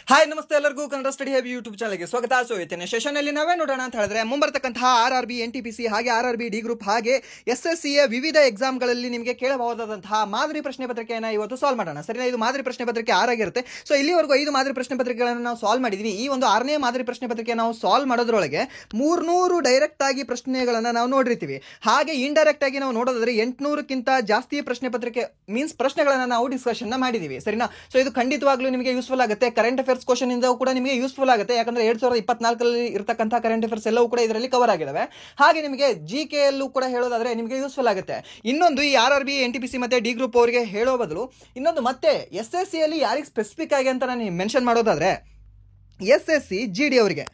Hi ನಮಸ್ತೆ ಎಲ್ಲರಿಗೂ Kannada study ಹ್ಯಾಬ್ YouTube ಚಾನಲ್ಗೆ ಸ್ವಾಗತ. ಇವತ್ತಿನ ಸೆಷನ್ ಅಲ್ಲಿ ನಾವೇ ನೋಡೋಣ ಅಂತ ಹೇಳಿದ್ರೆ ಮುಂಬರ್ತಕ್ಕಂತಹ RRB NTPC ಹಾಗೆ RRB D ಗ್ರೂಪ್ ಹಾಗೆ SSC ವಿವಿಧ ಎಕ್ಸಾಮ್ಗಳಲ್ಲಿ ನಿಮಗೆ ಕೇಳಬಹುದಾದಂತಹ ಮಾದರಿ ಪ್ರಶ್ನೆ ಪತ್ರಿಕೆಯನ್ನು ಇವತ್ತು ಸಾಲ್ವ್ ಮಾಡೋಣ. ಸರಿನಾ? ಇದು ಮಾದರಿ ಪ್ರಶ್ನೆ ಪತ್ರಿಕೆ 6 ಆಗಿರುತ್ತೆ. ಸೊ ಇಲ್ಲಿವರೆಗೂ 5 ಮಾದರಿ ಪ್ರಶ್ನೆ ಪತ್ರಿಕೆಗಳನ್ನು ನಾವು ಸಾಲ್ವ್ ಮಾಡಿದ್ವಿ. ಈ ಒಂದು 6ನೇ ಮಾದರಿ ಪ್ರಶ್ನೆ ಪತ್ರಿಕೆ ನಾವು ಸಾಲ್ವ್ ಮಾಡೋದ್ರೊಳಗೆ 300 ಡೈರೆಕ್ಟ್ ಆಗಿ ಪ್ರಶ್ನೆಗಳನ್ನು ನಾವು ನೋಡಿರ್ತೀವಿ. ಹಾಗೆ ಇಂಡೈರೆಕ್ಟ್ ಆಗಿ ನಾವು ನೋಡೋದಾದ್ರೆ 800ಕ್ಕಿಂತ ಜಾಸ್ತಿ ಪ್ರಶ್ನೆ ಪತ್ರಿಕೆ ಮೀನ್ಸ್ ಪ್ರಶ್ನೆಗಳನ್ನು ನಾವು ಡಿಸ್ಕಷನ್ ಮಾಡಿದೀವಿ. ಸರಿನಾ? ಸೊ ಇದು ಖಂಡಿತವಾಗ್ಲೂ ನಿಮಗೆ ಯೂಸ್ಫುಲ್ ಆಗುತ್ತೆ. ಕರೆಂಟ್ ಅಫೇರ್ಸ್ ಕ್ವಶನ್ ಇಂದ ಕೂಡ ನಿಮಗೆ ಯೂಸ್ಫುಲ್ ಆಗುತ್ತೆ. ಯಾಕಂದ್ರೆ 2024 ಇರತಕ್ಕಂತಹ ಕರೆಂಟ್ ಅಫೇರ್ಸ್ ಎಲ್ಲವೂ ಕೂಡ ಇದರಲ್ಲಿ ಕವರ್ ಆಗಿದಾವೆ. ಹಾಗೆ ನಿಮಗೆ GK ಯಲ್ಲೂ ಕೂಡ ಹೇಳೋದಾದ್ರೆ ನಿಮಗೆ ಯೂಸ್ಫುಲ್ ಆಗುತ್ತೆ. ಇನ್ನೊಂದು ಈ RRB NTPC ಮತ್ತೆ D ಗ್ರೂಪ್ ಅವರಿಗೆ ಹೇಳೋ ಬದಲು ಇನ್ನೊಂದು ಮತ್ತೆ SSC ಅಲ್ಲಿ ಯಾರಿಗೆ ಸ್ಪೆಸಿಫಿಕ್ ಆಗಿ ಅಂತ ನಾನು ಮೆನ್ಷನ್ ಮಾಡೋದಾದ್ರೆ SSC GD ಅವರಿಗೆ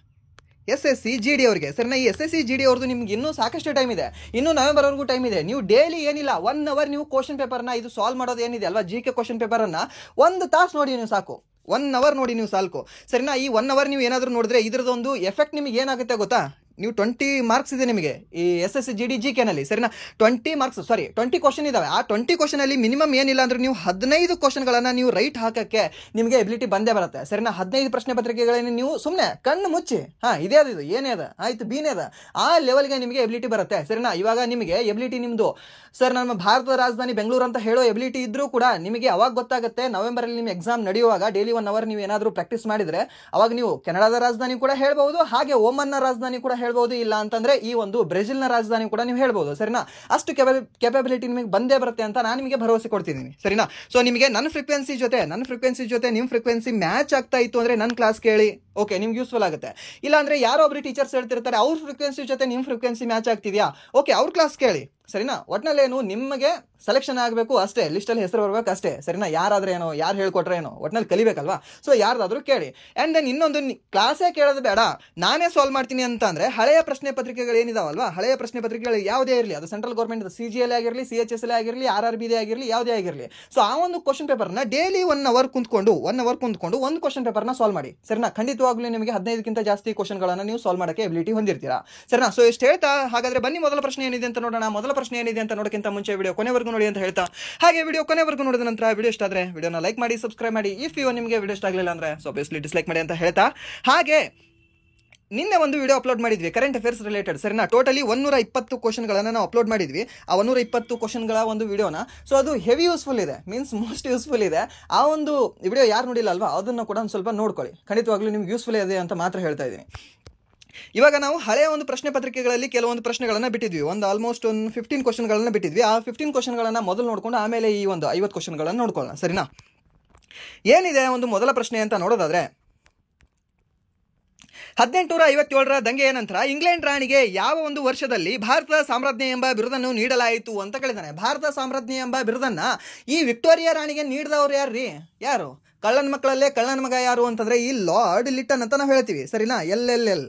ಸರಿನಾ? ಈ SSC GD ಅವ್ರದ್ದು ನಿಮ್ಗೆ ಇನ್ನೂ ಸಾಕಷ್ಟು ಟೈಮ್ ಇದೆ. ಇನ್ನು ನವೆಂಬರ್ ವರೆಗೂ ಟೈಮ್ ಇದೆ. ನೀವು ಡೈಲಿ ಏನಿಲ್ಲ 1 ಅವರ್ ನೀವು ಕ್ವಶನ್ ಪೇಪರ್ನ ಇದು ಸಾಲ್ವ್ ಮಾಡೋದು ಏನಿದೆ ಅಲ್ವಾ, GK ಕ್ವಶನ್ ಪೇಪರನ್ನು 1 ತಾಸು ನೋಡಿ ನೀವು ಸಾಕು. 1 ಅವರ್ ನೋಡಿ ನೀವು ಸಾಲ್ಕು. ಸರಿನಾ? ಈ 1 ಅವರ್ ನೀವು ಏನಾದರೂ ನೋಡಿದ್ರೆ ಇದರದೊಂದು ಎಫೆಕ್ಟ್ ನಿಮಗೆ ಏನಾಗುತ್ತೆ ಗೊತ್ತಾ? ನೀವು 20 ಮಾರ್ಕ್ಸ್ ಇದೆ ನಿಮಗೆ ಈ SSC GD GK ನಲ್ಲಿ. ಸರಿನಾ? 20 ಕ್ವಶನ್ ಇದಾವೆ. ಆ 20 ಕ್ವಶನ್ ಅಲ್ಲಿ ಮಿನಿಮಮ್ ಏನಿಲ್ಲ ಅಂದ್ರೆ ನೀವು 15 ಕ್ವಶನ್ಗಳನ್ನ ನೀವು ರೈಟ್ ಹಾಕಕ್ಕೆ ನಿಮಗೆ ಎಬಿಲಿಟಿ ಬಂದೇ ಬರುತ್ತೆ. ಸರಿನಾ? 15 ಪ್ರಶ್ನೆ ಪತ್ರಿಕೆಗಳನ್ನು ನೀವು ಸುಮ್ಮನೆ ಕಣ್ಣು ಮುಚ್ಚಿ ಇದೇ ಅದು ಇದು ಏನೇ ಅದ ಆಯ್ತು ಬಿನೇ ಅದ ಆ ಲೆವೆಲ್ಗೆ ನಿಮಗೆ ಎಬಿಲಿಟಿ ಬರುತ್ತೆ. ಸರಿನಾ? ಇವಾಗ ನಿಮಗೆ ಎಬಿಲಿಟಿ ನಿಮ್ದು ಸರ್ ನಮ್ಮ ಭಾರತದ ರಾಜಧಾನಿ ಬೆಂಗಳೂರು ಅಂತ ಹೇಳೋ ಎಬಿಲಿಟಿ ಇದ್ರೂ ಕೂಡ ನಿಮಗೆ ಅವಾಗ ಗೊತ್ತಾಗುತ್ತೆ. ನವೆಂಬರ್ ಅಲ್ಲಿ ನಿಮ್ಮ ಎಕ್ಸಾಮ್ ನಡೆಯುವಾಗ ಡೈಲಿ 1 ಅವರ್ ನೀವು ಏನಾದರೂ ಪ್ರಾಕ್ಟೀಸ್ ಮಾಡಿದ್ರೆ ಅವಾಗ ನೀವು ಕೆನಡಾದ ರಾಜಧಾನಿ ಕೂಡ ಹೇಳ್ಬಹುದು, ಹಾಗೆ ಓಮನ್ನ ರಾಜಧಾನಿ ಕೂಡ ಹೇಳ್ಬಹುದು, ಇಲ್ಲ ಅಂತಂದ್ರೆ ಈ ಒಂದು ಬ್ರೆಜಿಲ್ನ ರಾಜಧಾನಿ ಕೂಡ ನೀವು ಹೇಳ್ಬಹುದು. ಸರಿನಾ? ಅಷ್ಟು ಕೆಪಬಿಲಿಟಿ ನಿಮಗೆ ಬಂದೇ ಬರುತ್ತೆ ಅಂತ ನಾನು ನಿಮಗೆ ಭರವಸೆ ಕೊಡ್ತಿದ್ದೀನಿ. ಸರಿನಾ? ಸೊ ನಿಮಗೆ ನನ್ನ ಫ್ರೀಕ್ವೆನ್ಸಿ ಜೊತೆ ನಿಮ್ಮ ಫ್ರೀಕ್ವೆನ್ಸಿ ಮ್ಯಾಚ್ ಆಗ್ತಾ ಇತ್ತು ಅಂದ್ರೆ ನನ್ನ ಕ್ಲಾಸ್ ಕೇಳಿ. ಓಕೆ, ನಿಮ್ಗೆ ಯೂಸ್ಫುಲ್ ಆಗುತ್ತೆ. ಇಲ್ಲ ಅಂದ್ರೆ ಯಾರೋ ಒಬ್ರು ಟೀಚರ್ಸ್ ಹೇಳ್ತಿರ್ತಾರೆ ಅವ್ರ ಫ್ರೀಕ್ವೆನ್ಸಿ ಜೊತೆ ನಿಮ್ಮ ಫ್ರೀಕ್ವೆನ್ಸಿ ಮ್ಯಾಚ್ ಆಗ್ತಿದ್ಯಾ, ಓಕೆ ಅವ್ರ ಕ್ಲಾಸ್ ಕೇಳಿ. ಸರಿನಾ? ಒಟ್ನಲ್ಲೇನು ನಿಮಗೆ ಸೆಲೆಕ್ಷನ್ ಆಗಬೇಕು ಅಷ್ಟೇ, ಲಿಸ್ಟಲ್ಲಿ ಹೆಸರು ಬರ್ಬೇಕು ಅಷ್ಟೇ. ಸರಿನಾ? ಯಾರಾದ್ರೆ ಏನೋ, ಯಾರು ಹೇಳ್ಕೊಟ್ರೆ ಏನೋ, ಒಟ್ನಲ್ಲಿ ಕಲಿಬೇಕಲ್ವಾ. ಸೊ ಯಾರ್ದಾದ್ರೂ ಕೇಳಿ. ಆ್ಯಂಡ್ ದೆನ್ ಇನ್ನೊಂದು, ಕ್ಲಾಸೇ ಕೇಳೋದು ಬೇಡ, ನಾನೇ ಸಾಲ್ವ್ ಮಾಡ್ತೀನಿ ಅಂತ ಅಂದ್ರೆ ಹಳೆಯ ಪ್ರಶ್ನೆ ಪತ್ರಿಕೆಗಳು ಏನಿದಾವಲ್ವಾ, ಹಳೆಯ ಪ್ರಶ್ನೆ ಪತ್ರಿಕೆಗಳು ಯಾವುದೇ ಇರಲಿ, ಅದು ಸೆಂಟ್ರಲ್ ಗೌರ್ಮೆಂಟ್ CGL ಆಗಿರಲಿ, CHSL ಆಗಿರಲಿ, RRB ಆಗಿರಲಿ, ಯಾವುದೇ ಆಗಿರಲಿ. ಸೊ ಆ ಒಂದು ಕ್ವಶನ್ ಪೇಪರ್ನ ಡೈಲಿ 1 ಅವರ್ ಕುಂತ್ಕೊಂಡು ಒಂದು ಕ್ವಶನ್ ಪೇಪರ್ನ ಸಾಲ್ವ್ ಮಾಡಿ. ಸರಿನಾ? ಖಂಡಿತವಾಗ್ಲೂ ನಿಮಗೆ 15ಕ್ಕಿಂತ ಜಾಸ್ತಿ ಕ್ವಶನ್ಗಳನ್ನು ನೀವು ಸಾಲ್ವ್ ಮಾಡೋಕ್ಕೆ ಎಬಿಲಿಟಿ ಹೊಂದಿರ್ತೀರಾ. ಸರಿನಾ? ಸೊ ಇಷ್ಟು ಹೇಳ್ತಾ ಹಾಗಾದ್ರೆ ಬನ್ನಿ ಮೊದಲ ಪ್ರಶ್ನೆ ಏನಿದೆ ಅಂತ ನೋಡೋಣ. ಮೊದಲ ಪ್ರಶ್ನೆ ಏನಿದೆ ಅಂತ ನೋಡೋಕ್ಕಿಂತ ಮುಂಚೆ ವಿಡಿಯೋ ಕೊನೆವರೆಗೂ ನೋಡಿ ಅಂತ ಹೇಳ್ತಾ, ಹಾಗೆ ವಿಡಿಯೋ ಕೊನೆವರೆಗೂ ನೋಡಿದ ನಂತರ ವಿಡಿಯೋ ಇಷ್ಟ ಆದ್ರೆ ವಿಡಿಯೋನ ಲೈಕ್ ಮಾಡಿ, ಸಬ್ಸ್ಕ್ರೈಬ್ ಮಾಡಿ. ಇಫ್ ನಿಮಗೆ ವಿಡಿಯೋ ಇಷ್ಟ ಆಗಲಿಲ್ಲ ಅಂದ್ರೆ ಆಬ್ವಿಯಸ್ಲಿ ಡಿಸ್ಲೈಕ್ ಮಾಡಿ ಅಂತ ಹೇಳ್ತಾ, ಹಾಗೆ ನಿನ್ನೆ ಒಂದು ವಿಡಿಯೋ ಅಪ್ಲೋಡ್ ಮಾಡಿದ್ವಿ ಕರೆಂಟ್ ಅಫೇರ್ಸ್ ರಿಲೇಟೆಡ್. ಸರಿನಾ? ಟೋಟಲಿ 120 ಕ್ವಶನ್ಗಳನ್ನು ನಾವು ಅಪ್ಲೋಡ್ ಮಾಡಿದ್ವಿ. ಆ 120 ಕ್ವಶನ್ಗಳ ಒಂದು ವಿಡಿಯೋನ, ಸೊ ಅದು ಹೆವಿ ಯೂಸ್ಫುಲ್ ಇದೆ, ಮೀನ್ಸ್ ಮೋಸ್ಟ್ ಯೂಸ್ಫುಲ್ ಇದೆ. ಆ ಒಂದು ವಿಡಿಯೋ ಯಾರು ನೋಡಿಲ್ಲ ಅಲ್ವಾ, ಅದನ್ನು ಕೂಡ ಒಂದು ಸ್ವಲ್ಪ ನೋಡ್ಕೊಳ್ಳಿ. ಖಂಡಿತವಾಗ್ಲೂ ನಿಮ್ಗೆ ಯೂಸ್ಫುಲ್ ಇದೆ ಅಂತ ಮಾತ್ರ ಹೇಳ್ತಾ ಇದ್ದೀನಿ. ಇವಾಗ ನಾವು ಹಳೆಯ ಒಂದು ಪ್ರಶ್ನೆ ಪತ್ರಿಕೆಗಳಲ್ಲಿ ಕೆಲವೊಂದು ಪ್ರಶ್ನೆಗಳನ್ನು ಬಿಟ್ಟಿದ್ವಿ. ಆಲ್ಮೋಸ್ಟ್ 15 ಕ್ವಶನ್ಗಳನ್ನು ಬಿಟ್ಟಿದ್ವಿ. ಆ 15 ಕ್ವಶನ್ಗಳನ್ನು ಮೊದಲು ನೋಡ್ಕೊಂಡು ಆಮೇಲೆ ಈ ಒಂದು 50 ಕ್ವಶನ್ಗಳನ್ನು ನೋಡ್ಕೊಳ್ಳೋಣ. ಸರಿನಾ? ಏನಿದೆ ಒಂದು ಮೊದಲ ಪ್ರಶ್ನೆ ಅಂತ ನೋಡೋದಾದ್ರೆ, 1857ರ ದಂಗೆಯ ನಂತರ ಇಂಗ್ಲೆಂಡ್ ರಾಣಿಗೆ ಯಾವ ಒಂದು ವರ್ಷದಲ್ಲಿ ಭಾರತದ ಸಾಮ್ರಾಜ್ಞಿ ಎಂಬ ಬಿರುದನ್ನು ನೀಡಲಾಯಿತು ಅಂತ ಕೇಳಿದಾನೆ. ಭಾರತ ಸಾಮ್ರಾಜ್ಞಿ ಎಂಬ ಬಿರುದನ್ನ ಈ ವಿಕ್ಟೋರಿಯಾ ರಾಣಿಗೆ ನೀಡಿದವರು ಯಾರು? ಕಳ್ಳನ ಮಕ್ಕಳಲ್ಲೇ ಕಳ್ಳನ ಮಗ ಯಾರು ಅಂತಂದ್ರೆ ಈ ಲಾರ್ಡ್ ಲಿಟನ್ ಅಂತ ನಾವು ಹೇಳ್ತೀವಿ. ಸರಿನಾ? LLL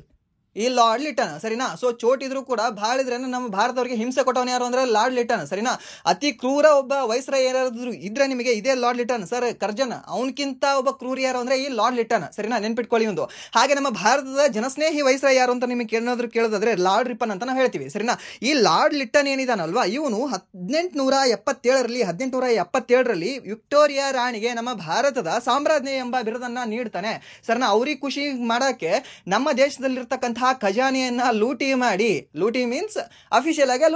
ಈ ಲಾರ್ಡ್ ಲಿಟನ್. ಸರಿನಾ? ಸೊ ಚೋಟಿದ್ರು ಕೂಡ ಭಾಳ ಇದ್ರೆ ನಮ್ಮ ಭಾರತವರಿಗೆ ಹಿಂಸೆ ಕೊಟ್ಟವನು ಯಾರು ಅಂದ್ರೆ ಲಾರ್ಡ್ ಲಿಟನ್. ಸರಿನಾ? ಅತಿ ಕ್ರೂರ ಒಬ್ಬ ವೈಸ್ರಾಯ್ ಯಾರಾದ್ರು ಇದ್ರೆ ನಿಮಗೆ ಇದೇ ಲಾರ್ಡ್ ಲಿಟನ್. ಸರ್ ಕರ್ಜನ್ ಅವನಕ್ಕಿಂತ ಒಬ್ಬ ಕ್ರೂರ ಯಾರು ಅಂದ್ರೆ ಈ ಲಾರ್ಡ್ ಲಿಟನ್. ಸರಿನಾ? ನೆನ್ಪಿಟ್ಕೊಳ್ಳಿ ಒಂದು. ಹಾಗೆ ನಮ್ಮ ಭಾರತದ ಜನಸ್ನೇಹಿ ವೈಸ್ರಾಯ್ ಯಾರು ಅಂತ ನಿಮಗೆ ಏನಾದ್ರು ಕೇಳೋದಾದ್ರೆ ಲಾರ್ಡ್ ರಿಪನ್ ಅಂತ ನಾವು ಹೇಳ್ತೀವಿ. ಸರಿನಾ? ಈ ಲಾರ್ಡ್ ಲಿಟನ್ ಏನಿದಾನಲ್ವಾ, ಇವನು 1877ರಲ್ಲಿ ವಿಕ್ಟೋರಿಯಾ ರಾಣಿಗೆ ನಮ್ಮ ಭಾರತದ ಸಾಮ್ರಾಜ್ಞಿ ಎಂಬ ಬಿರುದನ್ನ ನೀಡ್ತಾನೆ. ಸರಿನಾ? ಅವ್ರಿಗೆ ಖುಷಿ ಮಾಡಕ್ಕೆ ನಮ್ಮ ದೇಶದಲ್ಲಿರ್ತಕ್ಕಂಥ ಖಜಾನೆಯನ್ನ ಲೂಟಿ ಮೀನ್ಸ್ ಅಫಿಷಿಯಲ್ ಆಗಿ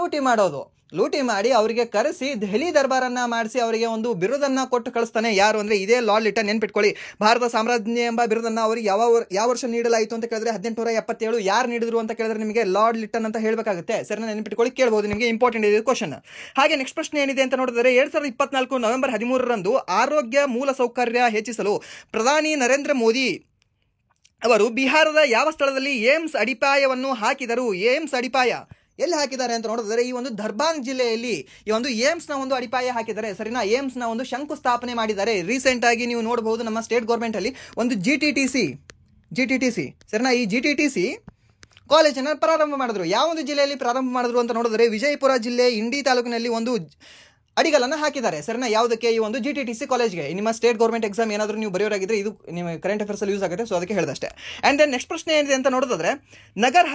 ಲೂಟಿ ಮಾಡಿ ಅವರಿಗೆ ಕರೆಸಿ ದೆಹಲಿ ದರ್ಬಾರನ್ನ ಮಾಡಿಸಿ ಅವರಿಗೆ ಒಂದು ಬಿರುದನ್ನ ಕೊಟ್ಟು ಕಳಿಸ್ತಾನೆ. ಯಾರು ಅಂದ್ರೆ ಇದೇ ಲಾರ್ಡ್ ಲಿಟನ್. ನೆನ್ಪಿಟ್ಕೊಳ್ಳಿ, ಭಾರತ ಸಾಮ್ರಾಜ್ಞಿ ಎಂಬ ಬಿರುದನ್ನ ಅವರಿಗೆ ಯಾವ ವರ್ಷ ನೀಡಲಾಯಿತು ಅಂತ ಕೇಳಿದ್ರೆ 1877. ಯಾರು ನೀಡಿದ್ರು ಅಂತ ಕೇಳಿದ್ರೆ ನಿಮಗೆ ಲಾರ್ಡ್ ಲಿಟನ್ ಅಂತ ಹೇಳಬೇಕಾಗುತ್ತೆ. ಸರಿ, ನೆನ್ಪಿಟ್ಕೊಳ್ಳಿ, ಕೇಳಬಹುದು, ನಿಮಗೆ ಇಂಪಾರ್ಟೆಂಟ್ ಇದೆ ಕ್ವಶನ್. ಹಾಗೆ ನೆಕ್ಸ್ಟ್ ಪ್ರಶ್ನೆ ಏನಿದೆ ಅಂತ ನೋಡಿದ್ರೆ, 2024 ನವೆಂಬರ್ 13ರಂದು ಆರೋಗ್ಯ ಮೂಲ ಸೌಕರ್ಯ ಹೆಚ್ಚಿಸಲು ಪ್ರಧಾನಿ ನರೇಂದ್ರ ಮೋದಿ ಅವರು ಬಿಹಾರದ ಯಾವ ಸ್ಥಳದಲ್ಲಿ ಏಮ್ಸ್ ಅಡಿಪಾಯವನ್ನು ಹಾಕಿದರು? ಏಮ್ಸ್ ಅಡಿಪಾಯ ಎಲ್ಲಿ ಹಾಕಿದ್ದಾರೆ ಅಂತ ನೋಡಿದ್ರೆ ಈ ಒಂದು ಧರ್ಬಾಂಗ್ ಜಿಲ್ಲೆಯಲ್ಲಿ ಈ ಒಂದು ಏಮ್ಸ್ ನ ಒಂದು ಅಡಿಪಾಯ ಹಾಕಿದ್ದಾರೆ. ಸರಿನಾ? ಏಮ್ಸ್ ನ ಒಂದು ಶಂಕುಸ್ಥಾಪನೆ ಮಾಡಿದ್ದಾರೆ. ರೀಸೆಂಟ್ ಆಗಿ ನೀವು ನೋಡಬಹುದು ನಮ್ಮ ಸ್ಟೇಟ್ ಗೌರ್ಮೆಂಟ್ ಅಲ್ಲಿ ಒಂದು GTTC ಸರಿನಾ? ಈ GTTC ಕಾಲೇಜನ್ನು ಪ್ರಾರಂಭ ಮಾಡಿದ್ರು. ಯಾವ ಒಂದು ಜಿಲ್ಲೆಯಲ್ಲಿ ಪ್ರಾರಂಭ ಮಾಡಿದ್ರು ಅಂತ ನೋಡಿದ್ರೆ ವಿಜಯಪುರ ಜಿಲ್ಲೆ ಇಂಡಿ ತಾಲೂಕಿನಲ್ಲಿ ಒಂದು ಅಡಿಗಲನ್ನು ಹಾಕಿದ್ದಾರೆ. ಸರಿನಾ? ಯಾವುದಕ್ಕೆ? ಈ ಒಂದು GTTC ಕಾಲೇಜ್ಗೆ. ನಿಮ್ಮ ಸ್ಟೇಟ್ ಗೌರ್ಮೆಂಟ್ ಎಕ್ಸಾಮ್ ಏನಾದರೂ ನೀವು ಬರೆಯೋರಾಗಿದ್ರೆ ಇದು ನಿಮ್ಮ ಕರೆಂಟ್ ಅಫೇರ್ಸ್ ಅಲ್ಲಿ ಯೂಸ್ ಆಗುತ್ತೆ. ಸೊ ಅದಕ್ಕೆ ಹೇಳಿದಷ್ಟೇ. ಆ್ಯಂಡ್ ದೆನ್ ನೆಕ್ಸ್ಟ್ ಪ್ರಶ್ನೆ ಏನಿದೆ ಅಂತ ನೋಡೋದಾದ್ರೆ, ನಗರ್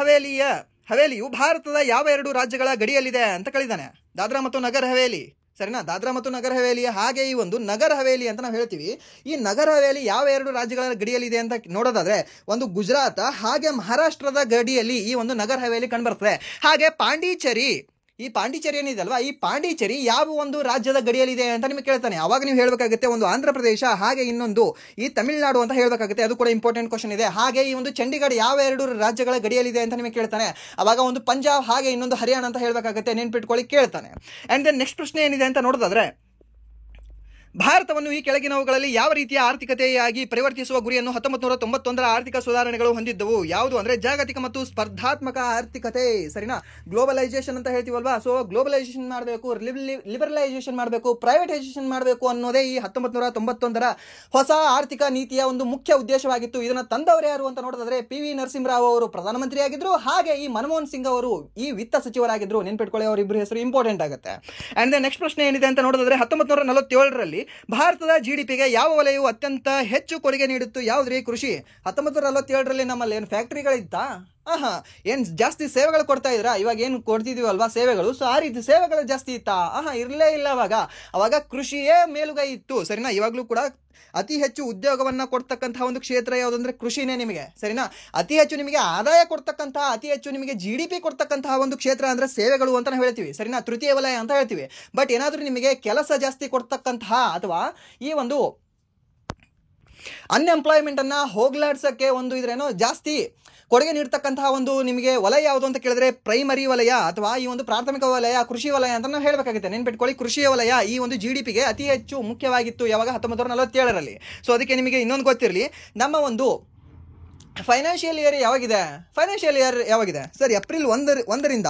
ಹವೇಲಿಯು ಭಾರತದ ಯಾವ 2 ರಾಜ್ಯಗಳ ಗಡಿಯಲ್ಲಿದೆ ಅಂತ ಕೇಳಿದ್ದಾನೆ. ದಾದ್ರಾ ಮತ್ತು ನಗರ್ ಹವೇಲಿ. ಸರಿನಾ. ದಾದ್ರಾ ಮತ್ತು ನಗರ ಹವೇಲಿ, ಹಾಗೆ ಈ ಒಂದು ನಗರ ಹವೇಲಿ ಅಂತ ನಾವು ಹೇಳ್ತೀವಿ. ಈ ನಗರ ಹವೇಲಿ ಯಾವ 2 ರಾಜ್ಯಗಳ ಗಡಿಯಲ್ಲಿದೆ ಅಂತ ನೋಡೋದಾದ್ರೆ ಒಂದು ಗುಜರಾತ್ ಹಾಗೆ ಮಹಾರಾಷ್ಟ್ರದ ಗಡಿಯಲ್ಲಿ ಈ ಒಂದು ನಗರ ಹವೇಲಿ ಕಂಡುಬರ್ತದೆ. ಹಾಗೆ ಪಾಂಡಿಚೇರಿ, ಈ ಪಾಂಡಿಚೇರಿ ಏನಿದೆ ಈ ಪಾಂಡಿಚೇರಿ ಯಾವ ಒಂದು ರಾಜ್ಯದ ಗಡಿಯಲ್ಲಿದೆ ಅಂತ ನಿಮಗೆ ಕೇಳ್ತಾನೆ. ಅವಾಗ ನೀವು ಹೇಳಬೇಕಾಗುತ್ತೆ ಒಂದು ಆಂಧ್ರ ಪ್ರದೇಶ, ಹಾಗೆ ಇನ್ನೊಂದು ಈ ತಮಿಳುನಾಡು ಅಂತ ಹೇಳಬೇಕಾಗುತ್ತೆ. ಅದು ಕೂಡ ಇಂಪಾರ್ಟೆಂಟ್ ಕ್ವಶನ್ ಇದೆ. ಹಾಗೆ ಈ ಒಂದು ಚಂಡೀಗಢ ಯಾವ 2 ರಾಜ್ಯಗಳ ಗಡಿಯಲ್ಲಿದೆ ಅಂತ ನಿಮಗೆ ಕೇಳ್ತಾನೆ. ಅವಾಗ ಒಂದು ಪಂಜಾಬ್ ಹಾಗೆ ಇನ್ನೊಂದು ಹರಿಯಾಣ ಅಂತ ಹೇಳಬೇಕಾಗುತ್ತೆ. ನೆನ್ಪಿಟ್ಕೊಳ್ಳಿ ಕೇಳ್ತಾನೆ. ಅಂಡ್ ದೆನ್ ನೆಕ್ಸ್ಟ್ ಪ್ರಶ್ನೆ ಏನಿದೆ ಅಂತ ನೋಡೋದಾದ್ರೆ ಭಾರತವನ್ನು ಈ ಕೆಳಗಿನವುಗಳಲ್ಲಿ ಯಾವ ರೀತಿಯ ಆರ್ಥಿಕತೆಯಾಗಿ ಪರಿವರ್ತಿಸುವ ಗುರಿಯನ್ನು 1991ರ ಆರ್ಥಿಕ ಸುಧಾರಣೆಗಳು ಹೊಂದಿದ್ದವು? ಯಾವುದು ಅಂದ್ರೆ ಜಾಗತಿಕ ಮತ್ತು ಸ್ಪರ್ಧಾತ್ಮಕ ಆರ್ಥಿಕತೆ. ಸರಿನಾ. ಗ್ಲೋಬಲೈಸೇಷನ್ ಅಂತ ಹೇಳ್ತೀವಲ್ವಾ. ಸೊ ಗ್ಲೋಬಲೈಸೇಷನ್ ಮಾಡಬೇಕು, ಲಿಬರಲೈಸೇಷನ್ ಮಾಡಬೇಕು, ಪ್ರೈವೇಟೈಸೇಷನ್ ಮಾಡಬೇಕು ಅನ್ನೋದೇ ಈ 1991ರ ಹೊಸ ಆರ್ಥಿಕ ನೀತಿಯ ಒಂದು ಮುಖ್ಯ ಉದ್ದೇಶವಾಗಿತ್ತು. ಇದನ್ನ ತಂದವರು ಯಾರು ಅಂತ ನೋಡೋದಾದ್ರೆ PV ನರಸಿಂಹರಾವ್ ಅವರು ಪ್ರಧಾನಮಂತ್ರಿಯಾಗಿದ್ರು, ಹಾಗೆ ಈ ಮನಮೋಹನ್ ಸಿಂಗ್ ಅವರು ಈ ವಿತ್ತ ಸಚಿವರಾಗಿದ್ರು. ನೆನ್ಪಿಟ್ಕೊಳ್ಳಿ, ಅವರಿಬ್ಬರು ಹೆಸರು ಇಂಪಾರ್ಟೆಂಟ್ ಆಗುತ್ತೆ. ಅಂಡ್ ದೆನ್ ನೆಕ್ಸ್ಟ್ ಪ್ರಶ್ನೆ ಏನಿದೆ ಅಂತ ನೋಡೋದಾದ್ರೆ 1947ರಲ್ಲಿ ಭಾರತದ GDPಗೆ ಯಾವ ವಲಯವು ಅತ್ಯಂತ ಹೆಚ್ಚು ಕೊಡುಗೆ ನೀಡಿತ್ತು? ಯಾವ್ದ್ರಿ? ಕೃಷಿ. 1947ರಲ್ಲಿ ನಮ್ಮಲ್ಲಿ ಏನು ಫ್ಯಾಕ್ಟ್ರಿಗಳಿತ್ತ? ಏನ್ ಜಾಸ್ತಿ ಸೇವೆಗಳು ಕೊಡ್ತಾ ಇದ್ರಾ? ಇವಾಗ ಏನು ಕೊಡ್ತಿದೀವಲ್ವಾ ಸೇವೆಗಳು, ಸೊ ಆ ರೀತಿ ಸೇವೆಗಳು ಜಾಸ್ತಿ ಇತ್ತಾ? ಇರಲೇ ಇಲ್ಲ. ಅವಾಗ ಕೃಷಿಯೇ ಮೇಲುಗೈ ಇತ್ತು. ಸರಿನಾ. ಇವಾಗ್ಲೂ ಕೂಡ ಅತಿ ಹೆಚ್ಚು ಉದ್ಯೋಗವನ್ನ ಕೊಡ್ತಕ್ಕಂತಹ ಒಂದು ಕ್ಷೇತ್ರ ಯಾವುದಂದ್ರೆ ಕೃಷಿನೇ ನಿಮಗೆ. ಸರಿನಾ. ಅತಿ ಹೆಚ್ಚು ನಿಮಗೆ ಆದಾಯ ಕೊಡ್ತಕ್ಕಂತಹ, ಅತಿ ಹೆಚ್ಚು ನಿಮಗೆ GDP ಕೊಡ್ತಕ್ಕಂತಹ ಒಂದು ಕ್ಷೇತ್ರ ಅಂದ್ರೆ ಸೇವೆಗಳು ಅಂತ ನಾವು ಹೇಳ್ತೀವಿ. ಸರಿನಾ. ತೃತೀಯ ವಲಯ ಅಂತ ಹೇಳ್ತೀವಿ. ಬಟ್ ಏನಾದ್ರೂ ನಿಮಗೆ ಕೆಲಸ ಜಾಸ್ತಿ ಕೊಡ್ತಕ್ಕಂತಹ ಅಥವಾ ಈ ಒಂದು ಅನ್ಎಂಪ್ಲಾಯ್ಮೆಂಟ್ ಅನ್ನ ಹೋಗ್ಲಾಡ್ಸಕ್ಕೆ ಒಂದು ಇದ್ರೇನೋ ಜಾಸ್ತಿ ಕೊಡುಗೆ ನೀಡ್ತಕ್ಕಂತಹ ಒಂದು ನಿಮಗೆ ವಲಯ ಯಾವುದು ಅಂತ ಕೇಳಿದ್ರೆ ಪ್ರೈಮರಿ ವಲಯ ಅಥವಾ ಈ ಒಂದು ಪ್ರಾಥಮಿಕ ವಲಯ, ಕೃಷಿ ವಲಯ ಅಂತ ನಾವು ಹೇಳಬೇಕಾಗುತ್ತೆ. ನೆನ್ಪಿಟ್ಕೊಳ್ಳಿ, ಕೃಷಿಯ ವಲಯ ಈ ಒಂದು GDPಗೆ ಅತಿ ಹೆಚ್ಚು ಮುಖ್ಯವಾಗಿತ್ತು. ಯಾವಾಗ? 1947ರಲ್ಲಿ. ಸೊ ಅದಕ್ಕೆ ನಿಮಗೆ ಇನ್ನೊಂದು ಗೊತ್ತಿರಲಿ, ನಮ್ಮ ಒಂದು ಫೈನಾನ್ಷಿಯಲ್ ಇಯರ್ ಯಾವಾಗಿದೆ ಸರ್? ಏಪ್ರಿಲ್ 1ರಿಂದ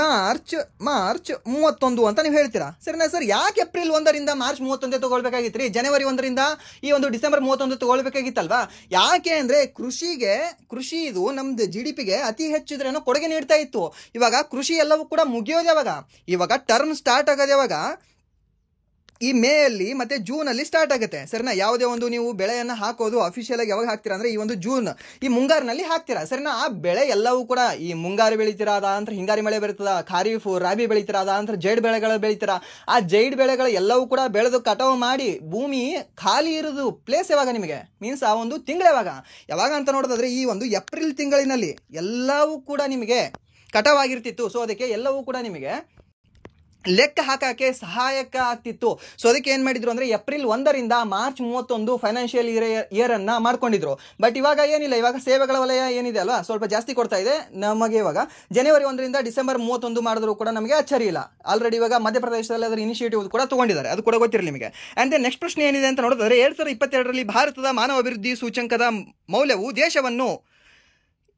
ಮಾರ್ಚ್ 31 ಅಂತ ನೀವು ಹೇಳ್ತೀರಾ. ಸರಿನಾ ಸರ್? ಯಾಕೆ ಏಪ್ರಿಲ್ 1ರಿಂದ ಮಾರ್ಚ್ 31 ತಗೊಳ್ಬೇಕಾಗಿತ್ತು ರೀ? ಜನವರಿ 1ರಿಂದ ಈ ಒಂದು ಡಿಸೆಂಬರ್ 31 ತಗೊಳ್ಬೇಕಾಗಿತ್ತಲ್ವಾ? ಯಾಕೆ ಅಂದ್ರೆ ಕೃಷಿ ಇದು ನಮ್ದು GDPಗೆ ಅತಿ ಹೆಚ್ಚು ಇದ್ರೇನೋ ಕೊಡುಗೆ ನೀಡ್ತಾ ಇತ್ತು. ಇವಾಗ ಕೃಷಿ ಎಲ್ಲವೂ ಕೂಡ ಮುಗಿಯೋದು ಇವಾಗ ಟರ್ಮ್ ಸ್ಟಾರ್ಟ್ ಆಗೋದು ಯಾವಾಗ? ಈ ಮೇ ಅಲ್ಲಿ ಮತ್ತೆ ಜೂನ್ ಅಲ್ಲಿ ಸ್ಟಾರ್ಟ್ ಆಗುತ್ತೆ. ಸರಿನಾ. ಯಾವುದೇ ಒಂದು ನೀವು ಬೆಳೆಯನ್ನ ಹಾಕೋದು ಅಫಿಷಿಯಲ್ ಆಗಿ ಯಾವಾಗ ಹಾಕ್ತೀರಾ ಅಂದ್ರೆ ಈ ಒಂದು ಜೂನ್, ಈ ಮುಂಗಾರಿನಲ್ಲಿ ಹಾಕ್ತೀರಾ. ಸರಿನಾ. ಆ ಬೆಳೆ ಎಲ್ಲವೂ ಕೂಡ ಈ ಮುಂಗಾರು ಬೆಳಿತೀರಾ, ಅದ ಅಂತ ಹಿಂಗಾರಿ ಮಳೆ ಬರ್ತದ, ಖಾರೀಫ್ ರಾಬಿ ಬೆಳಿತೀರಾ, ಅದ ಅಂತ ಜೈಡ್ ಬೆಳೆಗಳು ಬೆಳಿತೀರಾ. ಆ ಜೈಡ್ ಬೆಳೆಗಳು ಎಲ್ಲವೂ ಕೂಡ ಬೆಳೆದು ಕಟಾವು ಮಾಡಿ ಭೂಮಿ ಖಾಲಿ ಇರೋದು ಪ್ಲೇಸ್ ಯಾವಾಗ ನಿಮಗೆ? ಮೀನ್ಸ್ ಆ ಒಂದು ತಿಂಗಳು ಯಾವಾಗ ಅಂತ ನೋಡೋದಾದ್ರೆ ಈ ಒಂದು ಏಪ್ರಿಲ್ ತಿಂಗಳಿನಲ್ಲಿ ಎಲ್ಲವೂ ಕೂಡ ನಿಮಗೆ ಕಟಾವಾಗಿರ್ತಿತ್ತು. ಸೊ ಅದಕ್ಕೆ ಎಲ್ಲವೂ ಕೂಡ ನಿಮಗೆ ಲೆಕ್ಕ ಹಾಕಕ್ಕೆ ಸಹಾಯಕ ಆಗ್ತಿತ್ತು. ಸೊ ಅದಕ್ಕೆ ಏನ್ ಮಾಡಿದ್ರು ಅಂದ್ರೆ ಏಪ್ರಿಲ್ 1ರಿಂದ ಮಾರ್ಚ್ 31 ಫೈನಾನ್ಷಿಯಲ್ ಇಯರ್ ಅನ್ನ ಮಾಡ್ಕೊಂಡಿದ್ರು. ಬಟ್ ಇವಾಗ ಏನಿಲ್ಲ. ಇವಾಗ ಸೇವೆಗಳ ವಲಯ ಏನಿದೆ ಅಲ್ವಾ, ಸ್ವಲ್ಪ ಜಾಸ್ತಿ ಕೊಡ್ತಾ ಇದೆ ನಮಗೆ. ಇವಾಗ ಜನವರಿ 1ರಿಂದ ಡಿಸೆಂಬರ್ 31 ಮಾಡಿದ್ರು ಕೂಡ ನಮಗೆ ಅಚ್ಚರಿ ಇಲ್ಲ. ಆಲ್ರೆಡಿ ಇವಾಗ ಮಧ್ಯಪ್ರದೇಶದಲ್ಲಿ ಅದರ ಇನಿಷಿಯೇಟಿವ್ ಕೂಡ ತಗೊಂಡಿದ್ದಾರೆ. ಅದು ಕೂಡ ಗೊತ್ತಿರಲಿ ನಿಮಗೆ. ಅಂಡ್ ದೆನ್ ನೆಕ್ಸ್ಟ್ ಪ್ರಶ್ನೆ ಏನಿದೆ ಅಂತ ನೋಡಿದ್ರೆ 2022ರಲ್ಲಿ ಭಾರತದ ಮಾನವ ಅಭಿವೃದ್ಧಿ ಸೂಚ್ಯಂಕದ ಮೌಲ್ಯವು ದೇಶವನ್ನು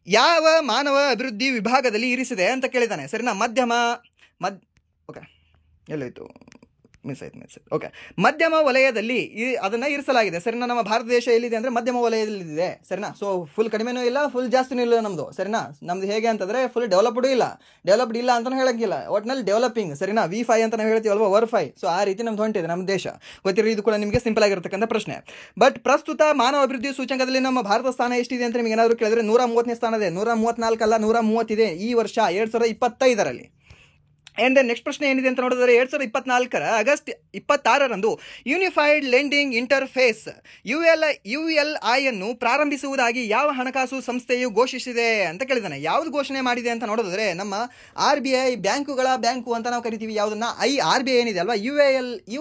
ಯಾವ ಮಾನವ ಅಭಿವೃದ್ಧಿ ವಿಭಾಗದಲ್ಲಿ ಇರಿಸಿದೆ ಅಂತ ಕೇಳಿದ್ದಾನೆ. ಸರಿನಾ. ಓಕೆ, ಎಲ್ಲೋಯ್ತು? ಮಿಸ್ ಆಯ್ತು. ಓಕೆ, ಮಧ್ಯಮ ವಲಯದಲ್ಲಿ ಅದನ್ನ ಇರಿಸಲಾಗಿದೆ. ಸರಿನಾ. ನಮ್ಮ ಭಾರತ ದೇಶ ಎಲ್ಲಿದೆ ಅಂದ್ರೆ ಮಧ್ಯಮ ವಲಯದಲ್ಲಿದೆ. ಸರಿನಾ. ಸೊ ಫುಲ್ ಕಡಿಮೆನೂ ಇಲ್ಲ, ಫುಲ್ ಜಾಸ್ತಿನೂ ಇಲ್ಲ ನಮ್ದು. ಸರಿನಾ. ನಮ್ದು ಹೇಗೆ ಅಂತಂದ್ರೆ ಫುಲ್ ಡೆವಲಪ್ಡ್ ಇಲ್ಲ ಅಂತ ಹೇಳಂಗಿಲ್ಲ, ಒಟ್ನಲ್ಲಿ ಡೆವಲಪಿಂಗ್. ಸರಿನಾ. V5 ಅಂತ ನಾವು ಹೇಳ್ತೀವಲ್ವಾ, VR5. ಸೊ ಆ ರೀತಿ ನಮ್ದು ಹೊಂಟಿದೆ ನಮ್ಮ ದೇಶ. ಗೊತ್ತಿರಲಿ, ಇದು ಕೂಡ ನಿಮಗೆ ಸಿಂಪಲ್ ಆಗಿರತಕ್ಕಂಥ ಪ್ರಶ್ನೆ. ಬಟ್ ಪ್ರಸ್ತುತ ಮಾನವ ಅಭಿವೃದ್ಧಿ ಸೂಚ್ಯಂಕದಲ್ಲಿ ನಮ್ಮ ಭಾರತ ಸ್ಥಾನ ಎಷ್ಟಿದೆ ಅಂತ ನಿಮಗೆ ಏನಾದ್ರು ಕೇಳಿದ್ರೆ 130ನೇ ಸ್ಥಾನ ಇದೆ. 134 ಅಲ್ಲ, 130 ಇದೆ ಈ ವರ್ಷ 2025ರಲ್ಲಿ. ಅಂಡ್ ದೆನ್ ನೆಕ್ಸ್ಟ್ ಪ್ರಶ್ನೆ ಏನಿದೆ ಅಂತ ನೋಡಿದ್ರೆ 2024ರ ಆಗಸ್ಟ್ 26ರಂದು ಯೂನಿಫೈಡ್ ಲೆಂಡಿಂಗ್ ಇಂಟರ್ಫೇಸ್ ULI ಅನ್ನು ಪ್ರಾರಂಭಿಸುವುದಾಗಿ ಯಾವ ಹಣಕಾಸು ಸಂಸ್ಥೆಯು ಘೋಷಿಸಿದೆ ಅಂತ ಕೇಳಿದಾನೆ. ಯಾವ್ದು ಘೋಷಣೆ ಮಾಡಿದೆ ಅಂತ ನೋಡಿದ್ರೆ ನಮ್ಮ RBI ಬ್ಯಾಂಕುಗಳ ಬ್ಯಾಂಕು ಅಂತ ನಾವು ಕರಿತೀವಿ. ಯಾವುದನ್ನ RBI ಏನಿದೆ ಅಲ್ವಾ,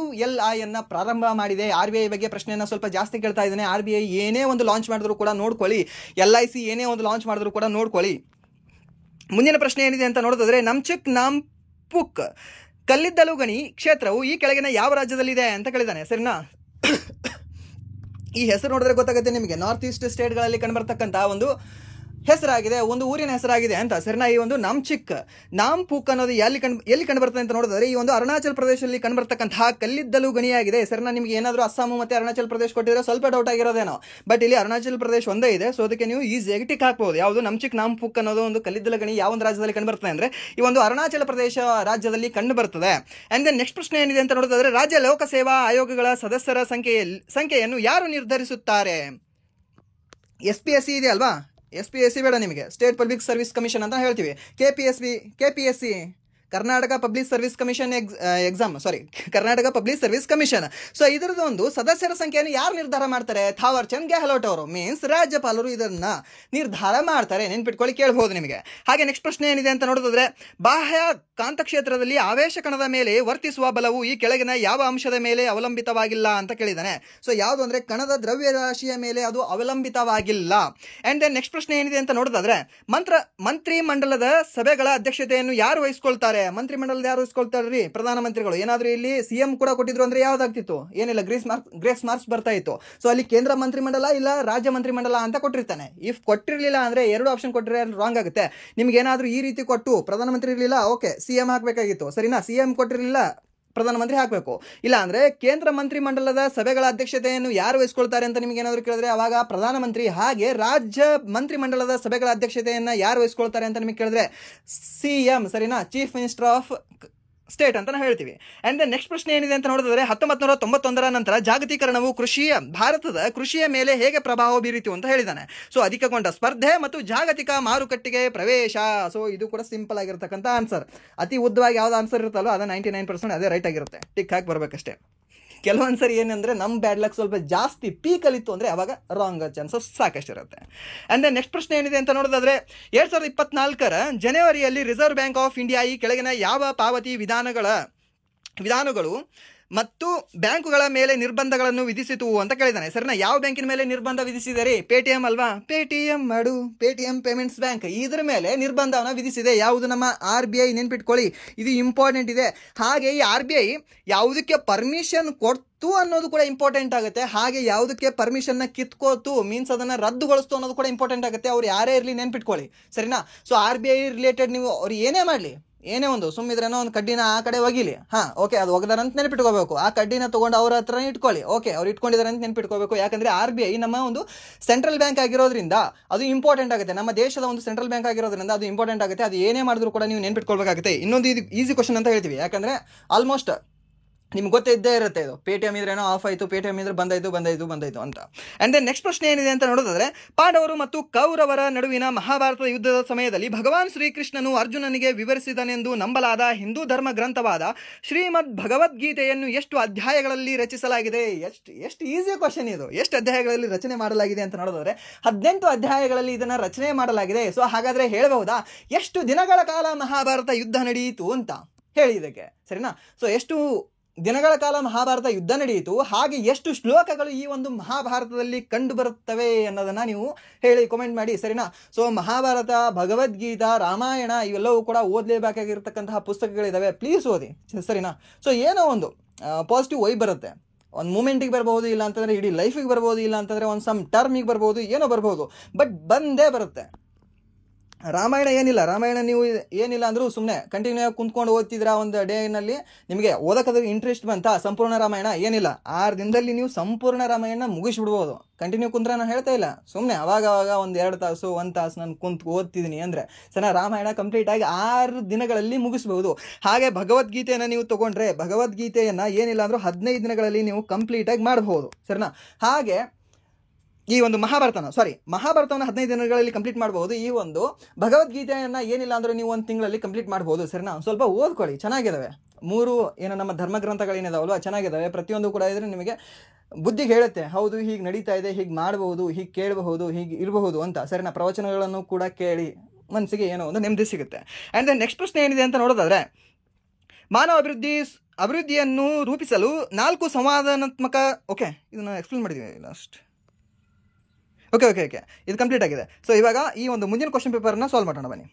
ULI ಅನ್ನ ಪ್ರಾರಂಭ ಮಾಡಿದೆ. RBI ಬಗ್ಗೆ ಪ್ರಶ್ನೆಯನ್ನ ಸ್ವಲ್ಪ ಜಾಸ್ತಿ ಕೇಳ್ತಾ ಇದ್ದಾನೆ. RBI ಏನೇ ಒಂದು ಲಾಂಚ್ ಮಾಡಿದ್ರು ಕೂಡ ನೋಡ್ಕೊಳ್ಳಿ, LIC ಏನೇ ಒಂದು ಲಾಂಚ್ ಮಾಡಿದ್ರು ಕೂಡ ನೋಡ್ಕೊಳ್ಳಿ. ಮುಂದಿನ ಪ್ರಶ್ನೆ ಏನಿದೆ ಅಂತ ನೋಡಿದ್ರೆ ನಾಂಪುಕ್ ಕಲ್ಲಿದ್ದಲು ಗಣಿ ಕ್ಷೇತ್ರವು ಈ ಕೆಳಗಿನ ಯಾವ ರಾಜ್ಯದಲ್ಲಿದೆ ಅಂತ ಕೇಳಿದಾನೆ. ಸರಿನಾ. ಈ ಹೆಸರು ನೋಡಿದ್ರೆ ಗೊತ್ತಾಗುತ್ತೆ ನಿಮಗೆ, ನಾರ್ತ್ ಈಸ್ಟ್ ಸ್ಟೇಟ್ಗಳಲ್ಲಿ ಕಂಡುಬರ್ತಕ್ಕಂಥ ಒಂದು ಹೆಸರಾಗಿದೆ, ಒಂದು ಊರಿನ ಹೆಸರಾಗಿದೆ ಅಂತ. ಸರಿನಾ. ಈ ಒಂದು ನಾಂಪುಕ್ ಅನ್ನೋದು ಎಲ್ಲಿ ಕಂಡು ಬರ್ತದೆ ಅಂತ ನೋಡಿದ್ರೆ ಈ ಒಂದು ಅರುಣಾಚಲ್ ಪ್ರದೇಶದಲ್ಲಿ ಕಂಡುಬರ್ತಕ್ಕಂತಹ ಕಲ್ಲಿದ್ದಲು ಗಣಿಯಾಗಿದೆ. ಸರಿನಾ. ನಿಮಗೆ ಏನಾದರೂ ಅಸ್ಸಾಂ ಮತ್ತೆ ಅರುಣಾಚಲ್ ಪ್ರದೇಶ ಕೊಟ್ಟಿದ್ರೆ ಸ್ವಲ್ಪ ಡೌಟ್ ಆಗಿರೋದೇನೋ, ಬಟ್ ಇಲ್ಲಿ ಅರುಣಾಚಲ್ ಪ್ರದೇಶ ಒಂದೇ ಇದೆ. ಸೊ ಅದಕ್ಕೆ ನೀವು ಈಸಿಯಾಗಿ ಟಿಕ್ ಹಾಕ್ಬಹುದು. ಯಾವುದು ನಾಂಪುಕ್ ಅನ್ನೋದು ಒಂದು ಕಲ್ಲಿದ್ದಲು ಗಣಿ ಯಾವ ಒಂದು ರಾಜ್ಯದಲ್ಲಿ ಕಂಡು ಬರ್ತದೆ ಅಂದ್ರೆ ಈ ಒಂದು ಅರುಣಾಚಲ ಪ್ರದೇಶ ರಾಜ್ಯದಲ್ಲಿ ಕಂಡು ಬರ್ತದೆ. ಅಂಡ್ ದೆನ್ ನೆಕ್ಸ್ಟ್ ಪ್ರಶ್ನೆ ಏನಿದೆ ಅಂತ ನೋಡಿದ್ರೆ ರಾಜ್ಯ ಲೋಕಸೇವಾ ಆಯೋಗಗಳ ಸದಸ್ಯರ ಸಂಖ್ಯೆಯನ್ನು ಯಾರು ನಿರ್ಧರಿಸುತ್ತಾರೆ? SPSC ಇದೆ ಅಲ್ವಾ, SPSC ಬೇಡ ನಿಮಗೆ, ಸ್ಟೇಟ್ ಪಬ್ಲಿಕ್ ಸರ್ವಿಸ್ ಕಮಿಷನ್ ಅಂತ ಹೇಳ್ತೀವಿ. KPSC Karnataka public service commission Karnataka public service commission. So ಇದರದ್ದು ಒಂದು ಸದಸ್ಯರ ಸಂಖ್ಯೆಯನ್ನು ಯಾರು ನಿರ್ಧಾರ ಮಾಡ್ತಾರೆ? ಥಾವರ್ ಚಂದ್ ಗೆಹ್ಲೋಟ್ ಅವರು, ಮೀನ್ಸ್ ರಾಜ್ಯಪಾಲರು ಇದನ್ನ ನಿರ್ಧಾರ ಮಾಡ್ತಾರೆ. ನೆನ್ಪಿಟ್ಕೊಳ್ಳಿ, ಕೇಳಬಹುದು ನಿಮಗೆ. ಹಾಗೆ ನೆಕ್ಸ್ಟ್ ಪ್ರಶ್ನೆ ಏನಿದೆ ಅಂತ ನೋಡೋದಾದ್ರೆ, ಬಾಹ್ಯ ಕಾಂತಕ್ಷೇತ್ರದಲ್ಲಿ ಆವೇಶ ಕಣದ ಮೇಲೆ ವರ್ತಿಸುವ ಬಲವು ಈ ಕೆಳಗಿನ ಯಾವ ಅಂಶದ ಮೇಲೆ ಅವಲಂಬಿತವಾಗಿಲ್ಲ ಅಂತ ಕೇಳಿದಾನೆ. ಸೊ ಯಾವುದು ಅಂದ್ರೆ ಕಣದ ದ್ರವ್ಯರಾಶಿಯ ಮೇಲೆ ಅದು ಅವಲಂಬಿತವಾಗಿಲ್ಲ. ಅಂಡ್ ದೆನ್ ನೆಕ್ಸ್ಟ್ ಪ್ರಶ್ನೆ ಏನಿದೆ ಅಂತ ನೋಡೋದಾದ್ರೆ, ಮಂತ್ರಿ ಮಂಡಲದ ಸಭೆಗಳ ಅಧ್ಯಕ್ಷತೆಯನ್ನು ಯಾರು ವಹಿಸ್ಕೊಳ್ತಾರೆ? ಮಂತ್ರಿ ಮಂಡಲದ ಯಾರು ವಹಿಸ್ಕೊಳ್ತಾರೆ? ಪ್ರಧಾನಮಂತ್ರಿಗಳು. ಏನಾದ್ರೂ ಇಲ್ಲಿ ಸಿಎಂ ಕೂಡ ಕೊಟ್ಟಿದ್ರು ಅಂದ್ರೆ ಯಾವ್ದಾಗ್ತಿತ್ತು? ಏನಿಲ್ಲ, ಗ್ರೇಸ್ ಮಾರ್ಕ್ಸ್ ಬರ್ತಾ ಇತ್ತು. ಸೊ ಅಲ್ಲಿ ಕೇಂದ್ರ ಮಂತ್ರಿ ಮಂಡಲ ಇಲ್ಲ ರಾಜ್ಯ ಮಂತ್ರಿ ಮಂಡಲ ಅಂತ ಕೊಟ್ಟಿರ್ತಾನೆ. ಇಫ್ ಕೊಟ್ಟಿರ್ಲಿಲ್ಲ ಅಂದ್ರೆ 2 ಆಪ್ಷನ್ ಕೊಟ್ಟರೆ ರಾಂಗ್ ಆಗುತ್ತೆ. ನಿಮ್ಗೆ ಏನಾದ್ರೂ ಈ ರೀತಿ ಕೊಟ್ಟು ಪ್ರಧಾನಮಂತ್ರಿ ಇರಲಿಲ್ಲ, ಓಕೆ ಸಿಎಂ ಹಾಕ್ಬೇಕಾಗಿತ್ತು, ಸರಿನಾ? ಸಿಎಂ ಕೊಟ್ಟಿರಲಿಲ್ಲ, ಪ್ರಧಾನಮಂತ್ರಿ ಹಾಕಬೇಕು. ಇಲ್ಲ ಅಂದ್ರೆ ಕೇಂದ್ರ ಮಂತ್ರಿ ಮಂಡಲದ ಸಭೆಗಳ ಅಧ್ಯಕ್ಷತೆಯನ್ನು ಯಾರು ವಹಿಸ್ಕೊಳ್ತಾರೆ ಅಂತ ನಿಮ್ಗೆ ಏನಾದ್ರು ಕೇಳಿದ್ರೆ ಅವಾಗ ಪ್ರಧಾನಮಂತ್ರಿ. ಹಾಗೆ ರಾಜ್ಯ ಮಂತ್ರಿ ಮಂಡಲದ ಸಭೆಗಳ ಅಧ್ಯಕ್ಷತೆಯನ್ನ ಯಾರು ವಹಿಸ್ಕೊಳ್ತಾರೆ ಅಂತ ನಿಮಗೆ ಕೇಳಿದ್ರೆ ಸಿಎಂ, ಸರಿನಾ? ಚೀಫ್ ಮಿನಿಸ್ಟರ್ ಆಫ್ ಸ್ಟೇಟ್ ಅಂತ ನಾವು ಹೇಳ್ತೀವಿ. ಅಂಡ್ ದೆನ್ ನೆಕ್ಸ್ಟ್ ಪ್ರಶ್ನೆ ಏನಿದೆ ಅಂತ ನೋಡಿದ್ರೆ, 1991 ನಂತರ ಜಾಗತೀಕರಣವು ಭಾರತದ ಕೃಷಿಯ ಮೇಲೆ ಹೇಗೆ ಪ್ರಭಾವ ಬೀರಿತು ಅಂತ ಹೇಳಿದ್ದಾನೆ. ಸೊ ಅಧಿಕಗೊಂಡ ಸ್ಪರ್ಧೆ ಮತ್ತು ಜಾಗತಿಕ ಮಾರುಕಟ್ಟೆಗೆ ಪ್ರವೇಶ. ಸೊ ಇದು ಕೂಡ ಸಿಂಪಲ್ ಆಗಿರ್ತಕ್ಕಂಥ ಆನ್ಸರ್. ಅತಿ ಉದ್ದವಾಗಿ ಯಾವ್ದು ಆನ್ಸರ್ ಇರುತ್ತಲ್ಲೋ ಅದು 99% ಅದೇ ರೈಟ್ ಆಗಿರುತ್ತೆ. ಟಿಕ್ ಹಾಕಿ ಬರ್ಬೇಕಷ್ಟೇ. ಕೆಲವೊಂದ್ಸರಿ ಏನಂದ್ರೆ ನಮ್ಮ ಬ್ಯಾಡ್ ಲಕ್ ಸ್ವಲ್ಪ ಜಾಸ್ತಿ ಪೀಕಲ್ಲಿತ್ತು ಅಂದ್ರೆ ಅವಾಗ ರಾಂಗ್ ಚಾನ್ಸಸ್ ಸಾಕಷ್ಟಿರುತ್ತೆ. ಅಂಡ್ ದೆನ್ ನೆಕ್ಸ್ಟ್ ಪ್ರಶ್ನೆ ಏನಿದೆ ಅಂತ ನೋಡೋದಾದ್ರೆ, 2024 ಜನವರಿಯಲ್ಲಿ ರಿಸರ್ವ್ ಬ್ಯಾಂಕ್ ಆಫ್ ಇಂಡಿಯಾ ಈ ಕೆಳಗಿನ ಯಾವ ಪಾವತಿ ವಿಧಾನಗಳು ಮತ್ತು ಬ್ಯಾಂಕುಗಳ ಮೇಲೆ ನಿರ್ಬಂಧಗಳನ್ನು ವಿಧಿಸಿತು ಅಂತ ಕೇಳಿದಾನೆ. ಸರಿನಾ? ಯಾವ ಬ್ಯಾಂಕಿನ ಮೇಲೆ ನಿರ್ಬಂಧ ವಿಧಿಸಿದರೆ? ಪೇಟಿಎಂ ಅಲ್ವಾ? ಪೇಟಿಎಂ ಪೇಮೆಂಟ್ಸ್ ಬ್ಯಾಂಕ್ ಇದ್ರ ಮೇಲೆ ನಿರ್ಬಂಧವನ್ನು ವಿಧಿಸಿದೆ. ಯಾವುದು? ನಮ್ಮ RBI. ನೆನ್ಪಿಟ್ಕೊಳ್ಳಿ, ಇದು ಇಂಪಾರ್ಟೆಂಟ್ ಇದೆ. ಹಾಗೆ ಈ RBI ಯಾವುದಕ್ಕೆ ಪರ್ಮಿಷನ್ ಕೊಡ್ತು ಅನ್ನೋದು ಕೂಡ ಇಂಪಾರ್ಟೆಂಟ್ ಆಗುತ್ತೆ. ಹಾಗೆ ಯಾವುದಕ್ಕೆ ಪರ್ಮಿಷನ್ನ ಕಿತ್ಕೋತು ಮೀನ್ಸ್ ಅದನ್ನ ರದ್ದುಗೊಳಿಸ್ತು ಅನ್ನೋದು ಕೂಡ ಇಂಪಾರ್ಟೆಂಟ್ ಆಗುತ್ತೆ. ಅವ್ರು ಯಾರೇ ಇರಲಿ ನೆನ್ಪಿಟ್ಕೊಳ್ಳಿ, ಸರಿನಾ? ಸೊ RBI ರಿಲೇಟೆಡ್ ನೀವು ಅವ್ರು ಏನೇ ಮಾಡಲಿ, ಏನೇ ಒಂದು ಸುಮ್ಮಿದ್ರೇನೋ ಒಂದು ಕಡ್ಡಿನ ಆ ಕಡೆ ಒಗಿಲಿ, ಓಕೆ ಅದು ಒಗದಾರಂತ ನೆನಪಿಟ್ಕೋಬೇಕು. ಆ ಕಡ್ಡಿನ ತಗೊಂಡು ಅವ್ರ ಹತ್ರ ಇಟ್ಕೊಳ್ಳಿ, ಓಕೆ ಅವ್ರು ಇಟ್ಕೊಂಡಿದ್ದಾರೆ ಅಂತ ನೆನಪಿಟ್ಕೋಬೇಕು. ಯಾಕಂದ್ರೆ RBI ನಮ್ಮ ಒಂದು ಸೆಂಟ್ರಲ್ ಬ್ಯಾಂಕ್ ಆಗಿರೋದ್ರಿಂದ ಅದು ಇಂಪಾರ್ಟೆಂಟ್ ಆಗುತ್ತೆ. ನಮ್ಮ ದೇಶದ ಒಂದು ಸೆಂಟ್ರಲ್ ಬ್ಯಾಂಕ್ ಆಗಿರೋದ್ರಿಂದ ಅದು ಇಂಪಾರ್ಟೆಂಟ್ ಆಗುತ್ತೆ. ಅದು ಏನೇ ಮಾಡಿದ್ರು ಕೂಡ ನೀವು ನೆನಪಿಟ್ಕೊಳ್ಬೇಕಾಗುತ್ತೆ. ಇನ್ನೊಂದು ಇದು ಈಸಿ ಕ್ವಶನ್ ಅಂತ ಹೇಳ್ತೀವಿ, ಯಾಕಂದ್ರೆ ಆಲ್ಮೋಸ್ಟ್ ನಿಮ್ಗೆ ಗೊತ್ತಿದ್ದೇ ಇರುತ್ತೆ. ಇದು ಪೇಟಿಎಂ ಇದ್ರೇನೋ ಆಫ್ ಆಯಿತು, ಪೇಟಿಎಂ ಇದ್ರೆ ಬಂದಾಯ್ತು ಅಂತ. ಅಂಡ್ ದೆನ್ ನೆಕ್ಸ್ಟ್ ಪ್ರಶ್ನೆ ಏನಿದೆ ಅಂತ ನೋಡೋದಾದ್ರೆ, ಪಾಂಡವರು ಮತ್ತು ಕೌರವರ ನಡುವಿನ ಮಹಾಭಾರತ ಯುದ್ಧದ ಸಮಯದಲ್ಲಿ ಭಗವಾನ್ ಶ್ರೀಕೃಷ್ಣನು ಅರ್ಜುನನಿಗೆ ವಿವರಿಸಿದನೆಂದು ನಂಬಲಾದ ಹಿಂದೂ ಧರ್ಮ ಗ್ರಂಥವಾದ ಶ್ರೀಮದ್ ಭಗವದ್ಗೀತೆಯನ್ನು ಎಷ್ಟು ಅಧ್ಯಾಯಗಳಲ್ಲಿ ರಚಿಸಲಾಗಿದೆ? ಎಷ್ಟು ಈಸಿ ಕ್ವಶನ್ ಇದು. ಎಷ್ಟು ಅಧ್ಯಾಯಗಳಲ್ಲಿ ರಚನೆ ಮಾಡಲಾಗಿದೆ ಅಂತ ನೋಡೋದಾದ್ರೆ 18 ಅಧ್ಯಾಯಗಳಲ್ಲಿ ಇದನ್ನ ರಚನೆ ಮಾಡಲಾಗಿದೆ. ಸೊ ಹಾಗಾದ್ರೆ ಹೇಳಬಹುದಾ ಎಷ್ಟು ದಿನಗಳ ಕಾಲ ಮಹಾಭಾರತ ಯುದ್ಧ ನಡೆಯಿತು ಅಂತ ಹೇಳಿ ಇದಕ್ಕೆ, ಸರಿನಾ? ಸೊ ಎಷ್ಟು ದಿನಗಳ ಕಾಲ ಮಹಾಭಾರತ ಯುದ್ಧ ನಡೆಯಿತು, ಹಾಗೆ ಎಷ್ಟು ಶ್ಲೋಕಗಳು ಈ ಒಂದು ಮಹಾಭಾರತದಲ್ಲಿ ಕಂಡು ಬರುತ್ತವೆ ಅನ್ನೋದನ್ನ ನೀವು ಹೇಳಿ ಕಾಮೆಂಟ್ ಮಾಡಿ, ಸರಿನಾ? ಸೊ ಮಹಾಭಾರತ, ಭಗವದ್ಗೀತಾ, ರಾಮಾಯಣ ಇವೆಲ್ಲವೂ ಕೂಡ ಓದಲೇಬೇಕಾಗಿರ್ತಕ್ಕಂತಹ ಪುಸ್ತಕಗಳಿದಾವೆ. ಪ್ಲೀಸ್ ಓದಿ, ಸರಿನಾ? ಸೊ ಏನೋ ಒಂದು ಪಾಸಿಟಿವ್ ವೈಬ್ ಬರುತ್ತೆ. ಒಂದು ಮೂಮೆಂಟಿಗೆ ಬರ್ಬೋದು, ಇಲ್ಲ ಅಂತಂದ್ರೆ ಇಡೀ ಲೈಫಿಗೆ ಬರ್ಬೋದು, ಇಲ್ಲ ಅಂತಂದ್ರೆ ಒಂದು ಸಮ್ ಟರ್ಮಿಗೆ ಬರ್ಬೋದು, ಏನೋ ಬರ್ಬೋದು, ಬಟ್ ಬಂದೇ ಬರುತ್ತೆ. ರಾಮಾಯಣ ನೀವು ಏನಿಲ್ಲ ಅಂದರೂ ಸುಮ್ಮನೆ ಕಂಟಿನ್ಯೂ ಆಗಿ ಕುಂತ್ಕೊಂಡು ಓದ್ತಿದ್ರ ಒಂದು ಡೇನಲ್ಲಿ ನಿಮಗೆ ಓದೋಕ್ಕಾದ್ರೆ ಇಂಟ್ರೆಸ್ಟ್ ಬಂತ ಸಂಪೂರ್ಣ ರಾಮಾಯಣ ಏನಿಲ್ಲ 6 ದಿನದಲ್ಲಿ ನೀವು ಸಂಪೂರ್ಣ ರಾಮಾಯಣ ಮುಗಿಸ್ಬಿಡ್ಬೋದು. ಕಂಟಿನ್ಯೂ ಕುಂತ್ರೆ ನಾನು ಹೇಳ್ತಾ ಇಲ್ಲ, ಸುಮ್ಮನೆ ಅವಾಗ ಒಂದು 2 ತಾಸು 1 ತಾಸು ನಾನು ಕುಂತು ಓದ್ತಿದ್ದೀನಿ ಅಂದರೆ ರಾಮಾಯಣ ಕಂಪ್ಲೀಟ್ ಆಗಿ 6 ದಿನಗಳಲ್ಲಿ ಮುಗಿಸ್ಬಹುದು. ಹಾಗೆ ಭಗವದ್ಗೀತೆಯನ್ನು ನೀವು ತಗೊಂಡ್ರೆ ಭಗವದ್ಗೀತೆಯನ್ನು ಏನಿಲ್ಲ ಅಂದರೂ 15 ದಿನಗಳಲ್ಲಿ ನೀವು ಕಂಪ್ಲೀಟಾಗಿ ಮಾಡಬಹುದು, ಸರಿನಾ? ಹಾಗೆ ಈ ಒಂದು ಮಹಾಭಾರತವನ್ನು 15 ದಿನಗಳಲ್ಲಿ ಕಂಪ್ಲೀಟ್ ಮಾಡಬಹುದು. ಈ ಒಂದು ಭಗವದ್ಗೀತೆಯನ್ನು ಏನಿಲ್ಲ ಅಂದ್ರೆ ನೀವು 1 ತಿಂಗಳಲ್ಲಿ ಕಂಪ್ಲೀಟ್ ಮಾಡಬಹುದು, ಸರಿನಾ? ಸ್ವಲ್ಪ ಓದ್ಕೊಳ್ಳಿ, ಚೆನ್ನಾಗಿದ್ದಾವೆ 3 ಏನೋ ನಮ್ಮ ಧರ್ಮಗ್ರಂಥಗಳೇನಿದಾವಲ್ವ ಚೆನ್ನಾಗಿದ್ದಾವೆ. ಪ್ರತಿಯೊಂದು ಕೂಡ ಇದ್ರೆ ನಿಮಗೆ ಬುದ್ಧಿಗೆ ಹೇಳುತ್ತೆ, ಹೌದು ಹೀಗೆ ನಡೀತಾ ಇದೆ, ಹೀಗೆ ಮಾಡಬಹುದು, ಹೀಗೆ ಕೇಳಬಹುದು, ಹೀಗೆ ಇರಬಹುದು ಅಂತ, ಸರಿನಾ? ಪ್ರವಚನಗಳನ್ನು ಕೂಡ ಕೇಳಿ ಮನಸ್ಸಿಗೆ ಏನೋ ಒಂದು ನೆಮ್ಮದಿ ಸಿಗುತ್ತೆ. ಆ್ಯಂಡ್ ದೆನ್ ನೆಕ್ಸ್ಟ್ ಪ್ರಶ್ನೆ ಏನಿದೆ ಅಂತ ನೋಡೋದಾದ್ರೆ, ಮಾನವ ಅಭಿವೃದ್ಧಿಯನ್ನು ರೂಪಿಸಲು 4 ಸಂವಾದಾತ್ಮಕ ಇದನ್ನು ಎಕ್ಸ್ಪ್ಲೇನ್ ಮಾಡಿದ್ದೀವಿ ಲಾಸ್ಟ್. ಓಕೆ ಇದು ಕಂಪ್ಲೀಟ್ ಆಗಿದೆ. ಸೊ ಇವಾಗ ಈ ಒಂದು ಮುಂದಿನ ಕ್ವಶನ್ ಪೇಪರ್ನ ಸಾಲ್ವ್ ಮಾಡೋಣ ಬನ್ನಿ.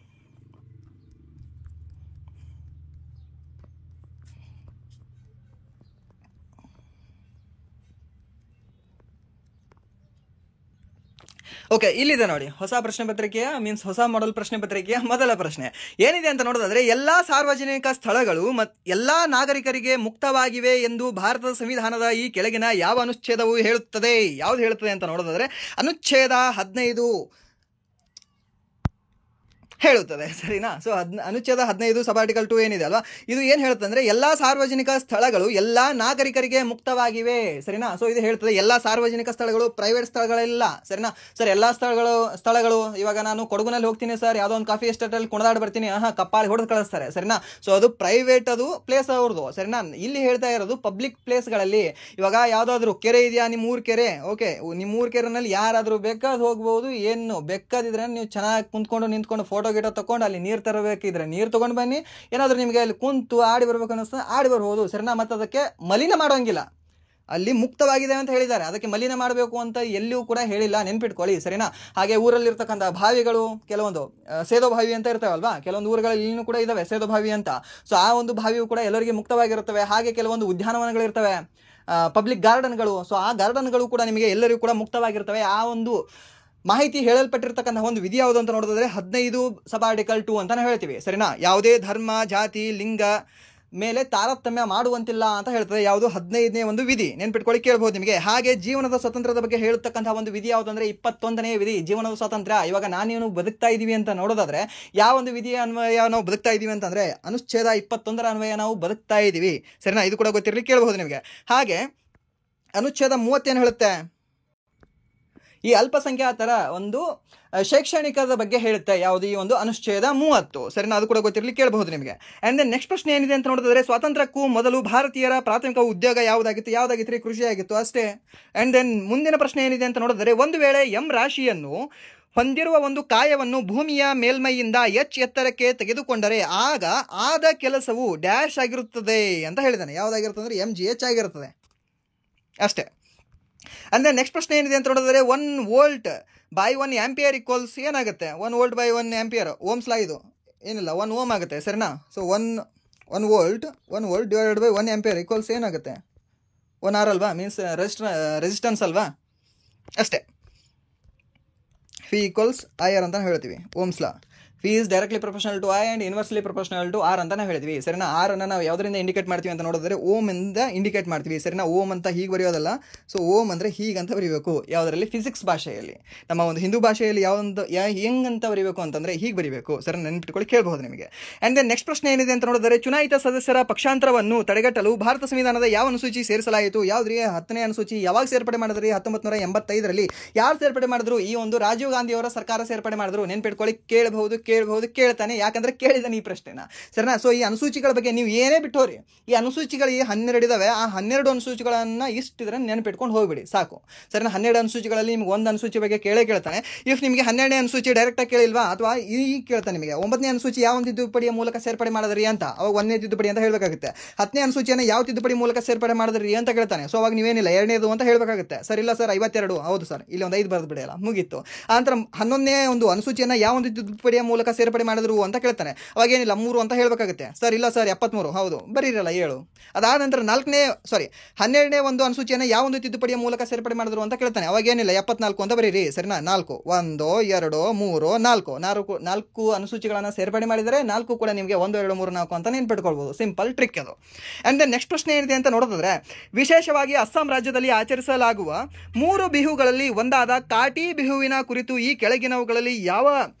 ಓಕೆ, ಇಲ್ಲಿದೆ ನೋಡಿ ಹೊಸ ಪ್ರಶ್ನೆ ಪತ್ರಿಕೆಯ ಹೊಸ ಮಾಡೆಲ್ ಪ್ರಶ್ನೆ ಪತ್ರಿಕೆಯ ಮೊದಲ ಪ್ರಶ್ನೆ ಏನಿದೆ ಅಂತ ನೋಡೋದಾದ್ರೆ, ಎಲ್ಲಾ ಸಾರ್ವಜನಿಕ ಸ್ಥಳಗಳು ಎಲ್ಲಾ ನಾಗರಿಕರಿಗೆ ಮುಕ್ತವಾಗಿವೆ ಎಂದು ಭಾರತದ ಸಂವಿಧಾನದ ಈ ಕೆಳಗಿನ ಯಾವ ಅನುಚ್ಛೇದವು ಹೇಳುತ್ತದೆ? ಯಾವ್ದು ಹೇಳುತ್ತದೆ ಅಂತ ನೋಡೋದಾದ್ರೆ ಅನುಚ್ಛೇದ 15. ಹೇಳುತ್ತದೆ. ಸರಿನಾ? ಸೊ ಅನುಚ್ಛೇದ 15 ಸಬ್ ಆರ್ಟಿಕಲ್ 2 ಏನಿದೆ ಅಲ್ವಾ, ಇದು ಏನು ಹೇಳುತ್ತೆ ಅಂದ್ರೆ ಎಲ್ಲಾ ಸಾರ್ವಜನಿಕ ಸ್ಥಳಗಳು ಎಲ್ಲಾ ನಾಗರಿಕರಿಗೆ ಮುಕ್ತವಾಗಿವೆ. ಸರಿನಾ? ಸೊ ಇದು ಹೇಳ್ತದೆ ಎಲ್ಲಾ ಸಾರ್ವಜನಿಕ ಸ್ಥಳಗಳು, ಪ್ರೈವೇಟ್ ಸ್ಥಳಗಳೆಲ್ಲ. ಸರಿನಾ ಸರ್? ಎಲ್ಲಾ ಸ್ಥಳಗಳು ಇವಾಗ ನಾನು ಕೊಡಗುನಲ್ಲಿ ಹೋಗ್ತೀನಿ ಸರ್, ಯಾವುದೋ ಒಂದು ಕಾಫಿ ಎಸ್ಟೇಟ್ ಅಲ್ಲಿ ಕುಣದಾಡಿ ಬರ್ತೀನಿ, ಕಪ್ಪಾಳಿ ಹೊಡೆದು ಕಳಿಸ್ತಾರೆ. ಸರಿನಾ? ಸೊ ಅದು ಪ್ರೈವೇಟ್, ಅದು ಪ್ಲೇಸ್ ಅವ್ರದ್ದು. ಸರಿನಾ? ಇಲ್ಲಿ ಹೇಳ್ತಾ ಇರೋದು ಪಬ್ಲಿಕ್ ಪ್ಲೇಸ್ಗಳಲ್ಲಿ. ಇವಾಗ ಯಾವ್ದಾದ್ರು ಕೆರೆ ಇದೆಯಾ ನಿಮ್ಮೂರ್ ಕೆರೆ, ಓಕೆ, ನಿಮ್ಮೂರ್ ಕೆರೆನಲ್ಲಿ ಯಾರಾದ್ರೂ ಬೇಕಾದ್ ಹೋಗ್ಬೋದು, ಏನು ಬೇಕಾದಿದ್ರೆ ನೀವು ಚೆನ್ನಾಗಿ ಕುಂತ್ಕೊಂಡು ನಿಂತ್ಕೊಂಡು ಫೋಟೋ ಗಿಟೋ ತಗೊಂಡು ಅಲ್ಲಿ ನೀರು ತರಬೇಕಿದ್ರೆ ನೀರು ತಗೊಂಡು ಬನ್ನಿ. ಏನಾದ್ರೂ ನಿಮಗೆ ಅಲ್ಲಿ ಕುಂತು ಆಡಿ ಬರ್ಬೇಕು ಅನ್ನಿಸ್ತದೆ ಆಡಿ ಬರ್ಬೋದು. ಸರಿನಾ? ಮತ್ತು ಅದಕ್ಕೆ ಮಲಿನ ಮಾಡೋಂಗಿಲ್ಲ, ಅಲ್ಲಿ ಮುಕ್ತವಾಗಿದೆ ಅಂತ ಹೇಳಿದ್ದಾರೆ. ಅದಕ್ಕೆ ಮಲಿನ ಮಾಡಬೇಕು ಅಂತ ಎಲ್ಲಿಯೂ ಕೂಡ ಹೇಳಿಲ್ಲ, ನೆನ್ಪಿಟ್ಕೊಳ್ಳಿ. ಸರಿನಾ? ಹಾಗೆ ಊರಲ್ಲಿರ್ತಕ್ಕಂಥ ಬಾವಿಗಳು ಕೆಲವೊಂದು ಸೇದೋ ಬಾವಿ ಅಂತ ಇರ್ತಾವಲ್ವಾ, ಕೆಲವೊಂದು ಊರುಗಳಲ್ಲಿ ಇಲ್ಲಿನೂ ಕೂಡ ಇದಾವೆ ಸೇದೋ ಬಾವಿ ಅಂತ. ಸೊ ಆ ಒಂದು ಬಾವಿಯು ಕೂಡ ಎಲ್ಲರಿಗೆ ಮುಕ್ತವಾಗಿರುತ್ತವೆ. ಹಾಗೆ ಕೆಲವೊಂದು ಉದ್ಯಾನವನಗಳಿರ್ತವೆ, ಪಬ್ಲಿಕ್ ಗಾರ್ಡನ್ಗಳು. ಸೊ ಆ ಗಾರ್ಡನ್ಗಳು ಕೂಡ ನಿಮಗೆ ಎಲ್ಲರಿಗೂ ಕೂಡ ಮುಕ್ತವಾಗಿರ್ತವೆ. ಆ ಒಂದು ಮಾಹಿತಿ ಹೇಳಲ್ಪಟ್ಟಿರ್ತಕ್ಕಂಥ ಒಂದು ವಿಧಿ ಯಾವುದು ಅಂತ ನೋಡಿದ್ರೆ 15 ಸಬ್ ಆರ್ಟಿಕಲ್ 2 ಅಂತಾನೆ ಹೇಳ್ತೀವಿ. ಸರಿನಾ? ಯಾವುದೇ ಧರ್ಮ, ಜಾತಿ, ಲಿಂಗ ಮೇಲೆ ತಾರತಮ್ಯ ಮಾಡುವಂತಿಲ್ಲ ಅಂತ ಹೇಳ್ತದೆ. ಯಾವುದು? 15ನೇ ಒಂದು ವಿಧಿ. ನೆನ್ಪಿಟ್ಕೊಳ್ಳಿ, ಕೇಳ್ಬೋದು ನಿಮಗೆ. ಹಾಗೆ ಜೀವನದ ಸ್ವಾತಂತ್ರ್ಯದ ಬಗ್ಗೆ ಹೇಳತಕ್ಕಂಥ ಒಂದು ವಿಧಿ ಯಾವುದು ಅಂದ್ರೆ 21ನೇ ವಿಧಿ, ಜೀವನದ ಸ್ವಾತಂತ್ರ್ಯ. ಇವಾಗ ನಾನೇನು ಬದುಕ್ತಾ ಇದೀವಿ ಅಂತ ನೋಡೋದಾದ್ರೆ ಯಾವ ಒಂದು ವಿಧಿಯ ಅನ್ವಯ ನಾವು ಬದುಕ್ತಾ ಇದೀವಿ ಅಂತಂದ್ರೆ ಅನುಚ್ಛೇದ 21ರ ಅನ್ವಯ ನಾವು ಬದುಕ್ತಾ ಇದೀವಿ. ಸರಿನಾ? ಇದು ಕೂಡ ಗೊತ್ತಿರಲಿ, ಕೇಳಬಹುದು ನಿಮಗೆ. ಹಾಗೆ ಅನುಚ್ಛೇದ 30 ಏನು ಹೇಳುತ್ತೆ? ಈ ಅಲ್ಪಸಂಖ್ಯಾತರ ಒಂದು ಶೈಕ್ಷಣಿಕದ ಬಗ್ಗೆ ಹೇಳುತ್ತೆ. ಯಾವುದು? ಈ ಒಂದು ಅನುಚ್ಛೇದ 30. ಸರಿನಾ? ಅದು ಕೂಡ ಗೊತ್ತಿರಲಿ, ಕೇಳಬಹುದು ನಿಮಗೆ. ಅಂಡ್ ದೆನ್ ನೆಕ್ಸ್ಟ್ ಪ್ರಶ್ನೆ ಏನಿದೆ ಅಂತ ನೋಡಿದ್ರೆ ಸ್ವಾತಂತ್ರ್ಯಕ್ಕೂ ಮೊದಲು ಭಾರತೀಯರ ಪ್ರಾಥಮಿಕ ಉದ್ಯೋಗ ಯಾವುದಾಗಿತ್ತು? ಕೃಷಿ ಆಗಿತ್ತು ಅಷ್ಟೇ. ಅಂಡ್ ದೆನ್ ಮುಂದಿನ ಪ್ರಶ್ನೆ ಏನಿದೆ ಅಂತ ನೋಡಿದ್ರೆ ಒಂದು ವೇಳೆ ರಾಶಿಯನ್ನು ಹೊಂದಿರುವ ಒಂದು ಕಾಯವನ್ನು ಭೂಮಿಯ ಮೇಲ್ಮೈಯಿಂದ ಎತ್ತರಕ್ಕೆ ತೆಗೆದುಕೊಂಡರೆ ಆಗ ಆದ ಕೆಲಸವು ಡ್ಯಾಶ್ ಆಗಿರುತ್ತದೆ ಅಂತ ಹೇಳಿದ್ದಾನೆ. ಯಾವುದಾಗಿರುತ್ತೆ ಅಂದ್ರೆ mgh ಆಗಿರುತ್ತದೆ ಅಷ್ಟೇ. ಅಂದ್ರೆ ನೆಕ್ಸ್ಟ್ ಪ್ರಶ್ನೆ ಏನಿದೆ ಅಂತ ನೋಡಿದ್ರೆ 1 ವೋಲ್ಟ್ ಬೈ 1 ಆಂಪಿಯರ್ ಈಕ್ವಲ್ಸ್ ಏನಾಗುತ್ತೆ? 1 volt by 1 ampere ohm's law ಇದು ಏನಿಲ್ಲ 1 ಓಮ್ ಆಗುತ್ತೆ. ಸರಿನಾ? So 1 volt divided by 1 ampere equals ಏನಾಗುತ್ತೆ? 1 ಆರ್ ಅಲ್ವಾ, ಮೀನ್ಸ್ ರೆಸಿಸ್ಟೆನ್ಸ್ ಅಲ್ವಾ, ಅಷ್ಟೇ. ಫಿ ಈಕ್ವಲ್ಸ್ ಐ ಆರ್ ಅಂತ ಹೇಳ್ತೀವಿ ohm's law. V is directly proportional to I and inversely proportional to R ಅಂತ ಹೇಳ್ತೀವಿ. ಸರಿನಾ? ಆರ್ ಅನ್ನು ನಾವು ಯಾವುದರಿಂದ ಇಂಡಿಕೇಟ್ ಮಾಡ್ತೀವಿ ಅಂತ ನೋಡಿದ್ರೆ ಓಮ್ ಇಂದ ಇಂಡಿಕೇಟ್ ಮಾಡ್ತೀವಿ. ಸರಿನಾ? ಓಮ್ ಅಂತ ಹೀಗೆ ಬರೆಯೋದಲ್ಲ. ಸೊ ಓಮ್ ಅಂದರೆ ಹೀಗಂತ ಬರೀಬೇಕು. ಯಾವುದರಲ್ಲಿ? ಫಿಸಿಕ್ಸ್ ಭಾಷೆಯಲ್ಲಿ. ನಮ್ಮ ಒಂದು ಹಿಂದೂ ಭಾಷೆಯಲ್ಲಿ ಹೆಂಗಂತ ಬರೀಬೇಕು ಅಂತಂದರೆ ಹೀಗೆ ಬರೀಬೇಕು. ಸರಿ, ನೆನ್ಪಿಟ್ಕೊಳ್ಳಿ, ಕೇಳಬಹುದು ನಿಮಗೆ. ಆ್ಯಂಡ್ ದೆನ್ ನೆಕ್ಸ್ಟ್ ಪ್ರಶ್ನೆ ಏನಿದೆ ಅಂತ ನೋಡಿದ್ರೆ ಚುನಾಯಿತ ಸದಸ್ಯರ ಪಕ್ಷಾಂತರವನ್ನು ತಡೆಗಟ್ಟಲು ಭಾರತ ಸಂವಿಧಾನದ ಯಾವ ಅನುಸೂಚಿ ಸೇರಿಸಲಾಯಿತು? ಯಾವುದ್ರಿ? 10ನೇ ಅನುಸೂಚಿ. ಯಾವಾಗ ಸೇರ್ಪಡೆ ಮಾಡಿದ್ರಿ? 1985ರಲ್ಲಿ. ಯಾರು ಸೇರ್ಪಡೆ ಮಾಡಿದ್ರು? ಈ ಒಂದು ರಾಜೀವ್ ಗಾಂಧಿ ಅವರ ಸರ್ಕಾರ ಸೇರ್ಪಡೆ ಮಾಡಿದ್ರು. ನೆನ್ಪಿಟ್ಕೊಳ್ಳಿ, ಕೇಳ್ತಾನೆ, ಯಾಕಂದ್ರೆ ಕೇಳಿದಾನೆ ಈ ಪ್ರಶ್ನೆನ. ಸರಿನಾ? ಸೊ ಈ ಅನುಸೂಚಿಗಳ ಬಗ್ಗೆ ನೀವು ಏನೇ ಬಿಟ್ಟೋರಿ, ಈ ಅನುಸೂಚಿಗಳು 12 ಇದಾವೆ. ಆ 12 ಅನುಸೂಚಿಗಳನ್ನ ಇಷ್ಟಿದ್ರೆ ನೆನಪಿಟ್ಕೊಂಡು ಹೋಗ್ಬಿಡಿ ಸಾಕು. ಸರಿನಾ? 12 ಅನುಸೂಚಿಗಳಲ್ಲಿ ನಿಮ್ಗೆ ಒಂದು ಅನುಸೂಚಿ ಬಗ್ಗೆ ಕೇಳ್ತಾನೆ. ಇಫ್ ನಿಮಗೆ 12ನೇ ಅನುಸೂಚಿ ಡೈರೆಕ್ಟ್ ಆಗಿ ಕೇಳಿಲ್ವಾ, ಅಥವಾ ಈಗ ಕೇಳ್ತಾನೆ ನಿಮಗೆ 9ನೇ ಅನುಸೂಚಿ ಯಾವ ತಿದ್ದುಪಡಿಯ ಮೂಲಕ ಸೇರ್ಪಡೆ ಮಾಡಿದ್ರಿ ಅಂತ, ಅವಾಗ 1ನೇ ತಿದ್ದುಪಡಿ ಅಂತ ಹೇಳ್ಬೇಕಾಗುತ್ತೆ. 10ನೇ ಅನುಸೂಚಿಯನ್ನು ಯಾವ ತಿದ್ದುಪಡಿ ಮೂಲಕ ಸೇರ್ಪಡೆ ಮಾಡಿದ್ರಿ ಅಂತ ಕೇಳ್ತಾನೆ. ಸೊ ಅವಾಗ ನೀವೇನಿಲ್ಲ 2ನೇದು ಅಂತ ಹೇಳ್ಬೇಕಾಗುತ್ತೆ. ಸರ್ ಇಲ್ಲ ಸರ್ 52, ಹೌದು ಸರ್, ಇಲ್ಲಿ ಒಂದು 5 ಬರೆದು ಬಿಡಲ್ಲ, ಮುಗೀತು. ಆನಂತರ 11ನೇ ಒಂದು ಅನುಸೂಚಿಯನ್ನು ಯಾವ ಒಂದು ತಿದ್ದುಪಡಿಯ ಮೂಲಕ ಸೇರ್ಪಡೆ ಮಾಡಿದ್ರು ಅಂತ ಕೇಳ್ತಾನೆ. ಅವಾಗ ಏನಿಲ್ಲ 3 ಅಂತ ಹೇಳ್ಬೇಕಾಗುತ್ತೆ. ಸರ್ ಇಲ್ಲ ಸರ್ 73, ಹೌದು, ಬರೀರಲ್ಲ 7. ಅದಾದ ನಂತರ 12ನೇ ಒಂದು ಅನುಸೂಚಿಯನ್ನು ಯಾವ ಒಂದು ತಿದ್ದುಪಡಿಯ ಮೂಲಕ ಸೇರ್ಪಡೆ ಮಾಡಿದ್ರು ಅಂತ ಕೇಳ್ತಾನೆ. ಅವಾಗ ಏನಿಲ್ಲ 74 ಅಂತ ಬರೀರಿ. ಸರಿನಾ? 4 1 2 3 4 ಅನುಸೂಚಿಗಳನ್ನು ಸೇರ್ಪಡೆ ಮಾಡಿದರೆ 4 ಕೂಡ ನಿಮಗೆ 1 2 3 4 ಅಂತ ನೆನ್ಪಿಟ್ಕೊಳ್ಬಹುದು. ಸಿಂಪಲ್ ಟ್ರಿಕ್ ಅದು. ಅಂಡ್ ದೆನ್ ನೆಕ್ಸ್ಟ್ ಪ್ರಶ್ನೆ ಏನಿದೆ ಅಂತ ನೋಡಿದ್ರೆ ವಿಶೇಷವಾಗಿ ಅಸ್ಸಾಂ ರಾಜ್ಯದಲ್ಲಿ ಆಚರಿಸಲಾಗುವ 3 ಬಿಹುಗಳಲ್ಲಿ ಒಂದಾದ ಕಾಟಿ ಬಿಹುವಿನ ಕುರಿತು ಈ ಕೆಳಗಿನವುಗಳಲ್ಲಿ ಯಾವ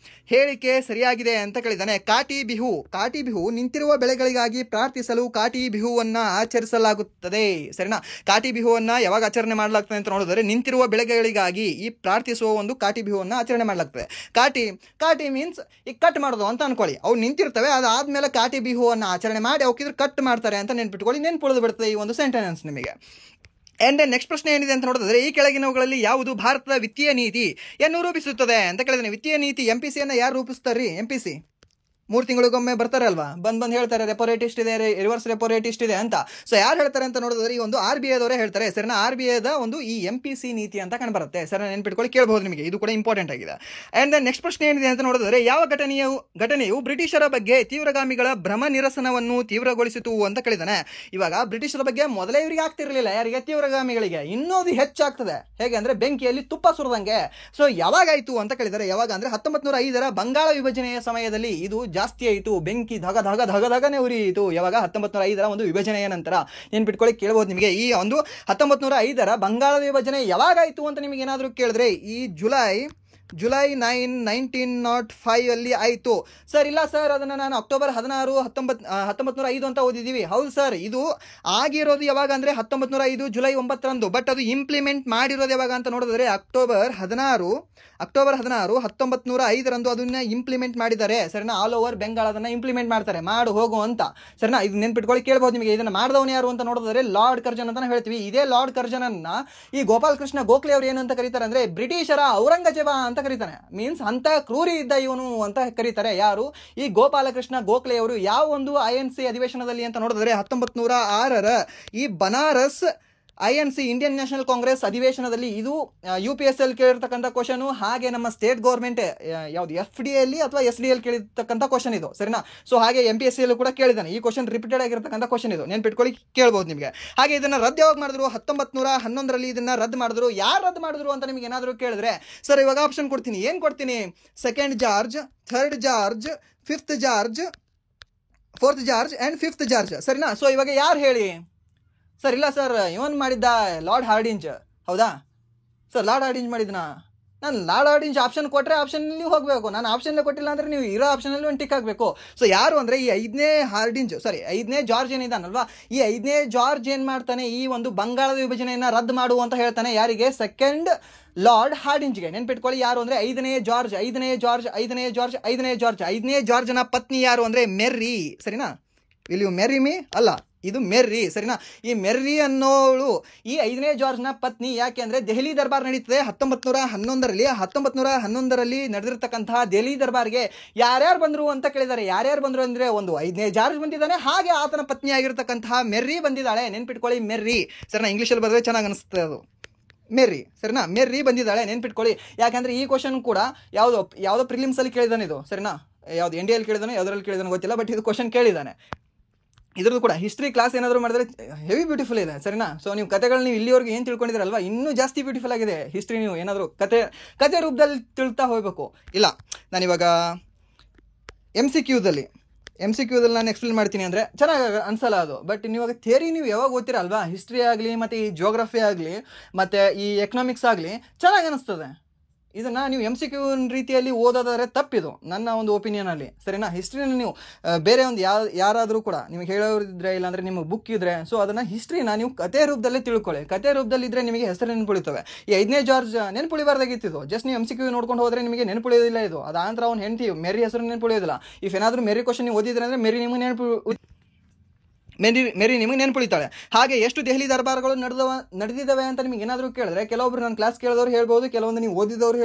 ಹೇಳಿಕೆ ಸರಿಯಾಗಿದೆ ಅಂತ ಕೇಳಿದ್ದಾನೆ. ಕಾಟಿ ಬಿಹು ನಿಂತಿರುವ ಬೆಳೆಗಳಿಗಾಗಿ ಪ್ರಾರ್ಥಿಸಲು ಕಾಟಿ ಬಿಹುವನ್ನ ಆಚರಿಸಲಾಗುತ್ತದೆ. ಸರಿನಾ? ಕಾಟಿ ಬಿಹುವನ್ನ ಯಾವಾಗ ಆಚರಣೆ ಮಾಡಲಾಗ್ತದೆ ಅಂತ ನೋಡಿದ್ರೆ ನಿಂತಿರುವ ಬೆಳೆಗಳಿಗಾಗಿ ಈ ಪ್ರಾರ್ಥಿಸುವ ಒಂದು ಕಾಟಿ ಬಿಹುವನ್ನ ಆಚರಣೆ ಮಾಡಲಾಗ್ತದೆ. ಕಾಟಿ ಮೀನ್ಸ್ ಈ ಕಟ್ ಮಾಡೋದು ಅಂತ ಅನ್ಕೊಳ್ಳಿ. ಅವು ನಿಂತಿರ್ತವೆ, ಅದಾದ್ಮೇಲೆ ಕಾಟಿ ಬಿಹುವನ್ನ ಆಚರಣೆ ಮಾಡಿ ಅವಕ್ಕಿದ್ರೆ ಕಟ್ ಮಾಡ್ತಾರೆ ಅಂತ ನೆನ್ಪಿಟ್ಕೊಳ್ಳಿ. ನೆನ್ಪುಳಿದು ಬಿಡ್ತದೆ ಈ ಒಂದು ಸೆಂಟೆನ್ಸ್ ನಿಮಗೆ. ಅಂಡ್ ನೆಕ್ಸ್ಟ್ ಪ್ರಶ್ನೆ ಏನಿದೆ ಅಂತ ನೋಡಿದ್ರೆ ಈ ಕೆಳಗಿನವುಗಳಲ್ಲಿ ಯಾವುದು ಭಾರತದ ವಿತ್ತೀಯ ನೀತಿಯನ್ನು ರೂಪಿಸುತ್ತದೆ ಅಂತ ಕೇಳಿದ್ರೆ, ವಿತ್ತೀಯ ನೀತಿ MPCಯನ್ನು ಯಾರು ರೂಪಿಸ್ತಾರ್ರಿ? MPC 3 ತಿಂಗಳಿಗೊಮ್ಮೆ ಬರ್ತಾರೆ ಅಲ್ವಾ, ಬಂದು ಹೇಳ್ತಾರೆ ರೆಪೋ ರೇಟ್ ಇಷ್ಟಿದೆ, ರಿವರ್ಸ್ ರೆಪೋ ರೇಟ್ ಇಷ್ಟಿದೆ ಅಂತ. ಸೊ ಯಾರು ಹೇಳ್ತಾರೆ ಅಂತ ನೋಡಿದ್ರೆ ಈ ಒಂದು RBI ದವರೇ ಹೇಳ್ತಾರೆ. ಸರಿನಾ? RBIದ ಒಂದು ಈ MPC ನೀತಿ ಅಂತ ಕಂಡುಬರುತ್ತೆ. ಸರಿ, ನೆನ್ಪಿಟ್ಕೊಳ್ಳಿ, ಕೇಳಬಹುದು ನಿಮಗೆ, ಇದು ಕೂಡ ಇಂಪಾರ್ಟೆಂಟ್ ಆಗಿದೆ. ಅಂಡ್ ದೆನ್ ನೆಕ್ಸ್ಟ್ ಪ್ರಶ್ನೆ ಏನಿದೆ ಅಂತ ನೋಡಿದ್ರೆ ಯಾವ ಘಟನೆಯು ಬ್ರಿಟಿಷರ ಬಗ್ಗೆ ತೀವ್ರಗಾಮಿಗಳ ಭ್ರಮ ನಿರಸನವನ್ನು ತೀವ್ರಗೊಳಿಸಿತು ಅಂತ ಕೇಳಿದಾನೆ. ಇವಾಗ ಬ್ರಿಟಿಷರ ಬಗ್ಗೆ ಮೊದಲೇ ಇವರಿಗೆ ಆಗ್ತಿರ್ಲಿಲ್ಲ, ಯಾರಿಗೆ? ತೀವ್ರಗಾಮಿಗಳಿಗೆ. ಇನ್ನೋದು ಹೆಚ್ಚಾಗ್ತದೆ. ಹೇಗೆ ಅಂದ್ರೆ ಬೆಂಕಿಯಲ್ಲಿ ತುಪ್ಪ ಸುರಿದಂಗೆ. ಸೊ ಯಾವಾಗಾಯ್ತು ಅಂತ ಕೇಳಿದರೆ, ಯಾವಾಗ ಅಂದ್ರೆ 1905ರ ಬಂಗಾಳ ವಿಭಜನೆಯ ಸಮಯದಲ್ಲಿ ಇದು ಜಾಸ್ತಿ ಆಯಿತು. ಬೆಂಕಿ ಧಗನೆ ಉರಿಯಿತು. ಯಾವಾಗ? 1905ರ ಒಂದು ವಿಭಜನೆಯ ನಂತರ. ನೆನ್ಪಿಟ್ಕೊಳ್ಳಿ, ಕೇಳಬಹುದು ನಿಮಗೆ. ಈ ಒಂದು 1905ರ ಬಂಗಾಳ ವಿಭಜನೆ ಯಾವಾಗಾಯಿತು ಅಂತ ನಿಮಗೆ ಏನಾದರೂ ಕೇಳಿದ್ರೆ ಈ ಜುಲೈ ಜುಲೈ 9, 1905 ಅಲ್ಲಿ ಆಯಿತು. ಸರ್ ಇಲ್ಲ ಸರ್, ಅದನ್ನು ನಾನು ಅಕ್ಟೋಬರ್ 16, 1905 ಅಂತ ಓದಿದ್ದೀವಿ. ಹೌದು ಸರ್, ಇದು ಆಗಿರೋದು ಯಾವಾಗ ಅಂದರೆ 1905 ಜುಲೈ 9ರಂದು. ಬಟ್ ಅದು ಇಂಪ್ಲಿಮೆಂಟ್ ಮಾಡಿರೋದು ಯಾವಾಗ ಅಂತ ನೋಡಿದ್ರೆ ಅಕ್ಟೋಬರ್ 16, 1905ರಂದು ಅದನ್ನ ಇಂಪ್ಲಿಮೆಂಟ್ ಮಾಡಿದ್ದಾರೆ. ಸರಿನಾ, ಆಲ್ ಓವರ್ ಬೆಂಗಾಲ್ ಅದನ್ನ ಇಂಪ್ಲಿಮೆಂಟ್ ಮಾಡ್ತಾರೆ, ಮಾಡು ಹೋಗು ಅಂತ. ಸರಿನಾ, ಇದು ನೆನ್ಪಿಟ್ಕೊಳ್ಳಿ, ಕೇಳ್ಬೋದು ನಿಮಗೆ. ಇದನ್ನ ಮಾಡಿದವನು ಯಾರು ಅಂತ ನೋಡಿದ್ರೆ ಲಾರ್ಡ್ ಕರ್ಜನ್ ಅಂತ ಹೇಳ್ತೀವಿ. ಇದೇ ಲಾರ್ಡ್ ಕರ್ಜನನ್ನ ಈ ಗೋಪಾಲ್ ಕೃಷ್ಣ ಗೋಖಲೆ ಅವರು ಏನಂತ ಕರೀತಾರೆ ಅಂದ್ರೆ ಬ್ರಿಟಿಷರ ಔರಂಗಜೇಬ ಅಂತ ಕರೀತಾನೆ. ಮೀನ್ಸ್ ಅಂತ ಕ್ರೂರಿ ಇದ್ದ ಇವನು ಅಂತ ಕರೀತಾರೆ. ಯಾರು? ಈ ಗೋಪಾಲಕೃಷ್ಣ ಗೋಖಲೆ ಅವರು. ಯಾವ ಒಂದು INC ಅಧಿವೇಶನದಲ್ಲಿ ಅಂತ ನೋಡಿದ್ರೆ 1906ರ ಈ Banaras INC Indian national Congress ಅಧಿವೇಶನದಲ್ಲಿ. ಇದು UPSC ಅಲ್ಲಿ ಕೇಳಿರ್ತಕ್ಕಂಥ ಕ್ವಶನ್. ಹಾಗೆ ನಮ್ಮ ಸ್ಟೇಟ್ ಗೌರ್ಮೆಂಟ್ ಯಾವುದು FD ಅಲ್ಲಿ ಅಥವಾ SD ಅಲ್ಲಿ ಕೇಳಿರ್ತಕ್ಕಂಥ ಕ್ವಶನ್ ಇದು. ಸರಿನಾ, ಸೊ ಹಾಗೆ MPSC ಅಲ್ಲೂ ಕೂಡ ಕೇಳಿದ್ದಾನೆ. ಈ ಕ್ವಶನ್ ರಿಪೀಟೆಡ್ ಆಗಿರ್ತಕ್ಕಂಥ ಕ್ವಶನ್ ಇದು, ನೆನ್ಪಿಟ್ಕೊಳ್ಳಿ, ಕೇಳ್ಬೋದು ನಿಮಗೆ. ಹಾಗೆ ಇದನ್ನ ರದ್ದು ಯಾವಾಗ ಮಾಡಿದ್ರು? 1911ರಲ್ಲಿ ಇದನ್ನ ರದ್ದು ಮಾಡಿದ್ರು. ಯಾರು ರದ್ದು ಮಾಡಿದ್ರು ಅಂತ ನಿಮ್ಗೆ ಏನಾದರೂ ಕೇಳಿದ್ರೆ ಸರ್ ಇವಾಗ ಆಪ್ಷನ್ ಕೊಡ್ತೀನಿ. ಏನು ಕೊಡ್ತೀನಿ? Second George, third George, fifth George, fourth George and fifth George. ಸರಿನಾ, ಸೊ ಇವಾಗ ಯಾರು ಹೇಳಿ? ಸರ್ ಇಲ್ಲ ಸರ್, ಇವನ್ ಮಾಡಿದ್ದ ಲಾರ್ಡ್ ಹಾರ್ಡಿಂಜ್. ಹೌದಾ ಸರ್, ಲಾರ್ಡ್ ಹಾರ್ಡಿಂಜ್ ಮಾಡಿದ್ನಾ? ನಾನು ಲಾರ್ಡ್ ಹಾರ್ಡಿಂಜ್ ಆಪ್ಷನ್ ಕೊಟ್ಟರೆ ಆಪ್ಷನಲ್ಲಿ ಹೋಗಬೇಕು. ನಾನು ಆಪ್ಷನ್ಲೇ ಕೊಟ್ಟಿಲ್ಲ ಅಂದರೆ ನೀವು ಇರೋ ಆಪ್ಷನಲ್ಲಿ ಒಂದು ಟಿಕ್ ಹಾಕಬೇಕು. ಸೊ ಯಾರು ಅಂದರೆ ಈ 5ನೇ ಜಾರ್ಜ್ ಏನಿದಾನಲ್ವಾ, ಈ 5ನೇ ಜಾರ್ಜ್ ಏನು ಮಾಡ್ತಾನೆ? ಈ ಒಂದು ಬಂಗಾಳದ ವಿಭಜನೆಯನ್ನು ರದ್ದು ಮಾಡು ಅಂತ ಹೇಳ್ತಾನೆ. ಯಾರಿಗೆ? ಸೆಕೆಂಡ್ ಲಾರ್ಡ್ ಹಾರ್ಡಿಂಜ್ಗೆ. ನೆನ್ಪಿಟ್ಕೊಳ್ಳಿ, ಯಾರು ಅಂದರೆ 5ನೇ ಜಾರ್ಜ್ನ ಪತ್ನಿ ಯಾರು ಅಂದರೆ ಮೆರ್ರಿ. ಸರಿನಾ, ವಿಲ್ ಯು ಮೆರ್ರಿ ಮೀ? ಅಲ್ಲ, ಇದು ಮೆರ್ರಿ. ಸರಿನಾ, ಈ ಮೆರ್ರಿ ಅನ್ನೋಳು ಈ 5ನೇ ಜಾರ್ಜ್ನ ಪತ್ನಿ. ಯಾಕೆ ಅಂದರೆ ದೆಹಲಿ ದರ್ಬಾರ್ ನಡೀತದೆ 1911ರಲ್ಲಿ. 1911ರಲ್ಲಿ ನಡೆದಿರ್ತಕ್ಕಂತಹ ದೆಹಲಿ ದರ್ಬಾರ್ಗೆ ಯಾರ್ಯಾರು ಬಂದರು ಅಂತ ಕೇಳಿದ್ದಾರೆ. ಯಾರ್ಯಾರು ಬಂದರು ಅಂದರೆ ಒಂದು 5ನೇ ಜಾರ್ಜ್ ಬಂದಿದ್ದಾನೆ, ಹಾಗೆ ಆತನ ಪತ್ನಿ ಆಗಿರ್ತಕ್ಕಂತಹ ಮೆರ್ರಿ ಬಂದಿದ್ದಾಳೆ. ನೆನ್ಪಿಟ್ಕೊಳ್ಳಿ, ಮೆರ್ರಿ. ಸರಿನಾ, ಇಂಗ್ಲೀಷಲ್ಲಿ ಬರೆದ್ರೆ ಚೆನ್ನಾಗಿ ಅನಿಸ್ತದೆ ಅದು, ಮೆರ್ರಿ. ಸರಿನಾ, ಮೆರ್ರಿ ಬಂದಿದ್ದಾಳೆ, ನೆನ್ಪಿಟ್ಕೊಳ್ಳಿ. ಯಾಕಂದರೆ ಈ ಕ್ವಶನ್ ಕೂಡ ಯಾವುದೋ ಪ್ರಿಲಿಮ್ಸಲ್ಲಿ ಕೇಳಿದಾನೆ ಇದು. ಸರಿನಾ, ಯಾವ್ದು ND ಅಲ್ಲಿ ಕೇಳಿದಾನೆ, ಯಾವುದ್ರಲ್ಲಿ ಕೇಳಿದಾನೆ ಗೊತ್ತಿಲ್ಲ, ಬಟ್ ಇದು ಕ್ವಶನ್ ಕೇಳಿದ್ದಾನೆ. ಇದ್ರದ್ದು ಕೂಡ ಹಿಸ್ಟ್ರಿ ಕ್ಲಾಸ್ ಏನಾದರೂ ಮಾಡಿದ್ರೆ ಹೆವಿ ಬ್ಯೂಟಿಫುಲ್ ಇದೆ. ಸರಿನಾ, ಸೊ ನೀವು ಕತೆಗಳು ನೀವು ಇಲ್ಲಿವರೆಗೂ ಏನು ತಿಳ್ಕೊಂಡಿದ್ದೀರಲ್ವ, ಇನ್ನೂ ಜಾಸ್ತಿ ಬ್ಯೂಟಿಫುಲ್ ಆಗಿದೆ ಹಿಸ್ಟ್ರಿ. ನೀವು ಏನಾದರೂ ಕತೆ ರೂಪದಲ್ಲಿ ತಿಳ್ತಾ ಹೋಗಬೇಕು. ಇಲ್ಲ, ನಾನಿವಾಗ MCQದಲ್ಲಿ ನಾನು ಎಕ್ಸ್ಪ್ಲೇನ್ ಮಾಡ್ತೀನಿ ಅಂದರೆ ಚೆನ್ನಾಗಿ ಅನ್ಸಲ್ಲ ಅದು. ಬಟ್ ನೀವಾಗ ಥಿಯರಿ ನೀವು ಯಾವಾಗ ಓದ್ತೀರಲ್ವಾ, ಹಿಸ್ಟ್ರಿ ಆಗಲಿ ಮತ್ತು ಈ ಜಿಯೋಗ್ರಫಿ ಆಗಲಿ ಮತ್ತು ಈ ಎಕನಾಮಿಕ್ಸ್ ಆಗಲಿ ಚೆನ್ನಾಗಿ ಅನಿಸ್ತದೆ. ಇದನ್ನು ನೀವು MCQ ರೀತಿಯಲ್ಲಿ ಓದೋದಾದರೆ ತಪ್ಪಿದು, ನನ್ನ ಒಂದು ಒಪಿನಿಯನಲ್ಲಿ. ಸರಿನಾ, ಹಿಸ್ಟ್ರಿನ ನೀವು ಬೇರೆ ಒಂದು ಯಾರಾದರೂ ಕೂಡ ನಿಮಗೆ ಹೇಳೋರಿದ್ರೆ, ಇಲ್ಲಾಂದರೆ ನಿಮಗೆ ಬುಕ್ ಇದ್ದರೆ, ಸೊ ಅದನ್ನು ಹಿಸ್ಟ್ರಿನ ನೀವು ಕತೆ ರೂಪದಲ್ಲೇ ತಿಳ್ಕೊಳ್ಳಿ. ಕತೆ ರೂಪದಲ್ಲಿದ್ದರೆ ನಿಮಗೆ ಹೆಸರು ನೆನ್ಪುಳಿತವೆ. ಈ 5ನೇ ಜಾರ್ಜ್ ನೆನ್ಪುಳಿಬಾರ್ದಾಗಿತ್ತು. ಜಸ್ಟ್ ನೀವು MCQ ನೋಡ್ಕೊಂಡು ಹೋದರೆ ನಿಮಗೆ ನೆನ್ಪುಳಿಯೋದಿಲ್ಲ ಇದು. ಅದಾಂತರ ಅವ್ನು ಹೆಂಡತಿ ಮೆರಿ ಹೆಸರು ನೆನ್ಪುಳಿಯೋದಿಲ್ಲ. ಇಫ್ ಏನಾದರೂ ಮೆರಿ ಕ್ವಶನ್ ನೀವು ಓದಿದ್ರೆ ಅಂದರೆ ಮೆರಿ ನಿಮಗೆ ನಿಮಗೆ ನೆನ್ಪುಳಿತಾಳೆ. ಹಾಗೆ ಎಷ್ಟು ದೆಹಲಿ ದರ್ಬಾರ್ಗಳು ನಡೆದಿದ್ದಾವೆ ಅಂತ ನಿಮಗೆ ಏನಾದರೂ ಕೇಳಿದ್ರೆ, ಕೆಲವೊಬ್ರು ನನ್ನ ಕ್ಲಾಸ್ ಕೇಳಿದವರು ಹೇಳ್ಬೋದು, ಕೆಲವೊಂದು ನೀವು ಓದಿದವರು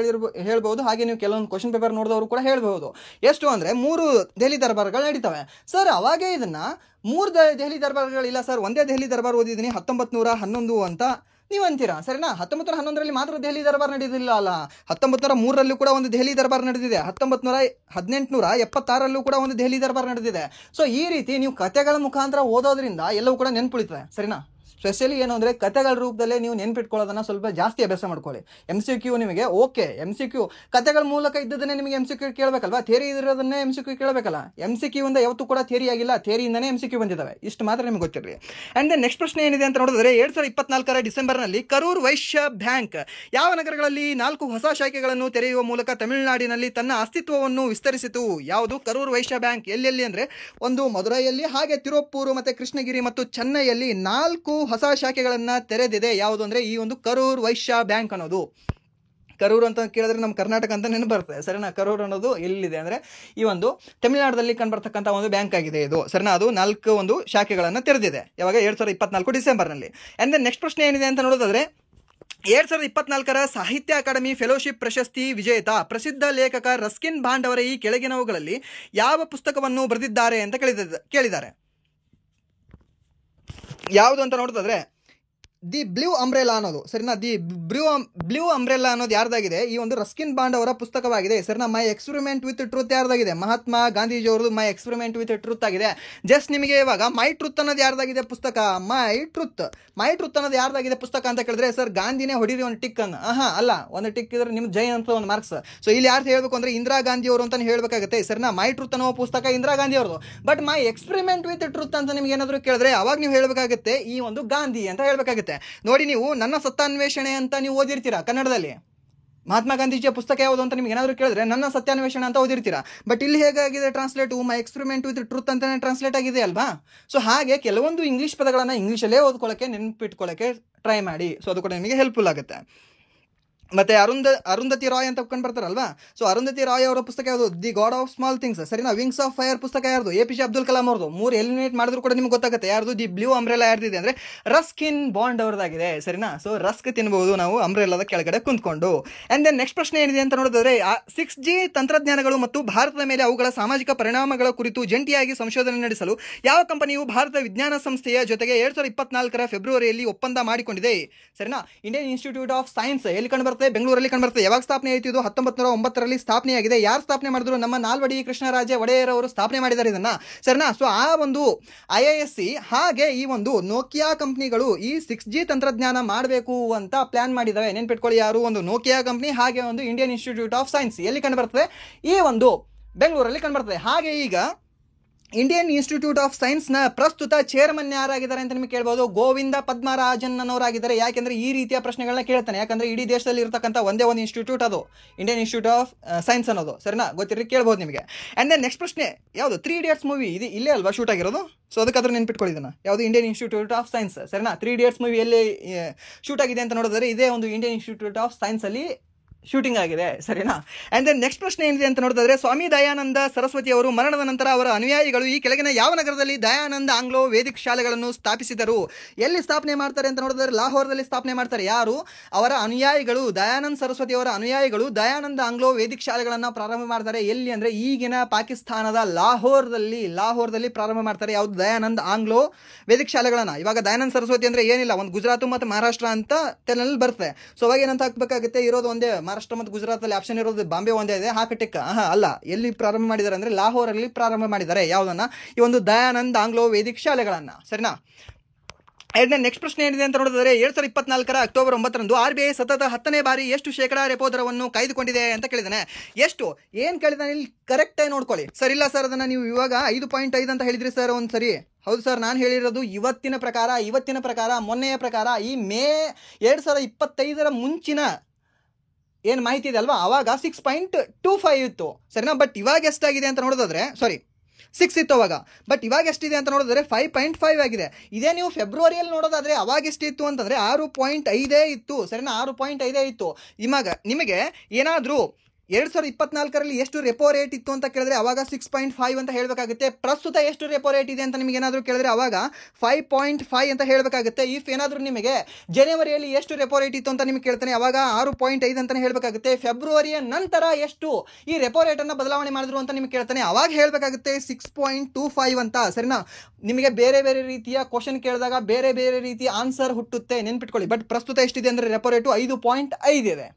ಹೇಳ್ಬೋದು, ಹಾಗೆ ನೀವು ಕೆಲವೊಂದು ಕ್ವಶನ್ ಪೇಪರ್ ನೋಡಿದವರು ಕೂಡ ಹೇಳ್ಬೋದು. ಎಷ್ಟು ಅಂದರೆ 3 ದೆಹಲಿ ದರ್ಬಾರ್ಗಳು ನಡೀತವೆ. ಸರ್ ಅವಾಗೇ ಇದನ್ನು 3 ದೆಹಲಿ ದರ್ಬಾರ್ಗಳಿಲ್ಲ ಸರ್, ಒಂದೇ ದೆಹಲಿ ದರ್ಬಾರ್ ಓದಿದ್ದೀನಿ 1911 ಅಂತ ನೀವು ಅಂತೀರಾ. ಸರಿನಾ, 1911ರಲ್ಲಿ ಮಾತ್ರ ದೆಹಲಿ ದರ್ಬಾರ್ ನಡೆದಿಲ್ಲ ಅಲ್ಲ, 1903ರಲ್ಲೂ ಕೂಡ ಒಂದು ದೆಹಲಿ ದರ್ಬಾರ್ ನಡೆದಿದೆ, 1876ರಲ್ಲೂ ಕೂಡ ಒಂದು ದೆಹಲಿ ದರ್ಬಾರ್ ನಡೆದಿದೆ. ಸೊ ಈ ರೀತಿ ನೀವು ಕತೆಗಳ ಮುಖಾಂತರ ಓದೋದ್ರಿಂದ ಎಲ್ಲವೂ ಕೂಡ ನೆನ್ಪುಳಿತದೆ. ಸರಿನಾ, ಸ್ಪೆಷಲಿ ಏನು ಅಂದರೆ ಕತೆಗಳ ರೂಪದಲ್ಲೇ ನೀವು ನೆನ್ಪಿಟ್ಕೊಳ್ಳೋದನ್ನು ಸ್ವಲ್ಪ ಜಾಸ್ತಿ ಅಭ್ಯಾಸ ಮಾಡ್ಕೊಳ್ಳಿ. MCQ ನಿಮಗೆ ಓಕೆ, MCQ ಕತೆಗಳ ಮೂಲಕ ಇದ್ದದನ್ನೇ ನಿಮಗೆ MCQ ಕೇಳಬೇಕಲ್ವಾ, ಥಿಯರಿ ಇರೋದನ್ನೇ MCQ ಕೇಳಬೇಕಲ್ಲ. MCQ ಇಂದ ಯಾವತ್ತೂ ಕೂಡ ಥಿಯರಿ ಆಗಿಲ್ಲ, ಥಿಯರಿಯಿಂದನೇ MCQ ಬಂದಿದ್ದಾವೆ. ಇಷ್ಟು ಮಾತ್ರ ನಿಮಗೆ ಗೊತ್ತಿರಲಿ. ಆ್ಯಂಡ್ ದೆನ್ ನೆಕ್ಸ್ಟ್ ಪ್ರಶ್ನೆ ಏನಿದೆ ಅಂತ ನೋಡಿದ್ರೆ 2024ರ ಡಿಸೆಂಬರ್ನಲ್ಲಿ ಕರೂರ್ ವೈಶ್ಯ ಬ್ಯಾಂಕ್ ಯಾವ ನಗರಗಳಲ್ಲಿ 4 ಹೊಸ ಶಾಖೆಗಳನ್ನು ತೆರೆಯುವ ಮೂಲಕ ತಮಿಳುನಾಡಿನಲ್ಲಿ ತನ್ನ ಅಸ್ತಿತ್ವವನ್ನು ವಿಸ್ತರಿಸಿತು? ಯಾವುದು ಕರೂರ್ ವೈಶ್ಯ ಬ್ಯಾಂಕ್? ಎಲ್ಲೆಲ್ಲಿ ಅಂದರೆ ಒಂದು ಮದುರೈಯಲ್ಲಿ, ಹಾಗೆ ತಿರುಪ್ಪೂರು ಮತ್ತು ಕೃಷ್ಣಗಿರಿ ಮತ್ತು ಚೆನ್ನೈಯಲ್ಲಿ 4 ಹೊಸ ಶಾಖೆಗಳನ್ನು ತೆರೆದಿದೆ. ಯಾವುದು ಅಂದರೆ ಈ ಒಂದು ಕರೂರ್ ವೈಶ್ಯ ಬ್ಯಾಂಕ್ ಅನ್ನೋದು. ಕರೂರ್ ಅಂತ ಕೇಳಿದ್ರೆ ನಮ್ಮ ಕರ್ನಾಟಕ ಅಂತ ನೆನಪು ಬರ್ತದೆ. ಸರಿನಾ, ಕರೂರ್ ಅನ್ನೋದು ಎಲ್ಲಿದೆ ಅಂದರೆ ಈ ಒಂದು ತಮಿಳುನಾಡಲ್ಲಿ ಕಂಡುಬರ್ತಕ್ಕಂಥ ಒಂದು ಬ್ಯಾಂಕ್ ಆಗಿದೆ ಇದು. ಸರಿನಾ, ಅದು 4 ಒಂದು ಶಾಖೆಗಳನ್ನು ತೆರೆದಿದೆ. ಯಾವಾಗ? 2024 ಡಿಸೆಂಬರ್ನಲ್ಲಿ. ಆ್ಯಂಡ್ ದೆನ್ ನೆಕ್ಸ್ಟ್ ಪ್ರಶ್ನೆ ಏನಿದೆ ಅಂತ ನೋಡೋದಾದರೆ 2024ರ ಸಾಹಿತ್ಯ ಅಕಾಡೆಮಿ ಫೆಲೋಶಿಪ್ ಪ್ರಶಸ್ತಿ ವಿಜೇತ ಪ್ರಸಿದ್ಧ ಲೇಖಕ ರಸ್ಕಿನ್ ಬಾಂಡ್ ಅವರ ಈ ಕೆಳಗಿನವುಗಳಲ್ಲಿ ಯಾವ ಪುಸ್ತಕವನ್ನು ಬರೆದಿದ್ದಾರೆ ಅಂತ ಕೇಳಿದ್ದಾರೆ. ಯಾವುದು ಅಂತ ನೋಡೋದಾದ್ರೆ ದಿ ಬ್ಲೂ ಅಂಬ್ರೆಲಾ ಅನ್ನೋದು. ಸರಿನಾ, ದಿ ಬ್ಲೂ ಅಂಬ್ರೆಲಾ ಅನ್ನೋದು ಯಾರ್ದಾಗಿದೆ? ಈ ಒಂದು ರಸ್ಕಿನ್ ಬಾಂಡ್ ಅವರ ಪುಸ್ತಕವಾಗಿದೆ. ಸರಿನಾ, ಮೈ ಎಕ್ಸ್ಪೆರಿಮೆಂಟ್ ವಿತ್ ಟ್ರೂತ್ ಯಾರ್ದಾಗಿದೆ? ಮಹಾತ್ಮ ಗಾಂಧೀಜಿ ಅವರದು ಮೈ ಎಕ್ಸ್ಪೆರಿಮೆಂಟ್ ವಿತ್ ಟ್ರೂತ್ ಆಗಿದೆ. ಜಸ್ಟ್ ನಿಮಗೆ ಇವಾಗ ಮೈ ಟ್ರೂತ್ ಅನ್ನೋದು ಯಾರ್ದಾಗಿದೆ ಪುಸ್ತಕ? ಮೈ ಟ್ರೂತ್ ಅನ್ನೋದು ಯಾರ್ದಾಗಿದೆ ಪುಸ್ತಕ ಅಂತ ಕೇಳಿದ್ರೆ, ಸರ್ ಗಾಂಧಿನೇ ಹೊಡೀರಿ ಒಂದು ಟಿಕ್ ಅನ್ನು. ಅಲ್ಲ, ಒಂದು ಟಿಕ್ ಇದ್ರೆ ನಿಮ್ಗೆ ಜೈ ಅಂತ ಒಂದು ಮಾರ್ಕ್ಸ್. ಸೊ ಇಲ್ಲಿ ಯಾರು ಹೇಳಬೇಕು ಅಂದರೆ ಇಂದಿರಾ ಗಾಂಧಿ ಅವರು ಅಂತ ಹೇಳಬೇಕಾಗುತ್ತೆ. ಸರಿನಾ, ಮೈ ಟ್ರೂತ್ ಅನ್ನೋ ಪುಸ್ತಕ ಇಂದಿರಾ ಗಾಂಧಿ ಅವ್ರದ್ದು. But my experiment with truth ಅಂತ ನಿಮ್ಗೆ ಏನಾದರೂ ಕೇಳಿದ್ರೆ ಅವಾಗ ನೀವು ಹೇಳಬೇಕಾಗುತ್ತೆ ಈ ಒಂದು ಗಾಂಧಿ ಅಂತ ಹೇಳಬೇಕಾಗುತ್ತೆ. ನೋಡಿ, ನೀವು ನನ್ನ ಸತ್ತಾನ್ವೇಷಣೆ ಅಂತ ನೀವು ಓದಿರ್ತೀರಾ ಕನ್ನಡದಲ್ಲಿ. ಮಹಾತ್ಮ ಗಾಂಧೀಜಿಯ ಪುಸ್ತಕ ಯಾವುದು ಅಂತ ನಿಮ್ಗೆ ಏನಾದರೂ ಕೇಳಿದ್ರೆ ನನ್ನ ಸತ್ಯಾನ್ವೇಷಣ ಅಂತ ಓದಿರ್ತೀರಾ. ಬಟ್ ಇಲ್ಲಿ ಹೇಗಾಗಿದೆ ಟ್ರಾನ್ಸ್ಲೇಟು, ಮೈ ಎಕ್ಸ್ಪೆರಿಮೆಂಟ್ ವಿತ್ ಟ್ರೂತ್ ಅಂತಾನೆ ಟ್ರಾನ್ಸ್ಲೇಟ್ ಆಗಿದೆ ಅಲ್ವಾ. ಸೊ ಹಾಗೆ ಕೆಲವೊಂದು ಇಂಗ್ಲೀಷ್ ಪದಗಳನ್ನು ಇಂಗ್ಲೀಷಲ್ಲೇ ಓದ್ಕೊಳ್ಳೋಕ್ಕೆ, ನೆನಪಿಟ್ಕೊಳ್ಳೋಕ್ಕೆ ಟ್ರೈ ಮಾಡಿ. ಸೊ ಅದು ಕೂಡ ನಿಮಗೆ ಹೆಲ್ಪ್ಫುಲ್ ಆಗುತ್ತೆ. ಮತ್ತೆ ಅರುಂಧತಿ ರಾಯ್ ಅಂತ ಕಂಡು ಬರ್ತಾರಲ್ವಾ. ಸೊ ಅರುಂಧತಿ ರಾಯ್ ಅವರ ಪುಸ್ತಕ ಯಾವುದು? The god of small things. ಸರಿನಾ. ವಿಂಗ್ಸ್ ಆಫ್ ಫೈರ್ ಪುಸ್ತಕ ಯಾರ್ದು? APJ ಅಬ್ದುಲ್ ಕಲಾಂ ಅವ್ರದ್ದು. 3 ಎಲಿಮಿನೇಟ್ ಮಾಡಿದ್ರು ಕೂಡ ನಿಮ್ಗೆ ಗೊತ್ತಾಗುತ್ತೆ ಯಾರ್ದು. ದಿ ಬ್ಲೂ ಅಂಬ್ರೆಲಾ ಯಾರ್ದಿದೆ ಅಂದರೆ ರಸ್ಕಿನ್ ಬಾಂಡ್ ಅವ್ರದ್ದಾಗಿದೆ. ಸರಿನಾ. ಸೊ ರಸ್ಕ್ ತಿನ್ಬಹುದು ನಾವು ಅಂಬ್ರೆಲಾದ ಕೆಳಗಡೆ ಕುಂತ್ಕೊಂಡು. ಅಂಡ್ ದೆನ್ ನೆಕ್ಸ್ಟ್ ಪ್ರಶ್ನೆ ಏನಿದೆ ಅಂತ ನೋಡಿದ್ರೆ 6G ತಂತ್ರಜ್ಞಾನಗಳು ಮತ್ತು ಭಾರತದ ಮೇಲೆ ಅವುಗಳ ಸಾಮಾಜಿಕ ಪರಿಣಾಮಗಳ ಕುರಿತು ಜಂಟಿಯಾಗಿ ಸಂಶೋಧನೆ ನಡೆಸಲು ಯಾವ ಕಂಪನಿಯು ಭಾರತ ವಿಜ್ಞಾನ ಸಂಸ್ಥೆಯ ಜೊತೆಗೆ 2024 ಫೆಬ್ರವರಿಯಲ್ಲಿ ಒಪ್ಪಂದ ಮಾಡಿಕೊಂಡಿದೆ? ಸರಿನಾ. ಇಂಡಿಯನ್ ಇನ್ಸ್ಟಿಟ್ಯೂಟ್ ಆಫ್ ಸೈನ್ಸ್ ಎಲ್ಲಿ ಕಂಡು ಬರುತ್ತೆ? ಬೆಂಗಳೂರಲ್ಲಿ ಕಂಡು ಬರುತ್ತೆ. ಯಾವಾಗ ಸ್ಥಾಪನೆ ಆಯಿತು? ಇದು 1909ರಲ್ಲಿ ಸ್ಥಾಪನೆಯಾಗಿದೆ. ಯಾರು ಸ್ಥಾಪನೆ ಮಾಡಿದ್ರು? ನಮ್ಮ ನಾಲ್ವಡಿ ಕೃಷ್ಣರಾಜ ಒಡೆಯರ್ ಅವರು ಸ್ಥಾಪನೆ ಮಾಡಿದ್ದಾರೆ ಇದನ್ನ. ಸರಿನಾ. ಸೊ ಆ ಒಂದು IISc ಹಾಗೆ ಈ ಒಂದು ನೋಕಿಯಾ ಕಂಪ್ನಿಗಳು ಈ 6G ತಂತ್ರಜ್ಞಾನ ಮಾಡಬೇಕು ಅಂತ ಪ್ಲಾನ್ ಮಾಡಿದಾವೆ. ನೆನ್ಪಿಟ್ಕೊಳ್ಳಿ, ಯಾರು? ಒಂದು ನೋಕಿಯಾ ಕಂಪ್ನಿ ಹಾಗೆ ಒಂದು ಇಂಡಿಯನ್ ಇನ್ಸ್ಟಿಟ್ಯೂಟ್ ಆಫ್ ಸೈನ್ಸ್ ಎಲ್ಲಿ ಕಂಡು ಬರ್ತದೆ? ಈ ಒಂದು ಬೆಂಗಳೂರಲ್ಲಿ ಕಂಡು ಬರ್ತದೆ. ಹಾಗೆ ಈಗ ಇಂಡಿಯನ್ ಇನ್ಸ್ಟಿಟ್ಯೂಟ್ ಆಫ್ ಸೈನ್ಸ್ನ ಪ್ರಸ್ತುತ ಚೇರ್ಮನ್ ಯಾರಾಗಿದ್ದಾರೆ ಅಂತ ನಿಮಗೆ ಕೇಳ್ಬೋದು? ಗೋವಿಂದ ಪದ್ಮರಾಜನ್ ಅನ್ನೋರಾಗಿದ್ದಾರೆ. ಯಾಕೆಂದ್ರೆ ಈ ರೀತಿಯ ಪ್ರಶ್ನೆಗಳನ್ನ ಕೇಳ್ತಾನೆ. ಯಾಕಂದ್ರೆ ಇಡೀ ದೇಶದಲ್ಲಿ ಇರತಕ್ಕಂಥ ಒಂದೇ ಒಂದು ಇನ್ಸ್ಟಿಟ್ಯೂಟ್ ಅದು ಇಂಡಿಯನ್ ಇನ್ಸ್ಟಿಟ್ಯೂಟ್ ಆಫ್ ಸೈನ್ಸ್ ಅನ್ನೋದು. ಸರಿನಾ. ಗೊತ್ತಿರಲಿ, ಕೇಳ್ಬೋದು ನಿಮಗೆ. ಅಂಡ್ ದೆನ್ ನೆಕ್ಸ್ಟ್ ಪ್ರಶ್ನೆ ಯಾವುದು? 3 Idiots ಮೂವಿ ಇದು ಇಲ್ಲೇ ಅಲ್ವಾ ಶೂಟ್ ಆಗಿರೋದು? ಸೊ ಅದಕ್ಕಾದ್ರೂ ನೆನ್ಪಿಟ್ಕೊಳ್ಳಿದ್ದಾನೆ ಯಾವುದು? Indian institute of science. ಸರಿನಾ. 3 Idiots ಮೂವಿ ಎಲ್ಲಿ ಶೂಟ್ ಆಗಿದೆ ಅಂತ ನೋಡಿದ್ರೆ ಇದೇ ಒಂದು ಇಂಡಿಯನ್ ಇನ್ಸ್ಟಿಟ್ಯೂಟ್ ಆಫ್ ಸೈನ್ಸ್ ಅಲ್ಲಿ ಶೂಟಿಂಗ್ ಆಗಿದೆ. ಸರಿನಾ. ಅಂಡ್ ದೆನ್ ನೆಕ್ಸ್ಟ್ ಪ್ರಶ್ನೆ ಏನಿದೆ ಅಂತ ನೋಡಿದ್ರೆ ಸ್ವಾಮಿ ದಯಾನಂದ ಸರಸ್ವತಿ ಅವರು ಮರಣದ ನಂತರ ಅವರ ಅನುಯಾಯಿಗಳು ಈ ಕೆಳಗಿನ ಯಾವ ನಗರದಲ್ಲಿ ದಯಾನಂದ ಆಂಗ್ಲೋ ವೇದಿಕ್ ಶಾಲೆಗಳನ್ನು ಸ್ಥಾಪಿಸಿದರು? ಎಲ್ಲಿ ಸ್ಥಾಪನೆ ಮಾಡ್ತಾರೆ ಅಂತ ನೋಡಿದ್ರೆ ಲಾಹೋರ್ದಲ್ಲಿ ಸ್ಥಾಪನೆ ಮಾಡ್ತಾರೆ. ಯಾರು? ಅವರ ಅನುಯಾಯಿಗಳು, ದಯಾನಂದ ಸರಸ್ವತಿ ಅವರ ಅನುಯಾಯಿಗಳು ದಯಾನಂದ ಆಂಗ್ಲೋ ವೇದಿಕ್ ಶಾಲೆಗಳನ್ನು ಪ್ರಾರಂಭ ಮಾಡ್ತಾರೆ. ಎಲ್ಲಿ ಅಂದರೆ ಈಗಿನ ಪಾಕಿಸ್ತಾನದ ಲಾಹೋರ್ದಲ್ಲಿ ಪ್ರಾರಂಭ ಮಾಡ್ತಾರೆ. ಯಾವುದು? ದಯಾನಂದ ಆಂಗ್ಲೋ ವೇದಿಕ್ ಶಾಲೆಗಳನ್ನು. ಇವಾಗ ದಯಾನಂದ ಸರಸ್ವತಿ ಅಂದರೆ ಏನಿಲ್ಲ, ಒಂದು ಗುಜರಾತ್ ಮತ್ತು ಮಹಾರಾಷ್ಟ್ರ ಅಂತ ತೆಲಲ್ಲಿ ಬರುತ್ತೆ. ಸೊ ಅವಾಗ ಏನಂತ ಹಾಕಬೇಕಾಗುತ್ತೆ? ಇರೋದು ಒಂದೇ ಮಹಾರಾಷ್ಟ್ರ ಮತ್ತು ಗುಜರಾತಲ್ಲಿ ಆಪ್ಷನ್ ಇರೋದು ಬಾಂಬೆ ಒಂದೇ ಇದೆ. ಹಾಕಟಿಕ್ಕ ಅಲ್ಲ. ಎಲ್ಲಿ ಪ್ರಾರಂಭ ಮಾಡಿದ್ದಾರೆ ಅಂದರೆ ಲಾಹೋರಲ್ಲಿ ಪ್ರಾರಂಭ ಮಾಡಿದ್ದಾರೆ. ಯಾವುದನ್ನ? ಈ ಒಂದು ದಯಾನಂದ್ ಆಂಗ್ಲೋ ವೇದಿಕ್ ಶಾಲೆಗಳನ್ನ. ಸರಿನಾ. ನೆಕ್ಸ್ಟ್ ಪ್ರಶ್ನೆ ಏನಿದೆ ಅಂತ ನೋಡಿದ್ರೆ 2024 ಅಕ್ಟೋಬರ್ 9ರಂದು RBI ಸತತ 10ನೇ ಬಾರಿ ಎಷ್ಟು ಶೇಕಡಾ ರೆಪೋ ದರವನ್ನು ಕಾಯ್ದುಕೊಂಡಿದೆ ಅಂತ ಕೇಳಿದಾನೆ. ಎಷ್ಟು ಏನು ಕೇಳಿದಾನೆ ಇಲ್ಲಿ ಕರೆಕ್ಟ್ ಆಗಿ ನೋಡ್ಕೊಳ್ಳಿ. ಸರ್ ಇಲ್ಲ ಸರ್ ಅದನ್ನ ನೀವು ಇವಾಗ 5.5 ಅಂತ ಹೇಳಿದ್ರಿ ಸರ್ ಒಂದು ಸರಿ. ಹೌದು ಸರ್, ನಾನು ಹೇಳಿರೋದು ಇವತ್ತಿನ ಪ್ರಕಾರ ಮೊನ್ನೆಯ ಪ್ರಕಾರ ಈ ಮೇ 2025 ಮುಂಚಿನ ಏನು ಮಾಹಿತಿ ಇದೆ ಅಲ್ವಾ, ಅವಾಗ 6.25 ಇತ್ತು. ಸರಿನಾ. ಬಟ್ ಇವಾಗ ಎಷ್ಟಾಗಿದೆ ಅಂತ ನೋಡೋದಾದ್ರೆ 6 ಇತ್ತು ಅವಾಗ. ಬಟ್ ಇವಾಗ ಎಷ್ಟಿದೆ ಅಂತ ನೋಡಿದ್ರೆ 5.5 ಆಗಿದೆ. ಇದೇ ನೀವು ಫೆಬ್ರವರಿಯಲ್ಲಿ ನೋಡೋದಾದ್ರೆ ಅವಾಗ ಎಷ್ಟಿತ್ತು ಅಂತಂದರೆ 6.5 ಇತ್ತು. ಸರಿನಾ. 6.5 ಇತ್ತು. ಇವಾಗ ನಿಮಗೆ ಏನಾದರೂ 2024ರಲ್ಲಿ ಎಷ್ಟು ರೆಪೋ ರೇಟ್ ಇತ್ತು ಅಂತ ಕೇಳಿದ್ರೆ ಅವಾಗ 6.5 ಅಂತ ಹೇಳಬೇಕಾಗುತ್ತೆ. ಪ್ರಸ್ತುತ ಎಷ್ಟು ರೆಪೋ ರೇಟ್ ಇದೆ ಅಂತ ನಿಮಗೆ ಏನಾದರೂ ಕೇಳಿದ್ರೆ ಅವಾಗ 5.5 ಅಂತ ಹೇಳಬೇಕಾಗುತ್ತೆ. ಇಫ್ ಏನಾದರೂ ನಿಮಗೆ ಜನವರಿಯಲ್ಲಿ ಎಷ್ಟು ರೆಪೋ ರೇಟ್ ಇತ್ತು ಅಂತ ನಿಮಗೆ ಕೇಳ್ತಾನೆ ಅವಾಗ 6.5 ಅಂತಲೇ ಹೇಳಬೇಕಾಗುತ್ತೆ. ಫೆಬ್ರವರಿಯ ನಂತರ ಎಷ್ಟು ಈ ರೆಪೋ ರೇಟನ್ನು ಬದಲಾವಣೆ ಮಾಡಿದ್ರು ಅಂತ ನಿಮಗೆ ಕೇಳ್ತಾನೆ ಅವಾಗ ಹೇಳಬೇಕಾಗುತ್ತೆ 6.25 ಅಂತ. ಸರಿನಾ. ನಿಮಗೆ ಬೇರೆ ಬೇರೆ ರೀತಿಯ ಕ್ವಶನ್ ಕೇಳಿದಾಗ ಬೇರೆ ಬೇರೆ ರೀತಿಯ ಆನ್ಸರ್ ಹುಟ್ಟುತ್ತೆ, ನೆನ್ಪಿಟ್ಕೊಳ್ಳಿ. ಬಟ್ ಪ್ರಸ್ತುತ ಎಷ್ಟಿದೆ ಅಂದರೆ ರೆಪೋ ರೇಟು 5.5 ಇದೆ.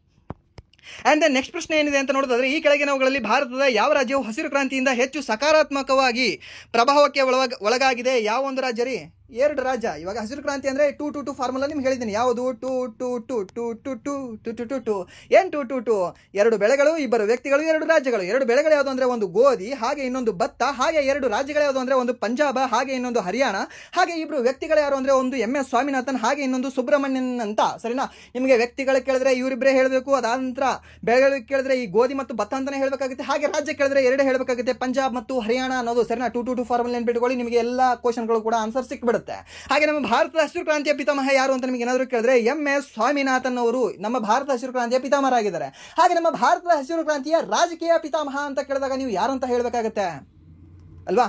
ಅಂಡ್ ದೆನ್ ನೆಕ್ಸ್ಟ್ ಪ್ರಶ್ನೆ ಏನಿದೆ ಅಂತ ನೋಡೋದಾದ್ರೆ ಈ ಕೆಳಗಿನವುಗಳಲ್ಲಿ ಭಾರತದ ಯಾವ ರಾಜ್ಯವು ಹಸಿರು ಕ್ರಾಂತಿಯಿಂದ ಹೆಚ್ಚು ಸಕಾರಾತ್ಮಕವಾಗಿ ಪ್ರಭಾವಕ್ಕೆ ಒಳಗಾಗಿದೆ? ಯಾವ ಒಂದು ರಾಜ್ಯ ರೀ? 2 ರಾಜ್ಯ. ಇವಾಗ ಹಸಿರು ಕ್ರಾಂತಿ ಅಂದರೆ 2-2-2 ಫಾರ್ಮುಲಾ ನಿಮ್ಗೆ ಹೇಳಿದ್ದೀನಿ. ಯಾವುದು? 2-2-2-2-2-2-2 ಏನು 2-2-2? 2 ಬೆಳೆಗಳು, 2 ವ್ಯಕ್ತಿಗಳು, 2 ರಾಜ್ಯಗಳು. 2 ಬೆಳೆಗಳು ಯಾವುದು ಅಂದರೆ ಒಂದು ಗೋಧಿ, ಹಾಗೆ ಇನ್ನೊಂದು ಭತ್ತ. ಹಾಗೆ 2 ರಾಜ್ಯಗಳು ಯಾವುದು ಅಂದರೆ ಒಂದು ಪಂಜಾಬ, ಹಾಗೆ ಇನ್ನೊಂದು ಹರಿಯಾಣ. ಹಾಗೆ 2 ವ್ಯಕ್ತಿಗಳು ಯಾರು ಅಂದರೆ ಒಂದು MS ಸ್ವಾಮಿನಾಥನ್, ಹಾಗೆ ಇನ್ನೊಂದು ಸುಬ್ರಹ್ಮಣ್ಯನ್ ಅಂತ. ಸರಿನಾ. ನಿಮಗೆ ವ್ಯಕ್ತಿಗಳು ಕೇಳಿದ್ರೆ ಇವರಿಬ್ಬರೇ ಹೇಳಬೇಕು. ಅದಾದ ನಂತರ ಬೆಳೆಗಳು ಕೇಳಿದ್ರೆ ಈ ಗೋಧಿ ಮತ್ತು ಭತ್ತ ಅಂತಲೇ ಹೇಳಬೇಕಾಗುತ್ತೆ. ಹಾಗೆ ರಾಜ್ಯ ಕೇಳಿದ್ರೆ 2 ಹೇಳಬೇಕಾಗುತ್ತೆ, ಪಂಜಾಬ್ ಮತ್ತು ಹರಿಯಾಣ ಅನ್ನೋದು. ಸರಿನಾ. 2-2-2 ಫಾರ್ಮುಲಾ ನೆನ್ಪಿಟ್ಕೊಳ್ಳಿ. ನಿಮಗೆ ಎಲ್ಲ ಕ್ವಶನ್ಗಳು ಕೂಡ ಆನ್ಸರ್ ಸಿಕ್ಬಿಡುತ್ತೆ. ಹಾಗೆ ನಮ್ಮ ಭಾರತದ ಹಸಿರು ಕ್ರಾಂತಿಯ ಪಿತಾಮಹ ಯಾರು ಅಂತ ನಿಮಗೆ ಏನಾದರೂ ಕೇಳಿದ್ರೆ MS ಸ್ವಾಮಿನಾಥನ್ ಅವರು ನಮ್ಮ ಭಾರತ ಹಸಿರು ಕ್ರಾಂತಿಯ ಪಿತಾಮಹರಾಗಿದ್ದಾರೆ. ಹಾಗೆ ನಮ್ಮ ಭಾರತದ ಹಸಿರು ಕ್ರಾಂತಿಯ ರಾಜಕೀಯ ಪಿತಾಮಹ ಅಂತ ಕೇಳಿದಾಗ ನೀವು ಯಾರು ಅಂತ ಹೇಳಬೇಕಾಗತ್ತೆ ಅಲ್ವಾ?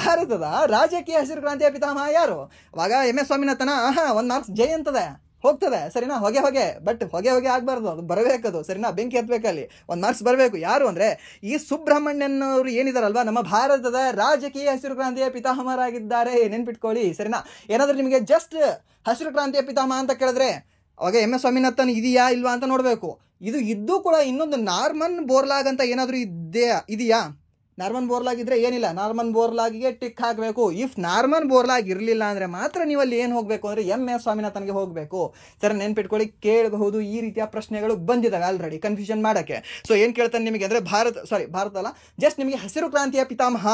ಭಾರತದ ರಾಜಕೀಯ ಹಸಿರು ಕ್ರಾಂತಿಯ ಪಿತಾಮಹ ಯಾರು? ಅವಾಗ MS ಸ್ವಾಮಿನಾಥನ 1 ಮಾರ್ಕ್ಸ್ ಜೈ ಅಂತದೆ ಹೋಗ್ತದೆ. ಸರಿನಾ. ಹೊಗೆ ಬಟ್ ಹೊಗೆ ಆಗಬಾರ್ದು, ಅದು ಬರಬೇಕದು. ಸರಿನಾ. ಬೆಂಕಿ ಹತ್ಬೇಕಲ್ಲಿ 1 ಮಾರ್ಕ್ಸ್ ಬರಬೇಕು. ಯಾರು ಅಂದರೆ ಈ ಸುಬ್ರಹ್ಮಣ್ಯನ್ ಅವರು ಏನಿದಾರಲ್ವಾ ನಮ್ಮ ಭಾರತದ ರಾಜಕೀಯ ಹಸಿರು ಕ್ರಾಂತಿಯ ಪಿತಾಮಹರಾಗಿದ್ದಾರೆ, ನೆನ್ಪಿಟ್ಕೊಳ್ಳಿ. ಸರಿನಾ. ಏನಾದರೂ ನಿಮಗೆ ಜಸ್ಟ್ ಹಸಿರು ಕ್ರಾಂತಿಯ ಪಿತಾಮಹ ಅಂತ ಕೇಳಿದ್ರೆ ಅವಾಗ MS ಸ್ವಾಮಿನಾಥನ್ ಇದೆಯಾ ಇಲ್ವಾ ಅಂತ ನೋಡಬೇಕು. ಇದು ಇದ್ದು ಕೂಡ ಇನ್ನೊಂದು ನಾರ್ಮನ್ ಬೋರ್ಲಾಗ್ ಅಂತ ಏನಾದರೂ ಇದೆಯಾ? ನಾರ್ಮನ್ ಬೋರ್ಲಾಗ್ ಇದ್ರೆ ಏನಿಲ್ಲ, ನಾರ್ಮನ್ ಬೋರ್ಲಾಗಿಗೆ ಟಿಕ್ ಹಾಕಬೇಕು. ಇಫ್ ನಾರ್ಮನ್ ಬೋರ್ಲಾಗ್ ಇರಲಿಲ್ಲ ಅಂದರೆ ಮಾತ್ರ ನೀವು ಅಲ್ಲಿ ಏನು ಹೋಗಬೇಕು ಅಂದರೆ MS ಸ್ವಾಮಿನಾಥನ್ಗೆ ಹೋಗಬೇಕು. ಸರ್ ನೆನ್ಪಿಟ್ಕೊಳ್ಳಿ, ಕೇಳಬಹುದು. ಈ ರೀತಿಯ ಪ್ರಶ್ನೆಗಳು ಬಂದಿದ್ದಾವೆ ಆಲ್ರೆಡಿ ಕನ್ಫ್ಯೂಷನ್ ಮಾಡೋಕ್ಕೆ. ಸೊ ಏನು ಕೇಳ್ತಾನೆ ನಿಮಗೆ ಅಂದರೆ ಭಾರತ ಅಲ್ಲ, ಜಸ್ಟ್ ನಿಮಗೆ ಹಸಿರು ಕ್ರಾಂತಿಯ ಪಿತಾಮಹ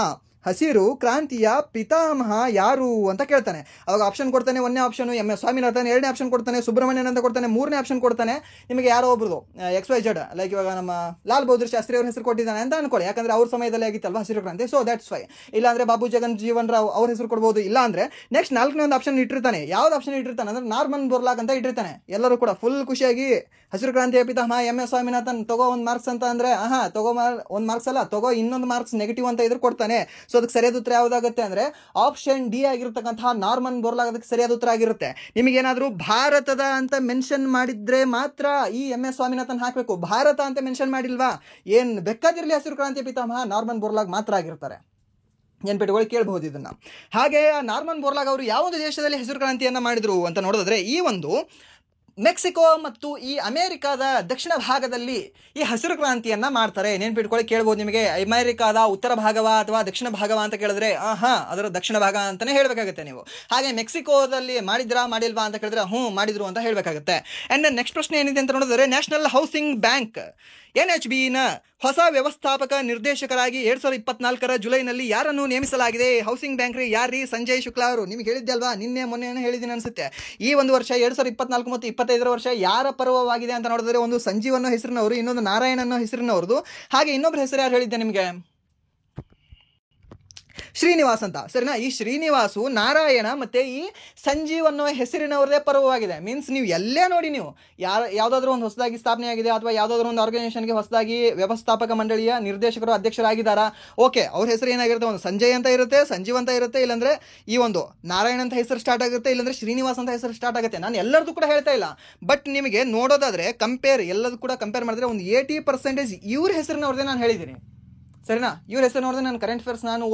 ಹಸಿರು ಕ್ರಾಂತಿಯ ಪಿತಾಮಹ ಯಾರು ಅಂತ ಕೇಳ್ತಾನೆ. ಅವಾಗ ಆಪ್ಷನ್ ಕೊಡ್ತಾನೆ. 1ನೇ ಆಪ್ಷನ್ MS ಸ್ವಾಮಿನಾಥನ್, 2ನೇ ಆಪ್ಷನ್ ಕೊಡ್ತಾನೆ ಸುಬ್ರಹ್ಮಣ್ಯನ್ ಅಂತ ಕೊಡ್ತಾನೆ, 3ನೇ ಆಪ್ಷನ್ ಕೊಡ್ತಾನೆ ನಿಮಗೆ ಯಾರೋ ಒಬ್ರದು XYZ, ಲೈಕ್ ಇವಾಗ ನಮ್ಮ ಲಾಲ್ ಬಹದ್ದೂರ್ ಶಾಸ್ತ್ರಿ ಅವ್ರ ಹೆಸರು ಕೊಟ್ಟಿದ್ದಾನೆ ಅಂತ ಅನ್ಕೊಳ್ಳಿ, ಯಾಕಂದ್ರೆ ಅವ್ರ ಸಮಯದಲ್ಲಿ ಆಗಿತ್ತಲ್ವಾ ಹಸಿರು ಕ್ರಾಂತಿ. So that's why. ಇಲ್ಲ ಅಂದ್ರೆ ಬಾಬು ಜಗನ್ ಜೀವನ್ ರಾವ್ ಅವ್ರ ಹೆಸರು ಕೊಡ್ಬೋದು. ಇಲ್ಲ ಅಂದ್ರೆ ನೆಕ್ಸ್ಟ್ 4ನೇ ಒಂದು ಆಪ್ಷನ್ ಇಟ್ಟಿರ್ತಾನೆ. ಯಾವ್ದು ಆಪ್ಷನ್ ಇಟ್ಟಿರ್ತಾನೆ ಅಂದ್ರೆ ನಾರ್ಮನ್ ಬೋರ್ಲಾಗ್ ಅಂತ ಇಟ್ಟಿರ್ತಾನೆ. ಎಲ್ಲರೂ ಕೂಡ ಫುಲ್ ಖುಷಿಯಾಗಿ ಹಸಿರು ಕ್ರಾಂತಿಯ ಪಿತಾಮಹ MS ಸ್ವಾಮಿನಾಥನ್ ತಗೋ 1 ಮಾರ್ಕ್ಸ್ ಅಂತ ಅಂದ್ರೆ ತಗೋ 1 ಮಾರ್ಕ್ಸ್ ಅಲ್ಲ, ತಗೋ ಇನ್ನೊಂದು ಮಾರ್ಕ್ಸ್ ನೆಗೆಟಿವ್ ಅಂತ ಇದ್ರೆ ಕೊಡ್ತಾನೆ. ಸೊ ಅದಕ್ಕೆ ಸರಿಯಾದ ಉತ್ತರ ಯಾವ್ದಾಗುತ್ತೆ ಅಂದ್ರೆ ಆಪ್ಷನ್ ಡಿ ಆಗಿರ್ತಕ್ಕಂತಹ ನಾರ್ಮನ್ ಬೋರ್ಲಾಗ್ ಅದಕ್ಕೆ ಸರಿಯಾದ ಉತ್ತರ ಆಗಿರುತ್ತೆ. ನಿಮಗೇನಾದ್ರೂ ಭಾರತದ ಅಂತ ಮೆನ್ಷನ್ ಮಾಡಿದ್ರೆ ಮಾತ್ರ ಈ MS ಸ್ವಾಮಿನಾಥನ್ ಹಾಕಬೇಕು. ಭಾರತ ಅಂತ ಮೆನ್ಷನ್ ಮಾಡಿಲ್ವಾ, ಏನ್ ಬೇಕಾದಿರ್ಲಿ ಹಸಿರು ಕ್ರಾಂತಿಯ ಪಿತಾಮಹ ನಾರ್ಮನ್ ಬೋರ್ಲಾಗ್ ಮಾತ್ರ ಆಗಿರ್ತಾರೆ. ನೆನ್ಪಿಟ್ಟುಕೊಳ್ಳಿ, ಕೇಳಬಹುದು ಇದನ್ನ. ಹಾಗೆ ನಾರ್ಮನ್ ಬೋರ್ಲಾಗ್ ಅವರು ಯಾವ ಒಂದು ದೇಶದಲ್ಲಿ ಹಸಿರು ಕ್ರಾಂತಿಯನ್ನ ಮಾಡಿದ್ರು ಅಂತ ನೋಡಿದ್ರೆ ಈ ಒಂದು ಮೆಕ್ಸಿಕೋ ಮತ್ತು ಈ ಅಮೆರಿಕಾದ ದಕ್ಷಿಣ ಭಾಗದಲ್ಲಿ ಈ ಹಸಿರು ಕ್ರಾಂತಿಯನ್ನ ಮಾಡ್ತಾರೆ. ನೆನ್ಪಿಟ್ಕೊಳ್ಳಿ, ಕೇಳ್ಬೋದು ನಿಮಗೆ ಅಮೆರಿಕಾದ ಉತ್ತರ ಭಾಗವ ಅಥವಾ ದಕ್ಷಿಣ ಭಾಗವ ಅಂತ ಕೇಳಿದ್ರೆ ಅದರ ದಕ್ಷಿಣ ಭಾಗ ಅಂತಾನೆ ಹೇಳ್ಬೇಕಾಗುತ್ತೆ ನೀವು. ಹಾಗೆ ಮೆಕ್ಸಿಕೋದಲ್ಲಿ ಮಾಡಿಲ್ವಾ ಅಂತ ಕೇಳಿದ್ರೆ ಮಾಡಿದ್ರು ಅಂತ ಹೇಳ್ಬೇಕಾಗುತ್ತೆ. ಅಂಡ್ ನೆಕ್ಸ್ಟ್ ಪ್ರಶ್ನೆ ಏನಿದೆ ಅಂತ ನೋಡಿದ್ರೆ ನ್ಯಾಷನಲ್ ಹೌಸಿಂಗ್ ಬ್ಯಾಂಕ್ NHBನ ಹೊಸ ವ್ಯವಸ್ಥಾಪಕ ನಿರ್ದೇಶಕರಾಗಿ 2024 ಜುಲೈನಲ್ಲಿ ಯಾರನ್ನು ನೇಮಿಸಲಾಗಿದೆ? ಹೌಸಿಂಗ್ ಬ್ಯಾಂಕ್ ಯಾರ್ರೀ? ಸಂಜಯ್ ಶುಕ್ಲಾ ಅವರು. ನಿಮ್ಗೆ ಹೇಳಿದ್ದೆ ಅಲ್ವಾ, ಮೊನ್ನೆ ಹೇಳಿದ್ದೀನಿ ಅನ್ಸುತ್ತೆ. ಈ ಒಂದು ವರ್ಷ 2024 ಮತ್ತು 2025 ವರ್ಷ ಯಾರ ಪರ್ವವಾಗಿದೆ ಅಂತ ನೋಡಿದ್ರೆ ಒಂದು ಸಂಜೀವ್ ಅನ್ನೋ ಹೆಸರಿನವರು, ಇನ್ನೊಂದು ನಾರಾಯಣ್ ಅನ್ನೋ ಹೆಸರಿನವ್ರದ್ದು, ಹಾಗೆ ಇನ್ನೊಬ್ಬರ ಹೆಸರು ಯಾರು ಹೇಳಿದ್ದೆ ನಿಮಗೆ? ಶ್ರೀನಿವಾಸ್ ಅಂತ. ಸರಿನಾ? ಈ ಶ್ರೀನಿವಾಸು, ನಾರಾಯಣ ಮತ್ತೆ ಈ ಸಂಜೀವ್ ಅನ್ನೋ ಹೆಸರಿನವರದೇ ಪರ್ವವಾಗಿದೆ. ಮೀನ್ಸ್ ನೀವು ಎಲ್ಲೇ ನೋಡಿ, ನೀವು ಯಾವುದಾದ್ರೂ ಒಂದು ಹೊಸದಾಗಿ ಸ್ಥಾಪನೆ ಆಗಿದೆ ಅಥವಾ ಯಾವುದಾದ್ರೂ ಒಂದು ಆರ್ಗನೈಸೇಷನ್ಗೆ ಹೊಸದಾಗಿ ವ್ಯವಸ್ಥಾಪಕ ಮಂಡಳಿಯ ನಿರ್ದೇಶಕರು ಅಧ್ಯಕ್ಷರಾಗಿದ್ದಾರಾ, ಓಕೆ, ಅವ್ರ ಹೆಸರು ಏನಾಗಿರುತ್ತೆ, ಒಂದು ಸಂಜಯ್ ಅಂತ ಇರುತ್ತೆ, ಸಂಜೀವ್ ಅಂತ ಇರುತ್ತೆ, ಇಲ್ಲಾಂದ್ರೆ ಈ ಒಂದು ನಾರಾಯಣ್ ಅಂತ ಹೆಸರು ಸ್ಟಾರ್ಟ್ ಆಗುತ್ತೆ, ಇಲ್ಲಾಂದ್ರೆ ಶ್ರೀನಿವಾಸ್ ಅಂತ ಹೆಸರು ಸ್ಟಾರ್ಟ್ ಆಗುತ್ತೆ. ನಾನು ಎಲ್ಲರದ್ದು ಕೂಡ ಹೇಳ್ತಾ ಇಲ್ಲ, ಬಟ್ ನಿಮಗೆ ನೋಡೋದಾದ್ರೆ ಎಲ್ಲದೂ ಕೂಡ ಕಂಪೇರ್ ಮಾಡಿದ್ರೆ ಒಂದು 80% ಇವ್ರ ಹೆಸರಿನವ್ರದೇ ನಾನು ಹೇಳಿದ್ದೀನಿ. ಸರಿನಾ? ಇವ್ರ ಹೆಸರು ನೋಡಿದ್ರೆ ನಾನು ಕರೆಂಟ್ ಅಫೇರ್ಸ್ ನಾನು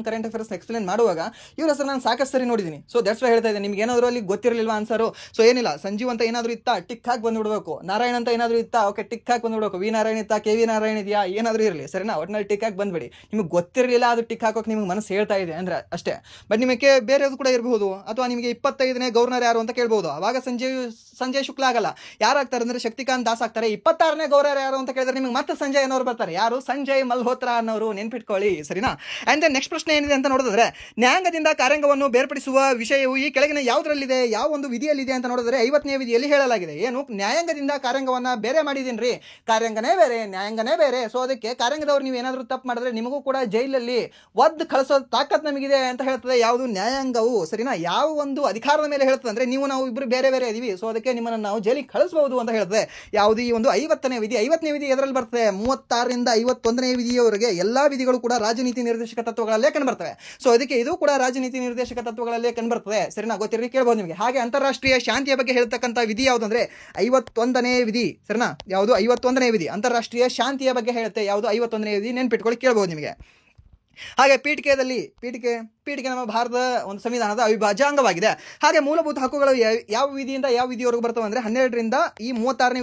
ಕರೆಂಟ್ ಅಫೇರ್ಸ್ ಎಕ್ಸ್ಪ್ಲೇನ್ ಮಾಡುವಾಗ ಇವ್ರ ಹೆಸರು ನಾನು ಸಾಕಷ್ಟು ಸರಿ ನೋಡಿದ್ದೀನಿ. ಸೊ ದಟ್ಸ್ ವೈ ಹೇಳ್ತಾ ಇದ್ದೀನಿ. ನಿಮ್ಗೆ ಏನಾದರೂ ಅಲ್ಲಿ ಗೊತ್ತಿರಲಿಲ್ವಾ ಆನ್ಸರು? ಸೊ ಏನಿಲ್ಲ, ಸಂಜೀವ್ ಅಂತ ಏನಾದರೂ ಇತ್ತಾ ಟಿಕ್ ಹಾಕಿ ಬಂದ್ಬಿಡ್ಬೇಕು, ನಾರಾಯಣ ಅಂತ ಏನಾದರೂ ಇತ್ತಾ ಓಕೆ ಟಿಕ್ ಹಾಕಿ ಬಂದ್ಬಿಡ್ಬೇಕು, ವಿ ನಾರಾಯಣ ಇತ್ತಾ KV ನಾರಾಯಣ ಇದೆಯಾ ಏನಾದರೂ ಇರಲಿ, ಸರಿನಾ? ಒಟ್ಟಿನಲ್ಲಿ ಟಿಕ್ ಹಾಕಿ ಬಂದ್ಬಿಡಿ. ನಿಮ್ಗೆ ಗೊತ್ತಿರಲಿಲ್ಲ ಅದು ಟಿಕ್ ಹಾಕೋಕೆ ನಿಮ್ಗೆ ಮನಸ್ಸು ಹೇಳ್ತಾ ಇದೆ ಅಂದ್ರೆ ಅಷ್ಟೇ. ಬಟ್ ನಿಮಗೆ ಬೇರೆದು ಕೂಡ ಇರಬಹುದು. ಅಥವಾ ನಿಮಗೆ 25ನೇ ಗವರ್ನರ್ ಯಾರು ಅಂತ ಕೇಳ್ಬೋದು. ಅವಾಗ ಸಂಜಯ್ ಶುಕ್ಲಾ ಆಗಲ್ಲ, ಯಾರಾಗ್ತಾರೆ ಅಂದ್ರೆ ಶಕ್ತಿಕಾಂತ್ ದಾಸ್ ಆಗ್ತಾರೆ. 26ನೇ ಗವರ್ನರ್ ಯಾರು ಅಂತ ಕೇಳಿದ್ರೆ ನಿಮ್ಗೆ ಮತ್ತೆ ಸಂಜಯ್ ಅನ್ನೋರು ಬರ್ತಾರೆ. ಯಾರು? ಸಂಜಯ್ ಮಲ್ಹೋತ್ರಾ ಅನ್ನೋರು. ನೆನ್ಪಿಟ್ಕೊಳ್ಳಿ, ಸರಿನಾ? ಅಂಡ್ ನೆಕ್ಸ್ಟ್ ಪ್ರಶ್ನೆ ಏನಿದೆ ಅಂತ ನೋಡಿದ್ರೆ ನ್ಯಾಯಾಂಗದಿಂದ ಕಾರ್ಯಾಂಗವನ್ನು ಬೇರ್ಪಡಿಸುವ ವಿಷಯವು ಈ ಕೆಳಗಿನ ಯಾವುದರಲ್ಲಿದೆ, ಯಾವ ಒಂದು ವಿಧಿಯಲ್ಲಿದೆ ಅಂತ ನೋಡಿದ್ರೆ 50ನೇ ವಿಧಿಯಲ್ಲಿ ಹೇಳಲಾಗಿದೆ. ಏನು? ನ್ಯಾಯಾಂಗದಿಂದ ಕಾರ್ಯಾಂಗವನ್ನ ಬೇರೆ ಮಾಡಿದೀನಿ, ಕಾರ್ಯಾಂಗನೇ ಬೇರೆ ನ್ಯಾಯಾಂಗನೇ ಬೇರೆ. ಸೊ ಅದಕ್ಕೆ ಕಾರ್ಯಾಂಗದವ್ರು ನೀವು ಏನಾದರೂ ತಪ್ಪು ಮಾಡಿದ್ರೆ ನಿಮಗೂ ಕೂಡ ಜೈಲಲ್ಲಿ ಒದ್ದು ಕಳಿಸೋ ತಾಕತ್ ನಮಗಿದೆ ಅಂತ ಹೇಳ್ತದೆ ಯಾವುದು? ನ್ಯಾಯಾಂಗವು. ಸರಿನಾ? ಯಾವ ಒಂದು ಅಧಿಕಾರದ ಮೇಲೆ ಹೇಳ್ತದೆ ಅಂದ್ರೆ ನಾವು ಇಬ್ಬರು ಬೇರೆ ಬೇರೆ ಇದೀವಿ, ಸೊ ಅದಕ್ಕೆ ನಿಮ್ಮನ್ನು ನಾವು ಜೈಲಿಗೆ ಕಳಿಸಬಹುದು ಅಂತ ಹೇಳ್ತದೆ. ಯಾವುದು? ಈ ಒಂದು 50ನೇ ವಿಧಿ. 50ನೇ ವಿಧಿ ಎದರಲ್ಲಿ ಬರ್ತದೆ? 36ರಿಂದ 51ನೇ ವಿಧಿಯವರೆಗೆ ಎಲ್ಲಾ ವಿಧಿಗಳು ಕೂಡ ರಾಜನೀತಿ ನಿರ್ದೇಶಕ ತತ್ವಗಳಲ್ಲೇ ಕಂಡುಬರ್ತವೆ. ಸೊ ಅದಕ್ಕೆ ಇದು ಕೂಡ ರಾಜನೀತಿ ನಿರ್ದೇಶಕ ತತ್ವಗಳಲ್ಲೇ ಕಂಡುಬರ್ತದೆ. ಸರಿನಾ? ಗೊತ್ತಿರಲಿ, ಕೇಳಬಹುದು ನಿಮಗೆ. ಹಾಗೆ ಅಂತಾರಾಷ್ಟ್ರೀಯ ಶಾಂತಿಯ ಬಗ್ಗೆ ಹೇಳ್ತಕ್ಕಂಥ ವಿಧಿ ಯಾವುದು ಅಂದ್ರೆ 51ನೇ ವಿಧಿ. ಸರಿನಾ? ಯಾವುದು? 51ನೇ ವಿಧಿ ಅಂತಾರಾಷ್ಟ್ರೀಯ ಶಾಂತಿಯ ಬಗ್ಗೆ ಹೇಳುತ್ತೆ. ಯಾವುದು? 51ನೇ ವಿಧಿ. ನೆನ್ಪಿಟ್ಕೊಳ್ಳಿ, ಕೇಳಬಹುದು ನಿಮಗೆ. ಹಾಗೆ ಪೀಠಿಕೆ ನಮ್ಮ ಭಾರತದ ಒಂದು ಸಂವಿಧಾನದ ಅವಿಭಾಜ್ಯ ಅಂಗವಾಗಿದೆ. ಹಾಗೆ ಮೂಲಭೂತ ಹಕ್ಕುಗಳು ಯಾವ ವಿಧಿಯಿಂದ ಯಾವ ವಿಧಿಯವರೆಗೂ ಬರ್ತವೆ ಅಂದ್ರೆ 12ರಿಂದ ಈ 36ನೇ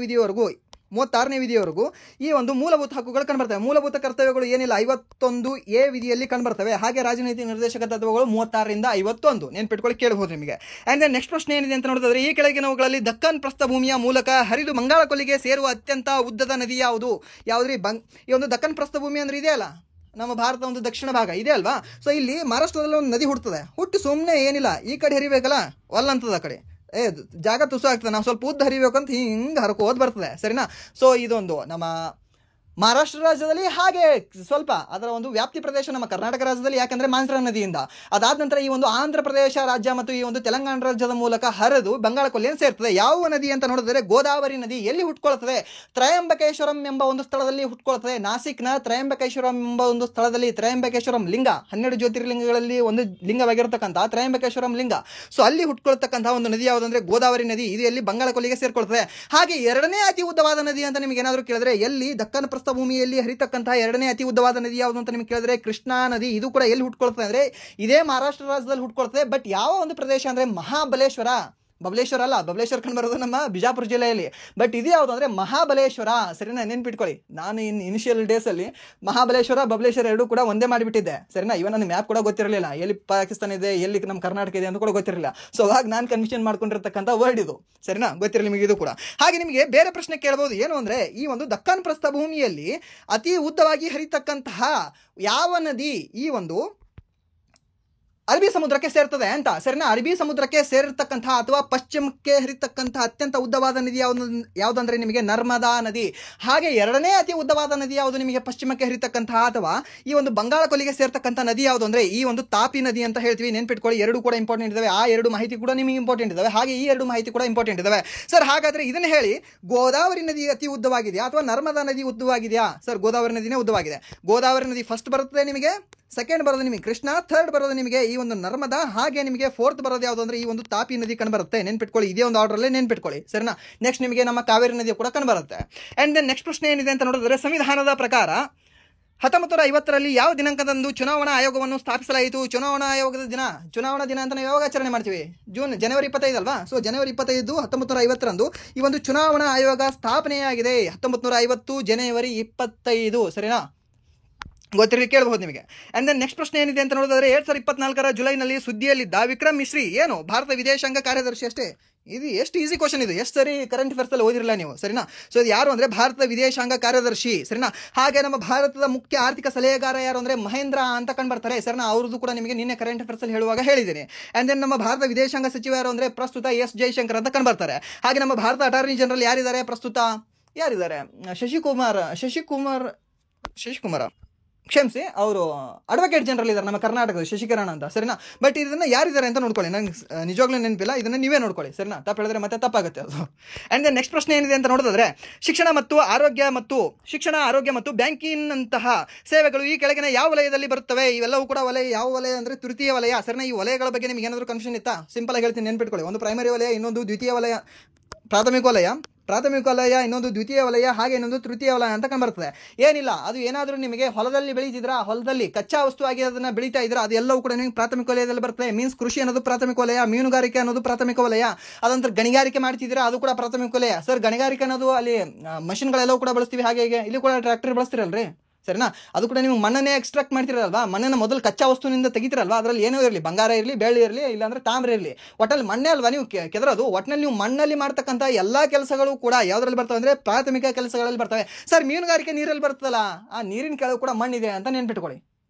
ವಿಧಿಯವರೆಗೂ ಈ ಒಂದು ಮೂಲಭೂತ ಹಕ್ಕುಗಳು ಕಂಡುಬರ್ತವೆ. ಮೂಲಭೂತ ಕರ್ತವ್ಯಗಳು ಏನಿಲ್ಲ 51A ವಿಧಿಯಲ್ಲಿ ಕಂಡುಬರ್ತವೆ. ಹಾಗೆ ರಾಜನೀತಿ ನಿರ್ದೇಶಕ ತತ್ವಗಳು 36ರಿಂದ 51. ನೆನ್ಪಿಟ್ಕೊಳ್ಳಿ, ಕೇಳಬಹುದು ನಿಮಗೆ. ಅಂಡ್ ದೆನ್ ನೆಕ್ಸ್ಟ್ ಪ್ರಶ್ನೆ ಏನಿದೆ ಅಂತ ನೋಡಿದ್ರೆ ಈ ಕೆಳಗಿನವುಗಳಲ್ಲಿ ದಕ್ಕನ್ ಪ್ರಸ್ಥಭೂಮಿಯ ಮೂಲಕ ಹರಿದು ಬಂಗಾಳ ಕೊಲ್ಲಿಗೆ ಸೇರುವ ಅತ್ಯಂತ ಉದ್ದದ ನದಿ ಯಾವುದು? ಯಾವ್ದ್ರಿ? ಈ ಒಂದು ದಕ್ಕನ್ ಪ್ರಸ್ಥಭೂಮಿ ಅಂದ್ರೆ ಇದೆಯಲ್ಲ, ನಮ್ಮ ಭಾರತ ಒಂದು ದಕ್ಷಿಣ ಭಾಗ ಇದೆ ಅಲ್ವಾ? ಸೊ ಇಲ್ಲಿ ಮಹಾರಾಷ್ಟ್ರದಲ್ಲಿ ಒಂದು ನದಿ ಹುಟ್ಟಿ ಸುಮ್ಮನೆ ಏನಿಲ್ಲ ಈ ಕಡೆ ಹರಿಬೇಕಲ್ಲ, ಒಲ್ಲಂತದ ಆ ಕಡೆ ಜಾಗ ತುಸು ಆಗ್ತದೆ. ನಾವು ಸ್ವಲ್ಪ ಉದ್ದ ಹರಿಬೇಕಂತ ಹಿಂಗೆ ಹರ್ಕೋದ್ ಬರ್ತದೆ. ಸರಿನಾ? ಸೊ ಇದೊಂದು ನಮ್ಮ ಮಹಾರಾಷ್ಟ್ರ ರಾಜ್ಯದಲ್ಲಿ, ಹಾಗೆ ಸ್ವಲ್ಪ ಅದರ ಒಂದು ವ್ಯಾಪ್ತಿ ಪ್ರದೇಶ ನಮ್ಮ ಕರ್ನಾಟಕ ರಾಜ್ಯದಲ್ಲಿ, ಯಾಕಂದ್ರೆ ಮಾಂಜ್ರಾ ನದಿಯಿಂದ. ಅದಾದ ನಂತರ ಈ ಒಂದು ಆಂಧ್ರ ಪ್ರದೇಶ ರಾಜ್ಯ ಮತ್ತು ಈ ಒಂದು ತೆಲಂಗಾಣ ರಾಜ್ಯದ ಮೂಲಕ ಹರಿದು ಬಂಗಾಳ ಕೊಲ್ಲಿಯನ್ನು ಸೇರ್ತದೆ. ಯಾವ ನದಿ ಅಂತ ನೋಡಿದ್ರೆ ಗೋದಾವರಿ ನದಿ. ಎಲ್ಲಿ ಹುಟ್ಕೊಳ್ತದೆ? ತ್ರಯಂಬಕೇಶ್ವರಂ ಎಂಬ ಒಂದು ಸ್ಥಳದಲ್ಲಿ ಹುಟ್ಕೊಳ್ತದೆ. ನಾಸಿಕ್ನ ತ್ರಯಂಬಕೇಶ್ವರಂ ಎಂಬ ಒಂದು ಸ್ಥಳದಲ್ಲಿ. ತ್ರಯಂಬಕೇಶ್ವರಂ ಲಿಂಗ 12 ಜ್ಯೋತಿರ್ಲಿಂಗಗಳಲ್ಲಿ ಒಂದು ಲಿಂಗವಾಗಿರತಕ್ಕಂಥ ತ್ರಯಂಬಕೇಶ್ವರಂ ಲಿಂಗ. ಸೊ ಅಲ್ಲಿ ಹುಟ್ಕೊಳ್ತಕ್ಕಂತಹ ಒಂದು ನದಿ ಯಾವುದಂದ್ರೆ ಗೋದಾವರಿ ನದಿ. ಇದು ಎಲ್ಲಿ? ಬಂಗಾಳ ಕೊಲ್ಲಿಗೆ ಸೇರ್ಕೊಳ್ತದೆ. ಹಾಗೆ ಎರಡನೇ ಅತಿ ಉದ್ದವಾದ ನದಿ ಅಂತ ನಿಮ್ಗೆ ಏನಾದರೂ ಕೇಳಿದ್ರೆ ಎಲ್ಲಿ? ದಕ್ಕನ್ ಭೂಮಿಯಲ್ಲಿ ಹರಿತಕ್ಕಂತಹ ಎರಡನೇ ಅತಿ ಉದ್ದವಾದ ನದಿ ಯಾವುದು ಅಂತ ನಿಮ್ಗೆ ಕೇಳಿದ್ರೆ ಕೃಷ್ಣಾ ನದಿ. ಇದು ಕೂಡ ಎಲ್ಲಿ ಹುಟ್ಕೊಳ್ತದೆ ಅಂದ್ರೆ ಇದೇ ಮಹಾರಾಷ್ಟ್ರ ರಾಜ್ಯದಲ್ಲಿ ಹುಟ್ಕೊಳ್ತದೆ. ಬಟ್ ಯಾವ ಒಂದು ಪ್ರದೇಶ ಅಂದ್ರೆ ಬಬಲೇಶ್ವರ ಅಲ್ಲ, ಬಬಲೇಶ್ವರ ಕಂಡು ಬರೋದು ನಮ್ಮ ಬಿಜಾಪುರ ಜಿಲ್ಲೆಯಲ್ಲಿ. ಬಟ್ ಇದು ಯಾವುದು ಅಂದ್ರೆ ಮಹಾಬಲೇಶ್ವರ. ಸರಿನಾ? ನೆನ್ಪಿಟ್ಕೊಳ್ಳಿ, ನಾನು ಇನಿಷಿಯಲ್ ಡೇಸ್ ಅಲ್ಲಿ ಬಬಲೇಶ್ವರ ಎರಡೂ ಕೂಡ ಒಂದೇ ಮಾಡಿಬಿಟ್ಟಿದ್ದೆ. ಸರಿನಾ? ಇವನ್ ನನ್ನ ಮ್ಯಾಪ್ ಕೂಡ ಗೊತ್ತಿರಲಿಲ್ಲ, ಎಲ್ಲಿ ಪಾಕಿಸ್ತಾನ ಇದೆ ಎಲ್ಲಿ ನಮ್ಮ ಕರ್ನಾಟಕ ಇದೆ ಅಂತ ಕೂಡ ಗೊತ್ತಿರಲಿಲ್ಲ. ಸೊ ಅವಾಗ ನಾನು ಕನ್ಫ್ಯೂಷನ್ ಮಾಡ್ಕೊಂಡಿರ್ತಕ್ಕಂಥ ವರ್ಡ್ ಇದು. ಸರಿನಾ? ಗೊತ್ತಿರಲಿ ನಿಮಗೆ ಇದು ಕೂಡ. ಹಾಗೆ ನಿಮಗೆ ಬೇರೆ ಪ್ರಶ್ನೆ ಕೇಳಬಹುದು. ಏನು ಅಂದ್ರೆ ಈ ಒಂದು ದಕ್ಕನ್ ಪ್ರಸ್ಥಭೂಮಿಯಲ್ಲಿ ಅತಿ ಉದ್ದವಾಗಿ ಹರಿತಕ್ಕಂತಹ ಯಾವ ನದಿ ಈ ಒಂದು ಅರಬ್ಬಿ ಸಮುದ್ರಕ್ಕೆ ಸೇರ್ತದೆ ಅಂತ, ಸರಿನಾ. ಅರಬ್ಬಿ ಸಮುದ್ರಕ್ಕೆ ಸೇರಿರ್ತಕ್ಕಂತಹ ಅಥವಾ ಪಶ್ಚಿಮಕ್ಕೆ ಹರಿತಕ್ಕಂತಹ ಅತ್ಯಂತ ಉದ್ದವಾದ ನದಿ ಯಾವುದಂದ್ರೆ ನಿಮಗೆ ನರ್ಮದಾ ನದಿ. ಹಾಗೆ ಎರಡನೇ ಅತಿ ಉದ್ದವಾದ ನದಿ ಯಾವುದು ನಿಮಗೆ ಪಶ್ಚಿಮಕ್ಕೆ ಹರಿತಕ್ಕಂತಹ ಅಥವಾ ಈ ಒಂದು ಬಂಗಾಳ ಕೊಲ್ಲಿಗೆ ಸೇರ್ತಕ್ಕಂಥ ನದಿ ಯಾವುದು ಅಂದ್ರೆ ಈ ಒಂದು ತಾಪಿ ನದಿ ಅಂತ ಹೇಳ್ತೀವಿ. ನೆನ್ಪಿಟ್ಕೊಳ್ಳಿ, ಎರಡು ಕೂಡ ಇಂಪಾರ್ಟೆಂಟ್ ಇದಾವೆ. ಆ ಎರಡು ಮಾಹಿತಿ ಕೂಡ ನಿಮಗೆ ಇಂಪಾರ್ಟೆಂಟ್ ಇದಾವೆ, ಹಾಗೆ ಈ ಎರಡು ಮಾಹಿತಿ ಕೂಡ ಇಂಪಾರ್ಟೆಂಟ್ ಇದಾವೆ. ಸರ್ ಹಾಗಾದ್ರೆ ಇದನ್ನ ಹೇಳಿ, ಗೋದಾವರಿ ನದಿ ಅತಿ ಉದ್ದವಾಗಿದೆಯಾ ಅಥವಾ ನರ್ಮದಾ ನದಿ ಉದ್ದವಾಗಿದೆಯಾ? ಸರ್ ಗೋದಾವರಿ ನದಿನೇ ಉದ್ದವಾಗಿದೆ. ಗೋದಾವರಿ ನದಿ ಫಸ್ಟ್ ಬರುತ್ತೆ ನಿಮಗೆ, ಸೆಕೆಂಡ್ ಬರೋದು ನಿಮಗೆ ಕೃಷ್ಣ, ಥರ್ಡ್ ಬರೋದು ನಿಮಗೆ ಈ ಒಂದು ನರ್ಮದಾ, ಹಾಗೆ ನಿಮಗೆ ಫೋರ್ತ್ ಬರೋದು ಯಾವುದು ಅಂದ್ರೆ ಈ ಒಂದು ತಾಪಿ ನದಿ ಕಂಡುಬರುತ್ತೆ. ನೆನ್ಪಿಟ್ಕೊಳ್ಳಿ, ಇದೇ ಒಂದು ಆರ್ಡರ್ ಅಲ್ಲೇ ನೆನ್ಪಿಟ್ಕೊಳ್ಳಿ, ಸರಿನಾ. ನೆಕ್ಸ್ಟ್ ನಿಮಗೆ ನಮ್ಮ ಕಾವೇರಿ ನದಿ ಕೂಡ ಕಂಡುಬರುತ್ತೆ. ಅಂಡ್ ದೆನ್ ನೆಕ್ಸ್ಟ್ ಪ್ರಶ್ನೆ ಏನಿದೆ ಅಂತ ನೋಡಿದ್ರೆ, ಸಂವಿಧಾನದ ಪ್ರಕಾರ 1950ರಲ್ಲಿ ಯಾವ ದಿನಾಂಕದಂದು ಚುನಾವಣಾ ಆಯೋಗವನ್ನು ಸ್ಥಾಪಿಸಲಾಯಿತು? ಚುನಾವಣಾ ಆಯೋಗದ ದಿನ, ಚುನಾವಣಾ ದಿನ ಅಂತ ನಾವು ಯಾವಾಗ ಆಚರಣೆ ಮಾಡ್ತೀವಿ? ಜನವರಿ 25 ಅಲ್ವಾ? ಸೊ ಜನವರಿ 25 1950ರಂದು ಈ ಒಂದು ಚುನಾವಣಾ ಆಯೋಗ ಸ್ಥಾಪನೆಯಾಗಿದೆ. 1950 ಜನವರಿ 25, ಸರಿನಾ. ಗೊತ್ತಿರಲಿ, ಕೇಳಬಹುದು ನಿಮಗೆ. ಅಂಡ್ ದೆನ್ ನೆಕ್ಸ್ಟ್ ಪ್ರಶ್ನೆ ಏನಿದೆ ಅಂತ ನೋಡಿದ್ರೆ, 2024 ಜುಲೈನಲ್ಲಿ ಸುದ್ದಿಯಲ್ಲಿದ್ದ ವಿಕ್ರಮ್ ಮಿಶ್ರಿ ಏನು? ಭಾರತ ವಿದೇಶಾಂಗ ಕಾರ್ಯದರ್ಶಿ ಅಷ್ಟೇ. ಇದು ಎಷ್ಟು ಈಸಿ ಕ್ವಶನ್ ಇದು, ಎಷ್ಟು ಸರಿ ಕರೆಂಟ್ ಅಫೇರ್ಸ್ ಅಲ್ಲಿ ಓದಿರಲ್ಲ ನೀವು, ಸರಿನಾ. ಸೊ ಇದು ಯಾರು ಅಂದ್ರೆ ಭಾರತದ ವಿದೇಶಾಂಗ ಕಾರ್ಯದರ್ಶಿ, ಸರಿನಾ. ಹಾಗೆ ನಮ್ಮ ಭಾರತದ ಮುಖ್ಯ ಆರ್ಥಿಕ ಸಲಹೆಗಾರ ಯಾರು ಅಂದ್ರೆ ಮಹೇಂದ್ರ ಅಂತ ಕಂಡು ಬರ್ತಾರೆ, ಸರಿನಾ. ಅವ್ರದ್ದು ಕೂಡ ನಿಮಗೆ ನಿನ್ನೆ ಕರೆಂಟ್ ಅಫೇರ್ಸ್ ಅಲ್ಲಿ ಹೇಳುವಾಗ ಹೇಳಿದ್ದೀನಿ. ಅಂಡ್ ದೆನ್ ನಮ್ಮ ಭಾರತ ವಿದೇಶಾಂಗ ಸಚಿವ ಯಾರು ಅಂದ್ರೆ ಪ್ರಸ್ತುತ ಎಸ್ ಜೈಶಂಕರ್ ಅಂತ ಕಂಡು ಬರ್ತಾರೆ. ಹಾಗೆ ನಮ್ಮ ಭಾರತ ಅಟಾರ್ನಿ ಜನರಲ್ ಯಾರಿದ್ದಾರೆ ಪ್ರಸ್ತುತ? ಯಾರಿದ್ದಾರೆ? ಶಶಿಕುಮಾರ ಕ್ಷಮಿಸಿ, ಅವರು ಅಡ್ವೊಕೇಟ್ ಜನರಲ್ ಇದ್ದಾರೆ ನಮ್ಮ ಕರ್ನಾಟಕದ, ಶಶಿಕರಣ ಅಂತ, ಸರಿನಾ. ಬಟ್ ಇದನ್ನ ಯಾರಿದ್ದಾರೆ ಅಂತ ನೋಡ್ಕೊಳ್ಳಿ, ನಂಗೆ ನಿಜವಾಗ್ಲೂ ನೆನಪಿಲ್ಲ, ಇದನ್ನ ನೀವೇ ನೋಡ್ಕೊಳ್ಳಿ, ಸರಿನಾ. ತಪ್ಪು ಹೇಳಿದ್ರೆ ಮತ್ತೆ ತಪ್ಪಾಗುತ್ತೆ ಅದು. ಅಂಡ್ ದೆನ್ ನೆಕ್ಸ್ಟ್ ಪ್ರಶ್ನೆ ಏನಿದೆ ಅಂತ ನೋಡಿದ್ರೆ, ಶಿಕ್ಷಣ ಆರೋಗ್ಯ ಮತ್ತು ಬ್ಯಾಂಕಿಂಗ್ ಅಂತಹ ಸೇವೆಗಳು ಈ ಕೆಳಗಿನ ಯಾವ ವಲಯದಲ್ಲಿ ಬರುತ್ತವೆ? ಇವೆಲ್ಲವೂ ಕೂಡ ವಲಯ, ಯಾವ ವಲಯ ಅಂದ್ರೆ ತೃತೀಯ ವಲಯ, ಸರಿನಾ. ಈ ವಲಯಗಳ ಬಗ್ಗೆ ನಿಮ್ಗೆ ಏನಾದರೂ ಕನ್ಫ್ಯೂಷನ್ ಇತ್ತಾ? ಸಿಂಪಲ್ ಆಗಿ ಹೇಳ್ತೀನಿ, ನೆನ್ಪಿಟ್ಕೊಳ್ಳಿ. ಒಂದು ಪ್ರೈಮರಿ ವಲಯ, ಇನ್ನೊಂದು ದ್ವಿತೀಯ ವಲಯ, ಪ್ರಾಥಮಿಕ ವಲಯ, ಇನ್ನೊಂದು ದ್ವಿತೀಯ ವಲಯ, ಹಾಗೆ ಇನ್ನೊಂದು ತೃತೀಯ ವಲಯ ಅಂತ ಕಂಡುಬರ್ತದೆ. ಏನಿಲ್ಲ, ಅದು ಏನಾದರೂ ನಿಮಗೆ ಹೊಲದಲ್ಲಿ ಬೆಳೀತಿದ್ರ, ಹೊಲದಲ್ಲಿ ಕಚ್ಚಾ ವಸ್ತು ಆಗಿ ಅದನ್ನ ಬೆಳೀತಾ ಇದ್ರ, ಅದೆಲ್ಲವೂ ಕೂಡ ನಿಮಗೆ ಪ್ರಾಥಮಿಕ ವಲಯದಲ್ಲಿ ಬರ್ತದೆ. ಮೀನ್ಸ್ ಕೃಷಿ ಅನ್ನೋದು ಪ್ರಾಥಮಿಕ ವಲಯ, ಮೀನುಗಾರಿಕೆ ಅನ್ನೋದು ಪ್ರಾಥಮಿಕ ವಲಯ, ಅದಂತರ ಗಣಿಗಾರಿಕೆ ಮಾಡ್ತಿದ್ದೀರಾ ಅದು ಕೂಡ ಪ್ರಾಥಮಿಕ ವಲಯ. ಸರ್ ಗಣಿಗಾರಿಕೆ ಅನ್ನೋದು ಅಲ್ಲಿ ಮಷಿನ್ಗಳೆಲ್ಲವೂ ಕೂಡ ಬಳಸ್ತೀವಿ, ಹಾಗೆ ಇಲ್ಲಿ ಕೂಡ ಟ್ರ್ಯಾಕ್ಟರ್ ಬಳಸ್ತಿರಲ್ರಿ, ಸರಿನಾ. ಅದು ಕೂಡ ನೀವು ಮಣ್ಣನ್ನೇ ಎಕ್ಸ್ಟ್ರಾಕ್ಟ್ ಮಾಡ್ತಿರಲ್ವಾ, ಮಣ್ಣನ್ನು ಮೊದಲು ಕಚ್ಚಾ ವಸ್ತುವಿನಿಂದ ತೆಗಿತಿರಲ್ವಾ, ಅದರಲ್ಲಿ ಏನೋ ಇರಲಿ, ಬಂಗಾರ ಇರಲಿ, ಬೆಳ್ಳಿ ಇರಲಿ, ಇಲ್ಲಾಂದ್ರೆ ತಾಮ್ರ ಇರಲಿ, ಒಟ್ಟಲ್ಲಿ ಮಣ್ಣೇ ಅಲ್ವಾ ನೀವು ಕೆದರೋದು. ಒಟ್ಟಿನಲ್ಲಿ ನೀವು ಮಣ್ಣಲ್ಲಿ ಮಾಡ್ತಕ್ಕಂಥ ಎಲ್ಲಾ ಕೆಲಸಗಳು ಕೂಡ ಯಾವ್ದ್ರಲ್ಲಿ ಬರ್ತವೆ ಅಂದ್ರೆ ಪ್ರಾಥಮಿಕ ಕೆಲಸಗಳಲ್ಲಿ ಬರ್ತವೆ. ಸರ್ ಮೀನುಗಾರಿಕೆ ನೀರಲ್ಲಿ ಬರ್ತದಲ್ಲ, ಆ ನೀರಿನ ಕೆಳಗೆ ಕೂಡ ಮಣ್ಣಿದೆ ಅಂತ ನೆನ್ಪಿಟ್ಕೊಳ್ಳಿ.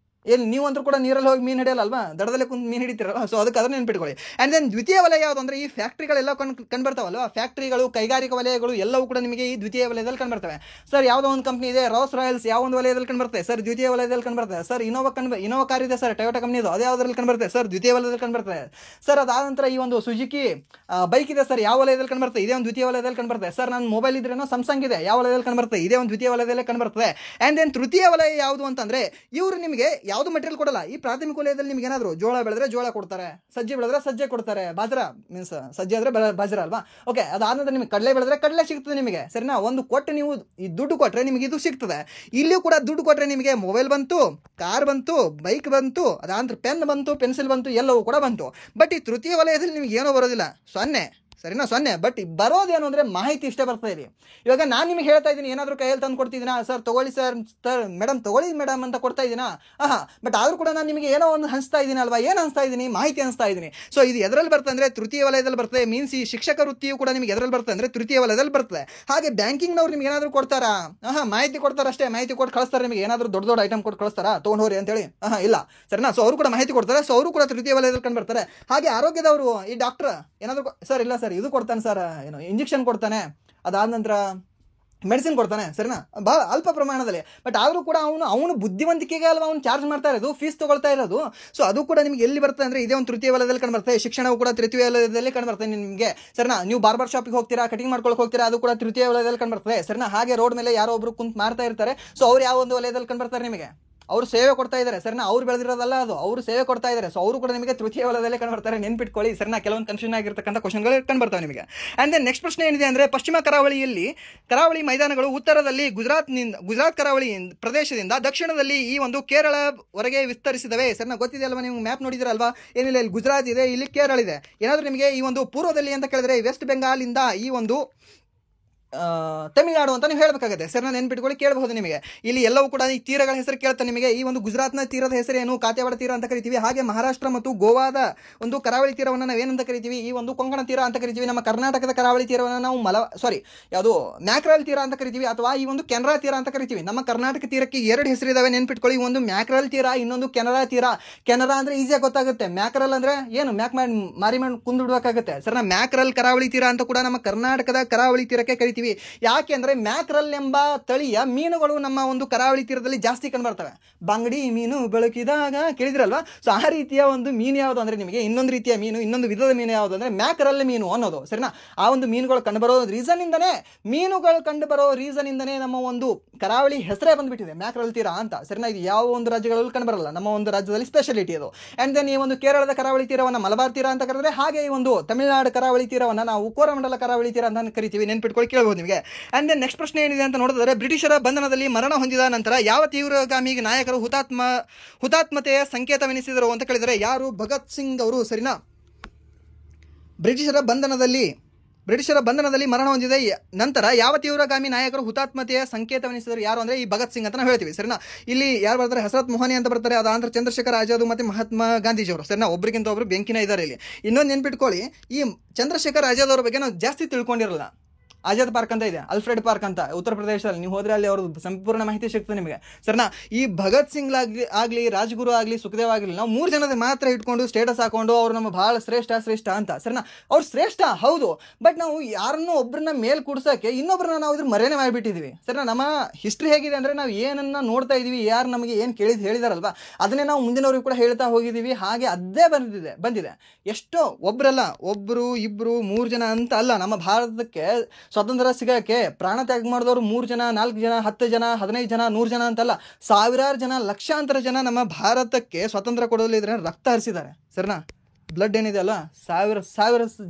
ಏನು ನೀವಂದ್ರೂ ಕೂಡ ನೀರಲ್ಲಿ ಹೋಗಿ ಮೀನು ಹಿಡಿಯಲ್ಲ ಅಲ್ವಾ, ದಡದಲ್ಲೇ ಕುಂತು ಮೀನು ಹಿಡಿತಿರಲ್ಲ. ಸೊ ಅದಕ್ಕೆ ಅದನ್ನ ನೆನ್ಪಿಟ್ಕೊಳ್ಳಿ. ಅಂಡ್ ದೆನ್ ದ್ವಿತೀಯ ವಲಯ ಯಾವುದು ಅಂದ್ರೆ ಈ ಫ್ಯಾಕ್ಟ್ರಿಗಳೆಲ್ಲ ಕಂಡುಬರ್ತಾವಲ್ವ, ಫ್ಯಾಕ್ಟ್ರಿಗಳು, ಕೈಗಾರಿಕಾ ವಲಯಗಳು ಎಲ್ಲವೂ ಕೂಡ ನಿಮಗೆ ಈ ದ್ವಿತೀಯ ವಲಯದಲ್ಲಿ ಕಂಡುಬರ್ತವೆ. ಸರ್ ಯಾವುದೋ ಒಂದು ಕಂಪ್ನಿ ಇದೆ, ರೋಲ್ಸ್ ರಾಯಲ್ಸ್, ಯಾವ ಒಂದು ವಲಯದಲ್ಲಿ ಕಂಡುಬರ್ತದೆ? ಸರ್ ದ್ವಿತೀಯ ವಲಯದಲ್ಲಿ ಕಂಡುಬರ್ತದೆ. ಸರ್ ಇನೋವಾ ಕಾರ್ ಇದೆ ಸರ್, ಟೊಯೋಟಾ ಕಂಪ್ನಿದು, ಅದು ಯಾವುದರಲ್ಲಿ ಕಂಡುಬರ್ತದೆ? ಸರ್ ದ್ವಿತೀಯ ವಲಯದಲ್ಲಿ ಕಂಡುಬರ್ತದೆ. ಸರ್ ಅದಾದ ನಂತರ ಈ ಒಂದು ಸುಜುಕಿ ಬೈಕ್ ಇದೆ ಸರ್, ಯಾವ ವಲಯದಲ್ಲಿ ಕಂಡುಬರ್ತದೆ? ಇದೇ ಒಂದು ದ್ವಿತೀಯ ವಲಯದಲ್ಲಿ ಕಂಡುಬರ್ತದೆ. ಸರ್ ನನ್ನ ಮೊಬೈಲ್ ಇದ್ರೇನೋ ಸ್ಯಾಮ್ಸಂಗ್ ಇದೆ, ಯಾವ ವಲಯದಲ್ಲಿ ಕಂಡುಬರ್ತದೆ? ಇದೇ ಒಂದು ದ್ವಿತೀಯ ವಲಯದಲ್ಲೇ ಕಂಡುಬರ್ತದೆ. ಅಂಡ್ ದೆನ್ ತೃತೀಯ ವಲಯ ಯಾವುದು ಅಂತಂದ್ರೆ, ಇವರು ನಿಮಗೆ ಯಾವುದು ಮೆಟೀರಿಯಲ್ ಕೊಡಲ್ಲ. ಈ ಪ್ರಾಥಮಿಕ ವಲಯದಲ್ಲಿ ನಿಮ್ಗೆ ಏನಾದ್ರು ಜೋಳ ಬೆಳೆದ್ರೆ ಜೋಳ ಕೊಡ್ತಾರೆ, ಸಜ್ಜೆ ಬೆಳೆದ್ರೆ ಸಜ್ಜೆ ಕೊಡ್ತಾರೆ, ಬಾಜ್ರಾ ಮೀನ್ಸ್ ಸಜ್ಜೆ ಅಂದ್ರೆ ಬಾಜ್ರಾ ಅಲ್ವಾ. ಓಕೆ, ಅದಾದ್ಮೇಲೆ ನಿಮಗೆ ಕಡಲೆ ಬೆಳೆದ್ರೆ ಕಡಲೆ ಸಿಗ್ತದೆ ನಿಮಗೆ, ಸರಿನಾ. ಒಂದು ಕೊಟ್ಟು ನೀವು ಈ ದುಡ್ಡು ಕೊಟ್ರೆ ನಿಮಗೆ ಇದು ಸಿಗ್ತದೆ. ಇಲ್ಲಿಯೂ ಕೂಡ ದುಡ್ಡು ಕೊಟ್ರೆ ನಿಮಗೆ ಮೊಬೈಲ್ ಬಂತು, ಕಾರ್ ಬಂತು, ಬೈಕ್ ಬಂತು, ಅದಾಂತರ ಪೆನ್ ಬಂತು, ಪೆನ್ಸಿಲ್ ಬಂತು, ಎಲ್ಲವೂ ಕೂಡ ಬಂತು. ಬಟ್ ಈ ತೃತೀಯ ವಲಯದಲ್ಲಿ ನಿಮ್ಗೆ ಏನೋ ಬರೋದಿಲ್ಲ, 0, ಸರಿನಾ, 0. ಬಟ್ ಬರೋದೇನು ಅಂದ್ರೆ ಮಾಹಿತಿ ಇಷ್ಟೇ ಬರ್ತಾ ಇದೆ. ಇವಾಗ ನಾನು ನಿಮಗೆ ಹೇಳ್ತಾ ಇದ್ದೀನಿ, ಏನಾದರೂ ಕೈಯಲ್ಲಿ ತಂದು ಕೊಡ್ತಿದ್ದೀನಾ? ಸರ್ ತಗೊಳ್ಳಿ ಸರ್, ಮೇಡಮ್ ತಗೊಳ್ಳಿ ಮೇಡಮ್ ಅಂತ ಕೊಡ್ತಾ ಇದ್ದೀನಾ? ಬಟ್ ಆದ್ರೂ ಕೂಡ ನಾನು ನಿಮಗೆ ಏನೋ ಒಂದು ಹಂಚ್ತಾ ಇದ್ದೀನಿ ಅಲ್ವಾ, ಏನು ಹಂಚ್ತಾ ಇದ್ದೀನಿ? ಮಾಹಿತಿ ಹಂಚ್ತಾ ಇದ್ದೀನಿ. ಸೊ ಇದು ಎದರಲ್ಲಿ ಬರ್ತದೆ ಅಂದ್ರೆ ತೃತೀಯ ವಲಯದಲ್ಲಿ ಬರ್ತದೆ. ಮೀನ್ಸ್ ಈ ಶಿಕ್ಷಕ ವೃತ್ತಿಯು ಕೂಡ ನಿಮಗೆ ಎದರಲ್ಲಿ ಬರ್ತದೆ ಅಂದ್ರೆ ತೃತೀಯ ವಲಯದಲ್ಲಿ ಬರ್ತದೆ. ಹಾಗೆ ಬ್ಯಾಂಕಿಂಗ್ನವ್ರು ನಿಮ್ಗೆ ಏನಾದರೂ ಕೊಡ್ತಾರಾ? ಮಾಹಿತಿ ಕೊಡ್ತಾರೆ ಅಷ್ಟೇ, ಮಾಹಿತಿ ಕೊಟ್ಟು ಕಳಿಸ್ತಾರೆ. ನಿಮಗೆ ಏನಾದರೂ ದೊಡ್ಡ ದೊಡ್ಡ ಐಟಮ್ ಕೊಟ್ಟು ಕಳಿಸ್ತಾರಾ, ತೊಗೊಂಡು ಹೋರಿ ಅಂತೇಳಿ? ಇಲ್ಲ, ಸರಿನಾ. ಸೊ ಅವರು ಕೂಡ ಮಾಹಿತಿ ಕೊಡ್ತಾರೆ. ಸೊ ಅವರು ಕೂಡ ತೃತೀಯ ವಲಯದಲ್ಲಿ ಕಂಡು ಬರ್ತಾರೆ. ಹಾಗೆ ಆರೋಗ್ಯದವರು, ಈ ಡಾಕ್ಟರ್ ಏನಾದರೂ ಸರ್ ಇಲ್ಲ ಸರ್ ಇದು ಕೊಡ್ತಾನೆ ಸರ್, ಏನೋ ಇಂಜೆಕ್ಷನ್ ಕೊಡ್ತಾನೆ, ಅದಾದ ನಂತರ ಮೆಡಿಸಿನ್ ಕೊಡ್ತಾನೆ, ಸರಿನಾ, ಬಹಳ ಅಲ್ಪ ಪ್ರಮಾಣದಲ್ಲಿ. ಬಟ್ ಆದರೂ ಕೂಡ ಅವನು ಬುದ್ಧಿವಂತಿಕೆಗೆ ಅಲ್ವಾ ಅವ್ನು ಚಾರ್ಜ್ ಮಾಡ್ತಾ ಇರೋದು, ಫೀಸ್ ತಗೊಳ್ತಾ ಇರೋದು. ಸೊ ಅದು ಕೂಡ ನಿಮ್ಗೆ ಎಲ್ಲಿ ಬರ್ತದೆ ಅಂದ್ರೆ ಇದೇ ಒಂದು ತೃತೀಯ ವಲಯದಲ್ಲಿ ಕಂಡು ಬರ್ತದೆ. ಶಿಕ್ಷಣವು ಕೂಡ ತೃತೀಯ ವಲಯದಲ್ಲಿ ಕಂಡು ಬರ್ತದೆ ನಿಮಗೆ, ಸರಿನಾ. ನೀವು ಬಾರ್ಬರ್ ಶಾಪಿಗೆ ಹೋಗ್ತೀರಾ, ಕಟಿಂಗ್ ಮಾಡ್ಕೊಳಕ್ಕೆ ಹೋಗ್ತೀರಾ, ಅದು ಕೂಡ ತೃತೀಯ ವಲಯದಲ್ಲಿ ಕಂಡು ಬರ್ತದೆ, ಸರಿನಾ. ಹಾಗೆ ರೋಡ್ ಮೇಲೆ ಯಾರೋ ಒಬ್ರು ಕುಂತ್ ಮಾರ್ತಾ ಇರ್ತಾರೆ. ಸೊ ಅವ್ರು ಯಾವ ಒಂದು ವಲಯದಲ್ಲಿ ಕಂಡು ಬರ್ತಾರೆ ನಿಮಗೆ? ಅವರು ಸೇವೆ ಕೊಡ್ತಾ ಇದ್ದಾರೆ, ಸರಿನಾ. ಅವ್ರು ಬೆಳೆದಿರೋದಲ್ಲ ಅದು, ಅವರು ಸೇವೆ ಕೊಡ್ತಾ ಇದ್ದಾರೆ. ಸೊ ಅವರು ಕೂಡ ನಿಮಗೆ ತೃತೀಯ ವಲಯದಲ್ಲೇ ಕಂಡು ಬರ್ತಾರೆ, ನೆನ್ಪಿಟ್ಕೊಳ್ಳಿ, ಸರಿನಾ. ಕೆಲವೊಂದು ಕನ್ಫ್ಯೂಷನ್ ಆಗಿರ್ತಕ್ಕಂಥ ಕ್ವಶನ್ಗಳು ಕಂಡು ಬರ್ತಾವೆ ನಿಮಗೆ. ಅಂಡ್ ದೆನ್ ನೆಕ್ಸ್ಟ್ ಪ್ರಶ್ನೆ ಏನಿದೆ ಅಂದ್ರೆ, ಪಶ್ಚಿಮ ಕರಾವಳಿ ಮೈದಾನಗಳು ಉತ್ತರದಲ್ಲಿ ಗುಜರಾತ್ ಕರಾವಳಿ ಪ್ರದೇಶದಿಂದ ದಕ್ಷಿಣದಲ್ಲಿ ಈ ಒಂದು ಕೇರಳವರೆಗೆ ವಿಸ್ತರಿಸಿದವೆ, ಸರಿನಾ. ಗೊತ್ತಿದೆ ಅಲ್ವಾ, ನೀವು ಮ್ಯಾಪ್ ನೋಡಿದಿರಲ್ವಾ? ಏನಿಲ್ಲ, ಇಲ್ಲಿ ಗುಜರಾತ್ ಇದೆ, ಇಲ್ಲಿ ಕೇರಳ ಇದೆ. ಏನಾದರೂ ನಿಮಗೆ ಈ ಒಂದು ಪೂರ್ವದಲ್ಲಿ ಅಂತ ಕೇಳಿದ್ರೆ ವೆಸ್ಟ್ ಬೆಂಗಾಲ್ ಇಂದ ಈ ಒಂದು ತಮಿಳುನಾಡು ಅಂತ ನೀವು ಹೇಳಬೇಕಾಗುತ್ತೆ ಸರ್. ನಾನು ನೆನ್ಪಿಟ್ಕೊಳ್ಳಿ ಕೇಳಬಹುದು ನಿಮಗೆ. ಇಲ್ಲಿ ಎಲ್ಲವೂ ಕೂಡ ಈ ತೀರಗಳ ಹೆಸರು ಕೇಳ್ತಾ ನಿಮಗೆ. ಈ ಒಂದು ಗುಜರಾತ್ನ ತೀರದ ಹೆಸರೇನು, ಕಾತೆವಾಡ ತೀರ ಅಂತ ಕರಿತೀವಿ. ಹಾಗೆ ಮಹಾರಾಷ್ಟ್ರ ಮತ್ತು ಗೋವಾದ ಒಂದು ಕರಾವಳಿ ತೀರವನ್ನು ನಾವು ಏನಂತ ಕರಿತೀವಿ, ಈ ಒಂದು ಕೊಂಕಣ ತೀರ ಅಂತ ಕರಿತೀವಿ. ನಮ್ಮ ಕರ್ನಾಟಕದ ಕರಾವಳಿ ತೀರವನ್ನು ನಾವು ಯಾವುದು ಮ್ಯಾಕ್ರಲ್ ತೀರ ಅಂತ ಕರಿತೀವಿ, ಅಥವಾ ಈ ಒಂದು ಕೆನರಾ ತೀರ ಅಂತ ಕರಿತೀವಿ. ನಮ್ಮ ಕರ್ನಾಟಕ ತೀರಕ್ಕೆ ಎರಡು ಹೆಸರಿದಾವೆ, ನೆನ್ಪಿಟ್ಕೊಳ್ಳಿ. ಒಂದು ಮ್ಯಾಕ್ರಲ್ ತೀರ, ಇನ್ನೊಂದು ಕೆನರಾ ತೀರ. ಕೆನರಾ ಅಂದ್ರೆ ಈಸಿಯಾಗಿ ಗೊತ್ತಾಗುತ್ತೆ, ಮ್ಯಾಕ್ರಲ್ ಅಂದ್ರೆ ಏನು, ಮಾರಿ ಮಾಡಿ ಕುಂದಿಡ್ಬೇಕಾಗುತ್ತೆ ಸರ್. ಮ್ಯಾಕ್ರಲ್ ಕರಾವಳಿ ತೀರ ಅಂತ ಕೂಡ ನಮ್ಮ ಕರ್ನಾಟಕದ ಕರಾವಳಿ ತೀರಕ್ಕೆ ಕರಿತೀವಿ. ಯಾಕೆ ಅಂದ್ರೆ ಮ್ಯಾಕ್ರಲ್ ಎಂಬ ತಳಿಯ ಮೀನುಗಳು ನಮ್ಮ ಒಂದು ಕರಾವಳಿ ತೀರದಲ್ಲಿ ಜಾಸ್ತಿ ಕಂಡುಬರ್ತವೆ. ಬಂಗಡಿ ಮೀನು ಬೆಳಕಿದಾಗ ಕೇಳಿದ್ರಲ್ವಾ. ಸೊ ಆ ರೀತಿಯ ಒಂದು ಮೀನು ಯಾವುದು ಅಂದ್ರೆ ನಿಮಗೆ ಇನ್ನೊಂದು ರೀತಿಯ ಮೀನು, ಇನ್ನೊಂದು ವಿಧದ ಮೀನು ಯಾವುದು ಅಂದ್ರೆ ಮ್ಯಾಕ್ರಲ್ ಮೀನು ಅನ್ನೋದು ಸರಿನಾ. ಆ ಒಂದು ಮೀನುಗಳು ಕಂಡುಬರೋ ರೀಸನ್ ಇಂದನೇ ನಮ್ಮ ಒಂದು ಕರಾವಳಿ ಹೆಸರೇ ಬಂದ್ಬಿಟ್ಟಿದೆ ಮ್ಯಾಕ್ರಲ್ ತೀರ ಅಂತ ಸರಿನಾ. ಇದು ಯಾವ ಒಂದು ರಾಜ್ಯಗಳಲ್ಲಿ ಕಂಡುಬರಲ್ಲ, ನಮ್ಮ ಒಂದು ರಾಜ್ಯದಲ್ಲಿ ಸ್ಪೆಷಾಲಿಟಿ ಅದು. ಅಂಡ್ ದೆನ್ ಈ ಒಂದು ಕೇರಳದ ಕರಾವಳಿ ತೀರವನ್ನು ಮಲಬಾರ್ ತೀರ ಅಂತ ಕರೆದ್ರೆ, ಹಾಗೆ ಈ ಒಂದು ತಮಿಳುನಾಡು ಕರಾವಳಿ ತೀರವನ್ನು ನಾವು ಕೋರಮಂಡಲ ಕರಾವಳಿ ತೀರ ಅಂತ ಕರಿತೀವಿ. ನೆನ್ಪಿಟ್ಕೊಳ್ಳಿ ಕೇಳಬಹುದು ನಿಮಗೆ. ಅಂಡ್ ದೆನ್ ನೆಕ್ಸ್ಟ್ ಪ್ರಶ್ನೆ ಏನಿದೆ ಅಂತ ನೋಡಿದ್ರೆ, ಬ್ರಿಟಿಷರ ಬಂಧನದಲ್ಲಿ ಮರಣ ಹೊಂದಿದ ನಂತರ ಯಾವ ತೀವ್ರಗಾಮಿ ನಾಯಕರು ಹುತಾತ್ಮತೆಯ ಸಂಕೇತವೆನಿಸಿದರು ಅಂತ ಕೇಳಿದರೆ ಯಾರು? ಭಗತ್ ಸಿಂಗ್ ಅವರು ಸರಿನಾ. ಬ್ರಿಟಿಷರ ಬಂಧನದಲ್ಲಿ ಮರಣ ಹೊಂದಿದ ನಂತರ ಯಾವ ತೀವ್ರಗಾಮಿ ನಾಯಕರು ಹುತಾತ್ಮತೆಯ ಸಂಕೇತವೆನಿಸಿದರು ಯಾರು ಅಂದ್ರೆ ಈ ಭಗತ್ ಸಿಂಗ್ ಅಂತ ನಾವು ಹೇಳ್ತೀವಿ ಸರಿನಾ. ಇಲ್ಲಿ ಯಾರು ಬರ್ತಾರೆ, ಹಸರತ್ ಮೊಹಾನಿ ಅಂತ ಬರ್ತಾರೆ, ಅದು ಆಂಧ್ರ ಚಂದ್ರಶೇಖರ್ ಆಜಾದ್ ಮತ್ತೆ ಮಹಾತ್ಮ ಗಾಂಧೀಜಿಯವರು ಸರಿನಾ. ಒಬ್ರಿಗಿಂತ ಒಬ್ರು ಬೆಂಕಿನ ಇದ್ದಾರೆ ಇಲ್ಲಿ. ಇನ್ನೊಂದು ನೆನ್ಪಿಟ್ಕೊಳ್ಳಿ, ಈ ಚಂದ್ರಶೇಖರ್ ಆಜಾದ್ ಅವ್ರ ಬಗ್ಗೆ ನಾವು ಜಾಸ್ತಿ ತಿಳ್ಕೊಂಡಿರಲ್ಲ. ಆಜಾದ್ ಪಾರ್ಕ್ ಅಂತ ಇದೆ, ಅಲ್ಫ್ರೆಡ್ ಪಾರ್ಕ್ ಅಂತ ಉತ್ತರ ಪ್ರದೇಶದಲ್ಲಿ. ನೀವು ಹೋದ್ರೆ ಅಲ್ಲಿ ಅವ್ರದ್ದು ಸಂಪೂರ್ಣ ಮಾಹಿತಿ ಸಿಗ್ತದೆ ನಿಮಗೆ ಸರಿನಾ. ಈ ಭಗತ್ ಸಿಂಗ್ ಆಗ್ಲಿ, ರಾಜ್ಗುರು ಆಗ್ಲಿ, ಸುಖದೇವ್ ಆಗ್ಲಿ, ನಾವು 3 ಜನದ ಮಾತ್ರ ಇಟ್ಕೊಂಡು ಸ್ಟೇಟಸ್ ಹಾಕೊಂಡು ಅವ್ರು ನಮ್ಮ ಬಹಳ ಶ್ರೇಷ್ಠ ಅಂತ ಸರಿನಾ. ಅವ್ರು ಶ್ರೇಷ್ಠ ಹೌದು, ಬಟ್ ನಾವು ಯಾರನ್ನೂ ಒಬ್ಬರನ್ನ ಮೇಲ್ ಕೂಡ್ಸಕ್ಕೆ ಇನ್ನೊಬ್ಬರನ್ನ ನಾವು ಇದ್ರ ಮರೆನೇ ಮಾಡಿಬಿಟ್ಟಿದೀವಿ ಸರಿನಾ. ನಮ್ಮ ಹಿಸ್ಟ್ರಿ ಹೇಗಿದೆ ಅಂದ್ರೆ, ನಾವು ಏನನ್ನ ನೋಡ್ತಾ ಇದೀವಿ, ಯಾರು ನಮಗೆ ಏನು ಹೇಳಿದಾರಲ್ವಾ ಅದನ್ನೇ ನಾವು ಮುಂದಿನವ್ರಿಗೆ ಕೂಡ ಹೇಳ್ತಾ ಹೋಗಿದ್ದೀವಿ. ಹಾಗೆ ಅದೇ ಬಂದಿದೆ. ಎಷ್ಟೋ ಒಬ್ರಲ್ಲ, ಒಬ್ರು ಇಬ್ರು 3 ಜನ ಅಂತ ಅಲ್ಲ. ನಮ್ಮ ಭಾರತಕ್ಕೆ ಸ್ವಾತಂತ್ರ್ಯ ಸಿಗಕ್ಕೆ ಪ್ರಾಣ ತ್ಯಾಗ ಮಾಡಿದವರು 3 ಜನ, 4 ಜನ, 10 ಜನ, 15 ಜನ, 100 ಜನ ಅಂತಲ್ಲ, ಸಾವಿರಾರು ಜನ, ಲಕ್ಷಾಂತರ ಜನ ನಮ್ಮ ಭಾರತಕ್ಕೆ ಸ್ವಾತಂತ್ರ್ಯ ಕೊಡೋದ್ರಲ್ಲಿ ಇದ್ರೆ ರಕ್ತ ಹರಿಸಿದ್ದಾರೆ ಸರಿನಾ. ಬ್ಲಡ್ ಏನಿದೆ ಅಲ್ಲ, ಸಾವಿರ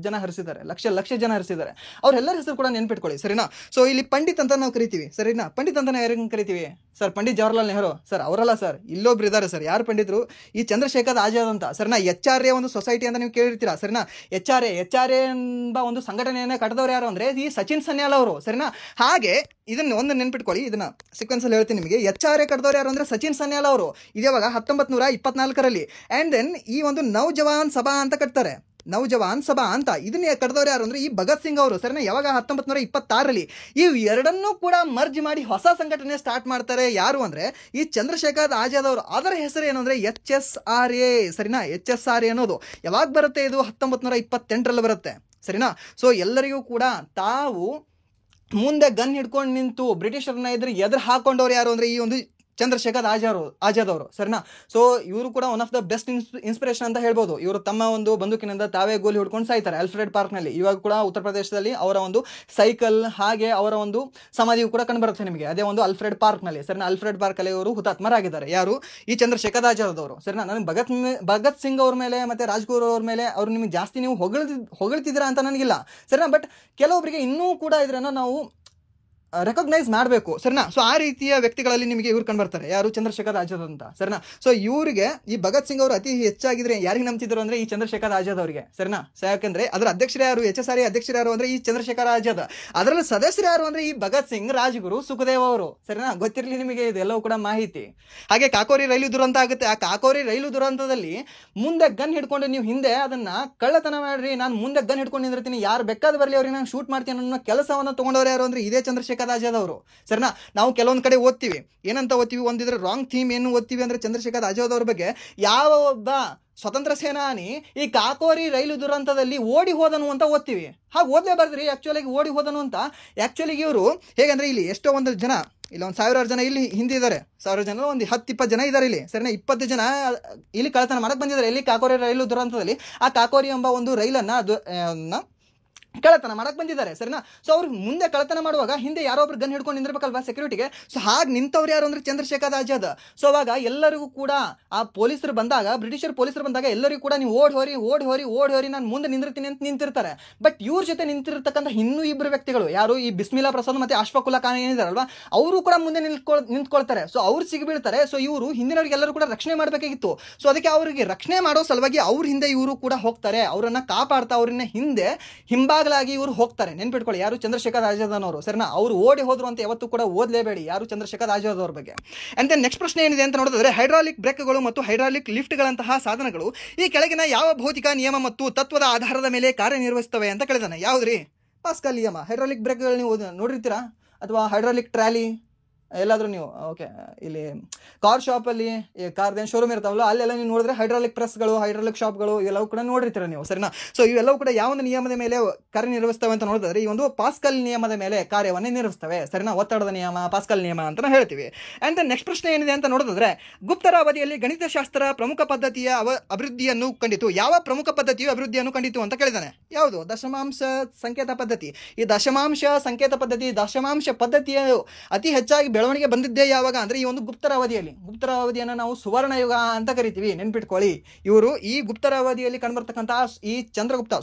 ಜನ ಹರಿಸಿದ್ದಾರೆ, ಲಕ್ಷ ಜನ ಹರಿಸಿದ್ದಾರೆ. ಅವ್ರೆಲ್ಲರ ಹೆಸರು ಕೂಡ ನೆನ್ಪಿಟ್ಕೊಳ್ಳಿ ಸರಿನಾ. ಸೊ ಇಲ್ಲಿ ಪಂಡಿತ್ ಅಂತ ನಾವು ಕರಿತೀವಿ ಸರಿನಾ. ಪಂಡಿತ್ ಅಂತ ನಾವು ಯಾರಿಗೆ ಕರಿತೀವಿ ಸರ್? ಪಂಡಿತ್ ಜವಾಹರ್ಲಾಲ್ ನೆಹರು ಸರ್ ಅವರಲ್ಲ ಸರ್, ಇಲ್ಲೊಬ್ರು ಇದ್ದಾರೆ ಸರ್. ಯಾರು ಪಂಡಿತರು? ಈ ಚಂದ್ರಶೇಖರ್ ಆಜಾದ್ ಅಂತ ಸರಿನಾ. HRA ಒಂದು ಸೊಸೈಟಿ ಅಂತ ನೀವು ಕೇಳಿರ್ತೀರಾ ಸರಿನಾ. HRA ಎಂಬ ಒಂದು ಸಂಘಟನೆಯನ್ನ ಕಟ್ಟಿದವ್ರು ಯಾರು ಅಂದ್ರೆ ಈ ಸಚಿನ್ ಸನ್ಯಾಲ್ ಅವರು ಸರಿನಾ. ಹಾಗೆ ಇದನ್ನ ಒಂದು ನೆನ್ಪಿಟ್ಕೊಳ್ಳಿ, ಇದನ್ನ ಸೀಕ್ವೆನ್ಸ್ ಅಲ್ಲಿ ಹೇಳ್ತೀನಿ ನಿಮಗೆ. HRA ಕಟ್ಟಿದವ್ರು ಯಾರು ಅಂದ್ರೆ ಸಚಿನ್ ಸನ್ಯಾಲ್ ಅವರು. ಇದೇವಾಗ 1924ರಲ್ಲಿ. ಅಂಡ್ ದೆನ್ ಈ ಒಂದು ನೌಜವಾನ್ ಸಭಾ ಅಂತ ಕಟ್ತಾರೆ, ನೌಜವಾನ್ ಸಭಾ ಅಂತ. ಇದನ್ನ ಕಟ್ಟಿದವ್ರು ಯಾರು ಅಂದ್ರೆ ಈ ಭಗತ್ ಸಿಂಗ್ ಅವರು ಸರಿನಾ. ಯಾವಾಗ 1926ರಲ್ಲಿ. ಇವು ಎರಡನ್ನೂ ಕೂಡ ಮರ್ಜ್ ಮಾಡಿ ಹೊಸ ಸಂಘಟನೆ ಸ್ಟಾರ್ಟ್ ಮಾಡ್ತಾರೆ. ಯಾರು ಅಂದ್ರೆ ಈ ಚಂದ್ರಶೇಖರ್ ಆಜಾದ್ ಅವರು. ಅದರ ಹೆಸರು ಏನು ಅಂದ್ರೆ HSRA ಸರಿನಾ. HSRA ಅನ್ನೋದು ಯಾವಾಗ ಬರುತ್ತೆ? ಇದು 1928ರಲ್ಲಿ ಬರುತ್ತೆ ಸರಿನಾ. ಸೊ ಎಲ್ಲರಿಗೂ ಕೂಡ ತಾವು ಮುಂದೆ ಗನ್ ಹಿಡ್ಕೊಂಡು ನಿಂತು ಬ್ರಿಟಿಷರ್ನ ಎದುರು ಹಾಕೊಂಡವ್ರು ಯಾರು ಅಂದ್ರೆ ಈ ಒಂದು ಚಂದ್ರಶೇಖರ್ ಆಜಾದ್ ಅವರು ಸರಿನಾ. ಸೊ ಇವರು ಕೂಡ one of the best inspiration ಅಂತ ಹೇಳ್ಬೋದು. ಇವರು ತಮ್ಮ ಒಂದು ಬಂದೂಕಿನಿಂದ ತಾವೇ ಗೋಲಿ ಹಿಡ್ಕೊಂಡು ಸಾಯ್ತಾರೆ ಅಲ್ಫ್ರೆಡ್ ಪಾರ್ಕ್ ನಲ್ಲಿ. ಇವಾಗ ಕೂಡ ಉತ್ತರ ಪ್ರದೇಶದಲ್ಲಿ ಅವರ ಒಂದು ಸೈಕಲ್ ಹಾಗೆ ಅವರ ಒಂದು ಸಮಾಧಿಯು ಕೂಡ ಕಂಡು ಬರುತ್ತೆ ನಿಮಗೆ, ಅದೇ ಒಂದು ಅಲ್ಫ್ರೆಡ್ ಪಾರ್ಕ್ ನಲ್ಲಿ ಸರಿನಾ. ಅಲ್ಫ್ರೆಡ್ ಪಾರ್ಕ್ ಅಲ್ಲಿ ಅವರು ಹುತಾತ್ಮರಾಗಿದ್ದಾರೆ. ಯಾರು? ಈ ಚಂದ್ರಶೇಖರ್ ಆಜಾದ್ ಅವರು ಸರಿನಾ. ನನಗೆ ಭಗತ್ ಸಿಂಗ್ ಅವ್ರ ಮೇಲೆ ಮತ್ತೆ ರಾಜ್ಗುರು ಅವ್ರ ಮೇಲೆ ಅವ್ರು ನಿಮಗೆ ಜಾಸ್ತಿ ನೀವು ಹೊಗಳ್ತಿದ್ದೀರಾ ಅಂತ ನನಗಿಲ್ಲ ಸರಿನಾ. ಬಟ್ ಕೆಲವೊಬ್ಬರಿಗೆ ಇನ್ನೂ ಕೂಡ ಇದನ್ನ ನಾವು ರೆಕಗ್ನೈಸ್ ಮಾಡಬೇಕು ಸರಿನಾ. ಸೊ ಆ ರೀತಿಯ ವ್ಯಕ್ತಿಗಳಲ್ಲಿ ನಿಮಗೆ ಇವ್ರು ಕಂಡು ಬರ್ತಾರೆ. ಯಾರು? ಚಂದ್ರಶೇಖರ್ ಆಜಾದ್ ಅಂತ ಸರಿನಾ. ಸೊ ಇವರಿಗೆ ಈ ಭಗತ್ ಸಿಂಗ್ ಅವರು ಅತಿ ಹೆಚ್ಚಾಗಿದ್ರೆ ಯಾರಿಗೆ ನಂಬ್ತಿದ್ರು ಅಂದ್ರೆ ಈ ಚಂದ್ರಶೇಖರ್ ಆಜಾದ್ ಅವರಿಗೆ ಸರಿನಾ. ಯಾಕಂದ್ರೆ ಅದರ ಅಧ್ಯಕ್ಷರು ಯಾರು? HSRA ಅಧ್ಯಕ್ಷರು ಯಾರು ಅಂದ್ರೆ ಈ ಚಂದ್ರಶೇಖರ್ ಆಜಾದ್. ಅದರಲ್ಲಿ ಸದಸ್ಯರು ಯಾರು ಅಂದ್ರೆ ಈ ಭಗತ್ ಸಿಂಗ್, ರಾಜ್ಗುರು, ಸುಖದೇವ್ ಅವರು ಸರಿನಾ. ಗೊತ್ತಿರಲಿ ನಿಮಗೆ ಇದೆಲ್ಲವೂ ಕೂಡ ಮಾಹಿತಿ. ಹಾಗೆ ಕಾಕೋರಿ ರೈಲು ದುರಂತ ಆಗುತ್ತೆ. ಆ ಕಾಕೋರಿ ರೈಲು ದುರಂತದಲ್ಲಿ ಮುಂದೆ ಗನ್ ಹಿಡ್ಕೊಂಡು ನೀವು ಹಿಂದೆ ಅದನ್ನ ಕಳ್ಳತನ ಮಾಡ್ರಿ, ನಾನು ಮುಂದೆ ಗನ್ ಹಿಡ್ಕೊಂಡು ನಿಂದಿರ್ತೀನಿ, ಯಾರು ಬೇಕಾದ ಬರಲಿ ಅವ್ರಿಗೆ ನಾನು ಶೂಟ್ ಮಾಡ್ತೀನಿ ಅನ್ನೋ ಕೆಲಸವನ್ನ ತಗೊಂಡವ್ರು ಯಾರು ಅಂದ್ರೆ ಇದೇ ಚಂದ್ರಶೇಖರ್ ಆಜಾದ್ ಅವರು ಸರಿನಾ. ನಾವು ಕೆಲವೊಂದ್ ಕಡೆ ಓದ್ತೀವಿ, ಏನಂತ ಓದ್ತೀವಿ, ಒಂದಿದ್ರೆ ರಾಂಗ್ ಥೀಮ್ ಏನು ಓದ್ತೀವಿ ಅಂದ್ರೆ ಚಂದ್ರಶೇಖರ್ ಆಜಾದ್ ಅವ್ರ ಬಗ್ಗೆ ಯಾವ ಒಬ್ಬ ಸ್ವತಂತ್ರ ಸೇನಾನಿ ಈ ಕಾಕೋರಿ ರೈಲು ದುರಂತದಲ್ಲಿ ಓಡಿ ಹೋದನು ಅಂತ ಓದ್ತೀವಿ. ಹಾಗೆ ಓದ್ಲೇಬಾರ್ದ್ರಿ. ಆಕ್ಚುಲಿ ಓಡಿ ಹೋದನು ಅಂತ ಆಕ್ಚುಲಿ ಇವರು ಹೇಗಂದ್ರೆ ಇಲ್ಲಿ ಎಷ್ಟೋ ಒಂದು ಜನ, ಇಲ್ಲ ಒಂದು 1000 ಜನ ಇಲ್ಲಿ ಹಿಂದೆ ಇದ್ದಾರೆ, 1000 ಜನ ಒಂದು 10-20 ಜನ ಇದ್ದಾರೆ ಇಲ್ಲಿ ಸರಿನಾ. 20 ಜನ ಇಲ್ಲಿ ಕಳ್ಳತನ ಮಾಡಕ್ ಬಂದಿದ್ದಾರೆ ಇಲ್ಲಿ ಕಾಕೋರಿ ರೈಲು ದುರಂತದಲ್ಲಿ. ಆ ಕಾಕೋರಿ ಎಂಬ ಒಂದು ರೈಲನ್ನ ಕಳ್ಳತನ ಮಾಡಕ್ ಬಂದಿದ್ದಾರೆ ಸರಿನಾ. ಸೊ ಅವ್ರು ಮುಂದೆ ಕಳ್ಳತನ ಮಾಡುವಾಗ ಹಿಂದೆ ಯಾರೋ ಒಬ್ರು ಗನ್ ಹಿಡ್ಕೊಂಡು ನಿಂದಿರ್ಬೇಕಲ್ವಾ ಸೆಕ್ಯೂರಿಟಿಗೆ. ಸೊ ಹಾಗೆ ನಿಂತವ್ರು ಯಾರು ಅಂದ್ರೆ ಚಂದ್ರಶೇಖರ್ ಆಜಾದ್. ಸೊ ಅವಾಗ ಎಲ್ಲರಿಗೂ ಕೂಡ ಆ ಪೊಲೀಸರು ಬಂದಾಗ, ಬ್ರಿಟಿಷರ್ ಪೊಲೀಸರು ಬಂದಾಗ ಎಲ್ಲರಿಗೂ ಕೂಡ ನೀವು ಓಡಿ ಹೋರಿ ನಾನು ಮುಂದೆ ನಿಂದಿರ್ತೀನಿ ಅಂತ ನಿಂತಿರ್ತಾರೆ. ಬಟ್ ಇವ್ರ ಜೊತೆ ನಿಂತಿರ್ತಕ್ಕಂಥ ಇನ್ನೂ 2 ವ್ಯಕ್ತಿಗಳು ಯಾರು? ಈ ಬಿಸ್ಮಿಲ್ಲಾ ಪ್ರಸಾದ್ ಮತ್ತೆ ಅಶ್ಫಾಕುಲ್ಲಾ ಖಾನ್ ಏನಿದಾರಲ್ವಾ ಅವರು ಕೂಡ ಮುಂದೆ ನಿಂತ್ಕೊಳ್ತಾರೆ. ಸೊ ಅವ್ರು ಸಿಗಿಬೀಳ್ತಾರೆ. ಸೊ ಇವರು ಹಿಂದಿನವ್ರಿಗೆ ಎಲ್ಲರೂ ಕೂಡ ರಕ್ಷಣೆ ಮಾಡಬೇಕಾಗಿತ್ತು. ಸೊ ಅದಕ್ಕೆ ಅವರಿಗೆ ರಕ್ಷಣೆ ಮಾಡೋ ಸಲುವಾಗಿ ಅವ್ರ ಹಿಂದೆ ಇವರು ಕೂಡ ಹೋಗ್ತಾರೆ, ಅವರನ್ನ ಕಾಪಾಡ್ತಾ ಅವ್ರನ್ನ ಹಿಂದೆ ಹಿಂಭಾಗ ಬದಲಾಗಿ ಇವರು ಹೋಗ್ತಾರೆ. ನೆನ್ಪಿಟ್ಕೊಳ್ಳಿ, ಯಾರು ಚಂದ್ರಶೇಖರ್ ಆಜಾದ್ ಅವರು, ಸರಿನಾ? ಅವರು ಓಡಿ ಹೋದ್ರು ಅಂತ ಯಾವತ್ತೂ ಕೂಡ ಓದಲೇಬೇಡಿ ಯಾರು ಚಂದ್ರಶೇಖರ್ ಆಜಾದ್ ಅವ್ರ ಬಗ್ಗೆ. ಅಂಡ್ ದೆನ್ ನೆಕ್ಸ್ಟ್ ಪ್ರಶ್ನೆ ಏನಿದೆ ಅಂತ ನೋಡಿದ್ರೆ, ಹೈಡ್ರಾಲಿಕ್ ಬ್ರೇಕ್ಗಳು ಮತ್ತು ಹೈಡ್ರಾಲಿಕ್ ಲಿಫ್ಟ್ಗಳಂತಹ ಸಾಧನಗಳು ಈ ಕೆಳಗಿನ ಯಾವ ಭೌತಿಕ ನಿಯಮ ಮತ್ತು ತತ್ವದ ಆಧಾರದ ಮೇಲೆ ಕಾರ್ಯನಿರ್ವಹಿಸ್ತವೆ ಅಂತ ಕೇಳಿದಾನೆ. ಯಾವ್ದ್ರಿ? ಪಾಸ್ಕಲ್ ನಿಯಮ. ಹೈಡ್ರಾಲಿಕ್ ಬ್ರೇಕ್ಗಳು ನೀವು ನೋಡಿರ್ತೀರಾ, ಅಥವಾ ಹೈಡ್ರಾಲಿಕ್ ಟ್ರಾಲಿ ಎಲ್ಲಾದರೂ ನೀವು ಓಕೆ ಇಲ್ಲಿ ಕಾರ್ ಶಾಪಲ್ಲಿ ಕಾರ್ದೇನು ಶೋರೂಮ್ ಇರ್ತಾವಲ್ಲ, ಅಲ್ಲೆಲ್ಲ ನೀವು ನೋಡಿದ್ರೆ ಹೈಡ್ರಾಲಿಕ್ ಪ್ರೆಸ್ಗಳು, ಹೈಡ್ರಾಲಿಕ್ ಶಾಪ್ಗಳು ಇವೆಲ್ಲವೂ ಕೂಡ ನೋಡಿರ್ತೀರ ನೀವು, ಸರಿನಾ? ಸೊ ಇವೆಲ್ಲವೂ ಕೂಡ ಯಾವ ಒಂದು ನಿಯಮದ ಮೇಲೆ ಕಾರ್ಯನಿರ್ವಹಿಸ್ತವೆ ಅಂತ ನೋಡಿದ್ರೆ ಈ ಒಂದು ಪಾಸ್ಕಲ್ ನಿಯಮದ ಮೇಲೆ ಕಾರ್ಯವನ್ನು ನಿರ್ವಹಿಸ್ತವೆ, ಸರಿನಾ? ಒತ್ತಡದ ನಿಯಮ, ಪಾಸ್ಕಲ್ ನಿಯಮ ಅಂತ ಹೇಳ್ತೀವಿ. ಆ್ಯಂಡ್ ದೆನ್ ನೆಕ್ಸ್ಟ್ ಪ್ರಶ್ನೆ ಏನಿದೆ ಅಂತ ನೋಡಿದ್ರೆ, ಗುಪ್ತರ ಅವಧಿಯಲ್ಲಿ ಗಣಿತಶಾಸ್ತ್ರ ಪ್ರಮುಖ ಪದ್ಧತಿಯ ಅಭಿವೃದ್ಧಿಯನ್ನು ಕಂಡಿತು. ಯಾವ ಪ್ರಮುಖ ಪದ್ಧತಿಯು ಅಭಿವೃದ್ಧಿಯನ್ನು ಕಂಡಿತು ಅಂತ ಕೇಳಿದಾನೆ. ಯಾವುದು? ದಶಮಾಂಶ ಸಂಕೇತ ಪದ್ಧತಿ. ಈ ದಶಮಾಂಶ ಸಂಕೇತ ಪದ್ಧತಿ, ದಶಮಾಂಶ ಪದ್ಧತಿಯ ಅತಿ ಹೆಚ್ಚಾಗಿ ಬೆಳವಣಿಗೆ ಬಂದಿದ್ದೇ ಯಾವಾಗ ಅಂದ್ರೆ ಈ ಒಂದು ಗುಪ್ತರ ಅವಧಿಯಲ್ಲಿ. ಗುಪ್ತರ ಅವಧಿಯನ್ನು ನಾವು ಸುವರ್ಣ ಯುಗ ಅಂತ ಕರಿತೀವಿ, ನೆನ್ಪಿಟ್ಕೊಳ್ಳಿ. ಇವರು ಈ ಗುಪ್ತರ ಅವಧಿಯಲ್ಲಿ ಕಂಡುಬರ್ತಕ್ಕಂತಹ ಈ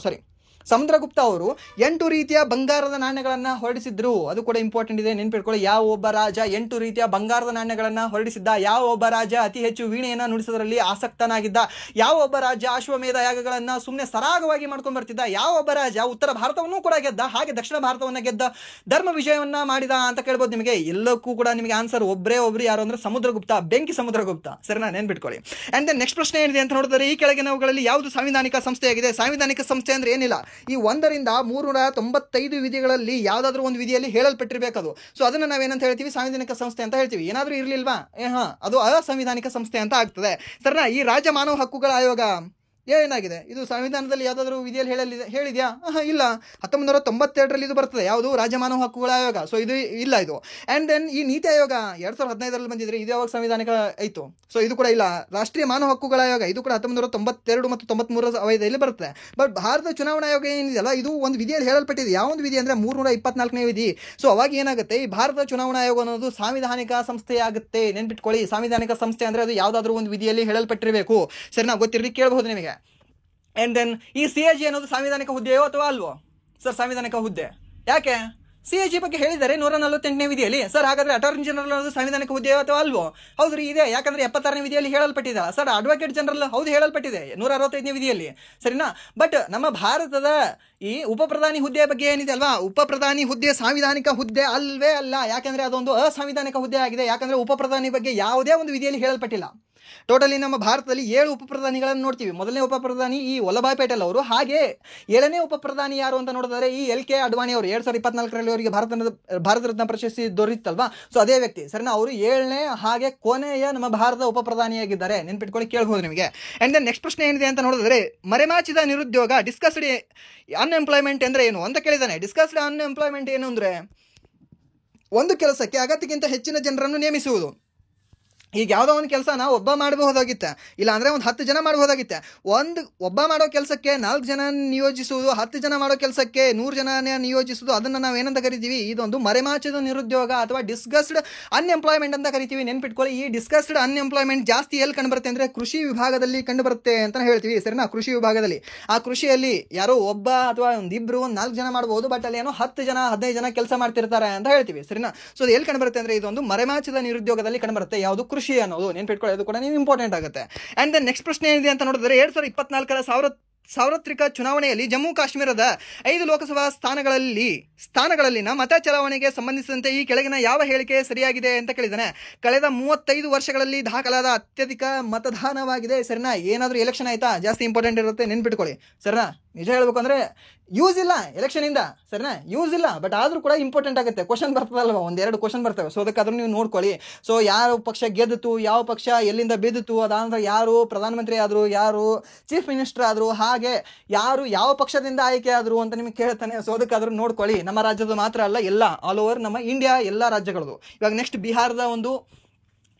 ಸಮುದ್ರಗುಪ್ತ ಅವರು 8 ರೀತಿಯ ಬಂಗಾರದ ನಾಣ್ಯಗಳನ್ನು ಹೊರಡಿಸಿದ್ರು. ಅದು ಕೂಡ ಇಂಪಾರ್ಟೆಂಟ್ ಇದೆ, ನೆನ್ಪಿಟ್ಕೊಳ್ಳಿ. ಯಾವ ಒಬ್ಬ ರಾಜ 8 ರೀತಿಯ ಬಂಗಾರದ ನಾಣ್ಯಗಳನ್ನು ಹೊರಡಿಸಿದ್ದ? ಯಾವ ಒಬ್ಬ ರಾಜ ಅತಿ ಹೆಚ್ಚು ವೀಣೆಯನ್ನು ನುಡಿಸೋದ್ರಲ್ಲಿ ಆಸಕ್ತನಾಗಿದ್ದ? ಯಾವ ಒಬ್ಬ ರಾಜ ಅಶ್ವಮೇಧ ಯಾಗಗಳನ್ನು ಸುಮ್ಮನೆ ಸರಾಗವಾಗಿ ಮಾಡ್ಕೊಂಡು ಬರ್ತಿದ್ದ? ಯಾವ ಒಬ್ಬ ರಾಜ ಉತ್ತರ ಭಾರತವನ್ನು ಕೂಡ ಗೆದ್ದ, ಹಾಗೆ ದಕ್ಷಿಣ ಭಾರತವನ್ನು ಗೆದ್ದ, ಧರ್ಮ ವಿಜಯವನ್ನ ಮಾಡಿದ ಅಂತ ಕೇಳ್ಬೋದು ನಿಮಗೆ. ಎಲ್ಲಕ್ಕೂ ಕೂಡ ನಿಮಗೆ ಆನ್ಸರ್ ಒಬ್ರು ಯಾರು ಅಂದ್ರೆ ಸಮುದ್ರಗುಪ್ತ, ಬೆಂಕಿ ಸಮುದ್ರಗುಪ್ತ, ಸರಿನಾ? ನೆನ್ಪಿಟ್ಕೊಳ್ಳಿ. ಅಂಡ್ ದೆನ್ ನೆಕ್ಸ್ಟ್ ಪ್ರಶ್ನೆ ಏನಿದೆ ಅಂತ ನೋಡಿದ್ರೆ, ಈ ಕೆಳಗಿನವುಗಳಲ್ಲಿ ಯಾವುದು ಸಾಂವಿಧಾನಿಕ ಸಂಸ್ಥೆಯಾಗಿದೆ? ಸಾಂವಿಧಾನಿಕ ಸಂಸ್ಥೆ ಅಂದ್ರೆ ಏನಿಲ್ಲ, ಈ 1 ರಿಂದ 395 ವಿಧಿಗಳಲ್ಲಿ ಯಾವುದಾದ್ರೂ ಒಂದು ವಿಧಿಯಲ್ಲಿ ಹೇಳಲ್ಪಟ್ಟಿರ್ಬೇಕದು. ಸೊ ಅದನ್ನು ನಾವೇನಂತ ಹೇಳ್ತೀವಿ? ಸಾಂವಿಧಾನಿಕ ಸಂಸ್ಥೆ ಅಂತ ಹೇಳ್ತೀವಿ. ಏನಾದರೂ ಇರಲಿಲ್ವಾ, ಅದು ಅಸಂವಿಧಾನಿಕ ಸಂಸ್ಥೆ ಅಂತ ಆಗ್ತದೆ, ಸರಿನಾ? ಈ ರಾಜ್ಯ ಮಾನವ ಹಕ್ಕುಗಳ ಆಯೋಗ ಏನಾಗಿದೆ? ಇದು ಸಂವಿಧಾನದಲ್ಲಿ ಯಾವುದಾದ್ರೂ ವಿಧಿಯಲ್ಲಿ ಹೇಳಿದ್ಯಾ? ಇಲ್ಲ. 1992ರಲ್ಲಿ ಇದು ಬರ್ತದೆ. ಯಾವುದು? ರಾಜ್ಯ ಮಾನವ ಹಕ್ಕುಗಳ ಆಯೋಗ. ಸೊ ಇದು ಇಲ್ಲ ಇದು. ಆ್ಯಂಡ್ ದೆನ್ ಈ ನೀತಿ ಆಯೋಗ 2015ರಲ್ಲಿ ಬಂದಿದ್ರೆ, ಇದು ಯಾವಾಗ ಸಂವಿಧಾನಿಕ ಆಯಿತು? ಸೊ ಇದು ಕೂಡ ಇಲ್ಲ. ರಾಷ್ಟ್ರೀಯ ಮಾನವ ಹಕ್ಕುಗಳ ಆಯೋಗ ಇದು ಕೂಡ 1992 ಮತ್ತು 93 ಅವಧಿಯಲ್ಲಿ ಬರುತ್ತೆ. ಬಟ್ ಭಾರತ ಚುನಾವಣಾ ಆಯೋಗ ಏನಿದೆಯಲ್ಲ, ಇದು ಒಂದು ವಿಧಿಯಲ್ಲಿ ಹೇಳಲ್ಪಟ್ಟಿದೆ. ಯಾವ ಒಂದು ವಿಧಿ ಅಂದರೆ 324ನೇ ವಿಧಿ. ಸೊ ಅವಾಗ ಏನಾಗುತ್ತೆ, ಈ ಭಾರತ ಚುನಾವಣಾ ಆಯೋಗ ಅನ್ನೋದು ಸಾಂವಿಧಾನಿಕ ಸಂಸ್ಥೆ ಆಗುತ್ತೆ, ನೆನ್ಪಿಟ್ಕೊಳ್ಳಿ. ಸಾಂವಿಧಾನಿಕ ಸಂಸ್ಥೆ ಅಂದರೆ ಅದು ಯಾವುದಾದ್ರೂ ಒಂದು ವಿಧಿಯಲ್ಲಿ ಹೇಳಲ್ಪಟ್ಟಿರಬೇಕು, ಸರಿನಾ? ಗೊತ್ತಿರಲಿ, ಕೇಳಬಹುದು ನಿಮಗೆ. ಆ್ಯಂಡ್ ದೆನ್ ಈ CAG ಅನ್ನೋದು ಸಾಂವಿಧಾನಿಕ ಹುದ್ದೆಯೋ ಅಥವಾ ಅಲ್ವೋ? ಸರ್ ಸಾಂವಿಧಾನಿಕ ಹುದ್ದೆ. ಯಾಕೆ? CAG ಬಗ್ಗೆ ಹೇಳಿದ್ದಾರೆ 148ನೇ ವಿಧಿಯಲ್ಲಿ. ಸರ್ ಹಾಗಾದ್ರೆ ಅಟಾರ್ನಿ ಜನರಲ್ ಅನ್ನೋದು ಸಾಂವಿಧಾನಿಕ ಹುದ್ದೆಯೋ ಅಥವಾ ಅಲ್ವೋ? ಹೌದ್ರಿ, ಇದೆ. ಯಾಕಂದ್ರೆ 76ನೇ ವಿಧಿಯಲ್ಲಿ ಹೇಳಲ್ಪಟ್ಟಿದೆ. ಸರ್ ಅಡ್ವೊಕೇಟ್ ಜನರಲ್, ಹೌದು ಹೇಳಲ್ಪಟ್ಟಿದೆ 165ನೇ ವಿಧಿಯಲ್ಲಿ, ಸರಿನಾ? ಬಟ್ ನಮ್ಮ ಭಾರತದ ಈ ಉಪಪ್ರಧಾನಿ ಹುದ್ದೆ ಬಗ್ಗೆ ಏನಿದೆ ಅಲ್ವಾ, ಉಪಪ್ರಧಾನಿ ಹುದ್ದೆ ಸಾಂವಿಧಾನಿಕ ಹುದ್ದೆ ಅಲ್ವೇ ಅಲ್ಲ. ಯಾಕಂದ್ರೆ ಅದೊಂದು ಅಸಾಂವಿಧಾನಿಕ ಹುದ್ದೆ ಆಗಿದೆ. ಯಾಕಂದ್ರೆ ಉಪಪ್ರಧಾನಿ ಬಗ್ಗೆ ಯಾವುದೇ ಒಂದು ವಿಧಿಯಲ್ಲಿ ಹೇಳಲ್ಪಟ್ಟಿಲ್ಲ. ಟೋಟಲಿ ನಮ್ಮ ಭಾರತದಲ್ಲಿ 7 ಉಪಪ್ರಧಾನಿಗಳನ್ನು ನೋಡ್ತೀವಿ. ಮೊದಲನೇ ಉಪಪ್ರಧಾನಿ ಈ ವಲ್ಲಭಾಯ್ ಪಟೇಲ್ ಅವರು. ಹಾಗೆ 7ನೇ ಉಪಪ್ರಧಾನಿ ಯಾರು ಅಂತ ನೋಡಿದರೆ ಈ LK ಅಡ್ವಾಣಿ ಅವರು. 2024ರಲ್ಲಿ ಅವರಿಗೆ ಭಾರತ ರತ್ನ ಪ್ರಶಸ್ತಿ ದೊರೆಯಿತಲ್ವಾ, ಸೊ ಅದೇ ವ್ಯಕ್ತಿ, ಸರಿನಾ? ಅವರು 7ನೇ ಹಾಗೆ ಕೊನೆಯ ನಮ್ಮ ಭಾರತದ ಉಪಪ್ರಧಾನಿಯಾಗಿದ್ದಾರೆ, ನೆನ್ಪಿಟ್ಕೊಳ್ಳಿ, ಕೇಳ್ಬೋದು ನಿಮಗೆ. ಆ್ಯಂಡ್ ದೆನ್ ನೆಕ್ಸ್ಟ್ ಪ್ರಶ್ನೆ ಏನಿದೆ ಅಂತ ನೋಡಿದ್ರೆ, ಮರೆಮಾಚಿದ ನಿರುದ್ಯೋಗ, ಡಿಸ್ಕಸ್ಡ್ ಅನ್ಎಂಪ್ಲಾಯ್ಮೆಂಟ್ ಅಂದರೆ ಏನು ಅಂತ ಕೇಳಿದ್ದಾನೆ. ಡಿಸ್ಕಸ್ಡ್ ಅನ್ಎಂಪ್ಲಾಯ್ಮೆಂಟ್ ಏನು ಅಂದರೆ, ಒಂದು ಕೆಲಸಕ್ಕೆ ಅಗತ್ಯಕ್ಕಿಂತ ಹೆಚ್ಚಿನ ಜನರನ್ನು ನೇಮಿಸುವುದು. ಈಗ ಯಾವುದೋ ಒಂದು ಕೆಲಸ ನಾವು ಒಬ್ಬ ಮಾಡಬಹುದಾಗಿತ್ತೆ, ಇಲ್ಲ ಅಂದರೆ ಒಂದು 10 ಜನ ಮಾಡಬಹುದಾಗಿತ್ತೆ. ಒಬ್ಬ ಮಾಡೋ ಕೆಲಸಕ್ಕೆ 4 ಜನ ನಿಯೋಜಿಸುವುದು, 10 ಜನ ಮಾಡೋ ಕೆಲಸಕ್ಕೆ 100 ಜನ ನಿಯೋಜಿಸುವುದು, ಅದನ್ನು ನಾವು ಏನಂತ ಕರಿತೀವಿ? ಇದೊಂದು ಮರೆಮಾಚಿದ ನಿರುದ್ಯೋಗ ಅಥವಾ ಡಿಸ್ಕಸ್ಡ್ ಅನ್ಎಂಪ್ಲಾಯ್ಮೆಂಟ್ ಅಂತ ಕರಿತೀವಿ, ನೆನ್ಪಿಟ್ಕೊಳ್ಳಿ. ಈ ಡಿಸ್ಕಸ್ಡ್ ಅನ್ಎಂಪ್ಲಾಯ್ಮೆಂಟ್ ಜಾಸ್ತಿ ಎಲ್ಲಿ ಕಂಡುಬರುತ್ತೆ ಅಂದರೆ ಕೃಷಿ ವಿಭಾಗದಲ್ಲಿ ಕಂಡುಬರುತ್ತೆ ಅಂತ ಹೇಳ್ತೀವಿ, ಸರಿನಾ? ಕೃಷಿ ವಿಭಾಗದಲ್ಲಿ. ಆ ಕೃಷಿಯಲ್ಲಿ ಯಾರೋ ಒಬ್ಬ ಅಥವಾ ಒಂದಿಬ್ರು 4 ಜನ ಮಾಡಬಹುದು, ಬಟ್ ಅಲ್ಲಿ ಏನೋ 10 ಜನ 15 ಜನ ಕೆಲಸ ಮಾಡ್ತಿರ್ತಾರೆ ಅಂತ ಹೇಳ್ತೀವಿ, ಸರಿನಾ? ಸೊ ಅದು ಎಲ್ಲಿ ಕಂಡುಬರುತ್ತೆ ಅಂದರೆ ಇದೊಂದು ಮರೆಮಾಚಿದ ನಿರುದ್ಯೋಗದಲ್ಲಿ ಕಂಡುಬರುತ್ತೆ. ಯಾವುದು? ಕೃಷಿ ಅನ್ನೋದು, ನೆನ್ಪಿಟ್ಕೊಳ್ಳೋದು ಕೂಡ ನೀವು ಇಂಪಾರ್ಟೆಂಟ್ ಆಗುತ್ತೆ. ಆ್ಯಂಡ್ ದೆನ್ ನೆಕ್ಸ್ಟ್ ಪ್ರಶ್ನೆ ಏನಿದೆ ಅಂತ ನೋಡಿದ್ರೆ, 2024ರ ಸಾರ್ವತ್ರಿಕ ಚುನಾವಣೆಯಲ್ಲಿ ಜಮ್ಮು ಕಾಶ್ಮೀರದ 5 ಲೋಕಸಭಾ ಸ್ಥಾನಗಳಲ್ಲಿನ ಮತ ಚಲಾವಣೆಗೆ ಸಂಬಂಧಿಸಿದಂತೆ ಈ ಕೆಳಗಿನ ಯಾವ ಹೇಳಿಕೆ ಸರಿಯಾಗಿದೆ ಅಂತ ಕೇಳಿದ್ದಾನೆ. ಕಳೆದ 35 ವರ್ಷಗಳಲ್ಲಿ ದಾಖಲಾದ ಅತ್ಯಧಿಕ ಮತದಾನವಾಗಿದೆ, ಸರಿನಾ? ಏನಾದರೂ ಎಲೆಕ್ಷನ್ ಆಯ್ತಾ? ಜಾಸ್ತಿ ಇಂಪಾರ್ಟೆಂಟ್ ಇರುತ್ತೆ, ನೆನ್ಪಿಟ್ಕೊಳ್ಳಿ, ಸರಿನಾ? ನಿಜ ಹೇಳ್ಬೇಕು ಅಂದರೆ ಯೂಸ್ ಇಲ್ಲ ಎಲೆಕ್ಷನಿಂದ, ಸರಿನಾ? ಯೂಸ್ ಇಲ್ಲ, ಬಟ್ ಆದರೂ ಕೂಡ ಇಂಪಾರ್ಟೆಂಟ್ ಆಗುತ್ತೆ. ಕ್ವಶನ್ ಬರ್ತದಲ್ವ, 1-2 ಕ್ವಶನ್ ಬರ್ತವೆ. ಸೊ ಅದಕ್ಕಾದ್ರೂ ನೀವು ನೋಡ್ಕೊಳ್ಳಿ. ಸೊ ಯಾವ ಪಕ್ಷ ಗೆದ್ದಿತು, ಯಾವ ಪಕ್ಷ ಎಲ್ಲಿಂದ ಬಿದ್ದಿತು, ಅದಾನಂತರ ಯಾರು ಪ್ರಧಾನಮಂತ್ರಿ ಆದರು, ಯಾರು ಚೀಫ್ ಮಿನಿಸ್ಟರ್ ಆದರು, ಹಾಗೆ ಯಾರು ಯಾವ ಪಕ್ಷದಿಂದ ಆಯ್ಕೆ ಆದರು ಅಂತ ನಿಮಗೆ ಕೇಳ್ತಾನೆ. ಸೊ ಅದಕ್ಕಾದ್ರೂ ನೋಡ್ಕೊಳ್ಳಿ. ನಮ್ಮ ರಾಜ್ಯದ ಮಾತ್ರ ಅಲ್ಲ, ಎಲ್ಲ ಆಲ್ ಓವರ್ ನಮ್ಮ ಇಂಡಿಯಾ ಎಲ್ಲ ರಾಜ್ಯಗಳದು. ಇವಾಗ ನೆಕ್ಸ್ಟ್ ಬಿಹಾರದ ಒಂದು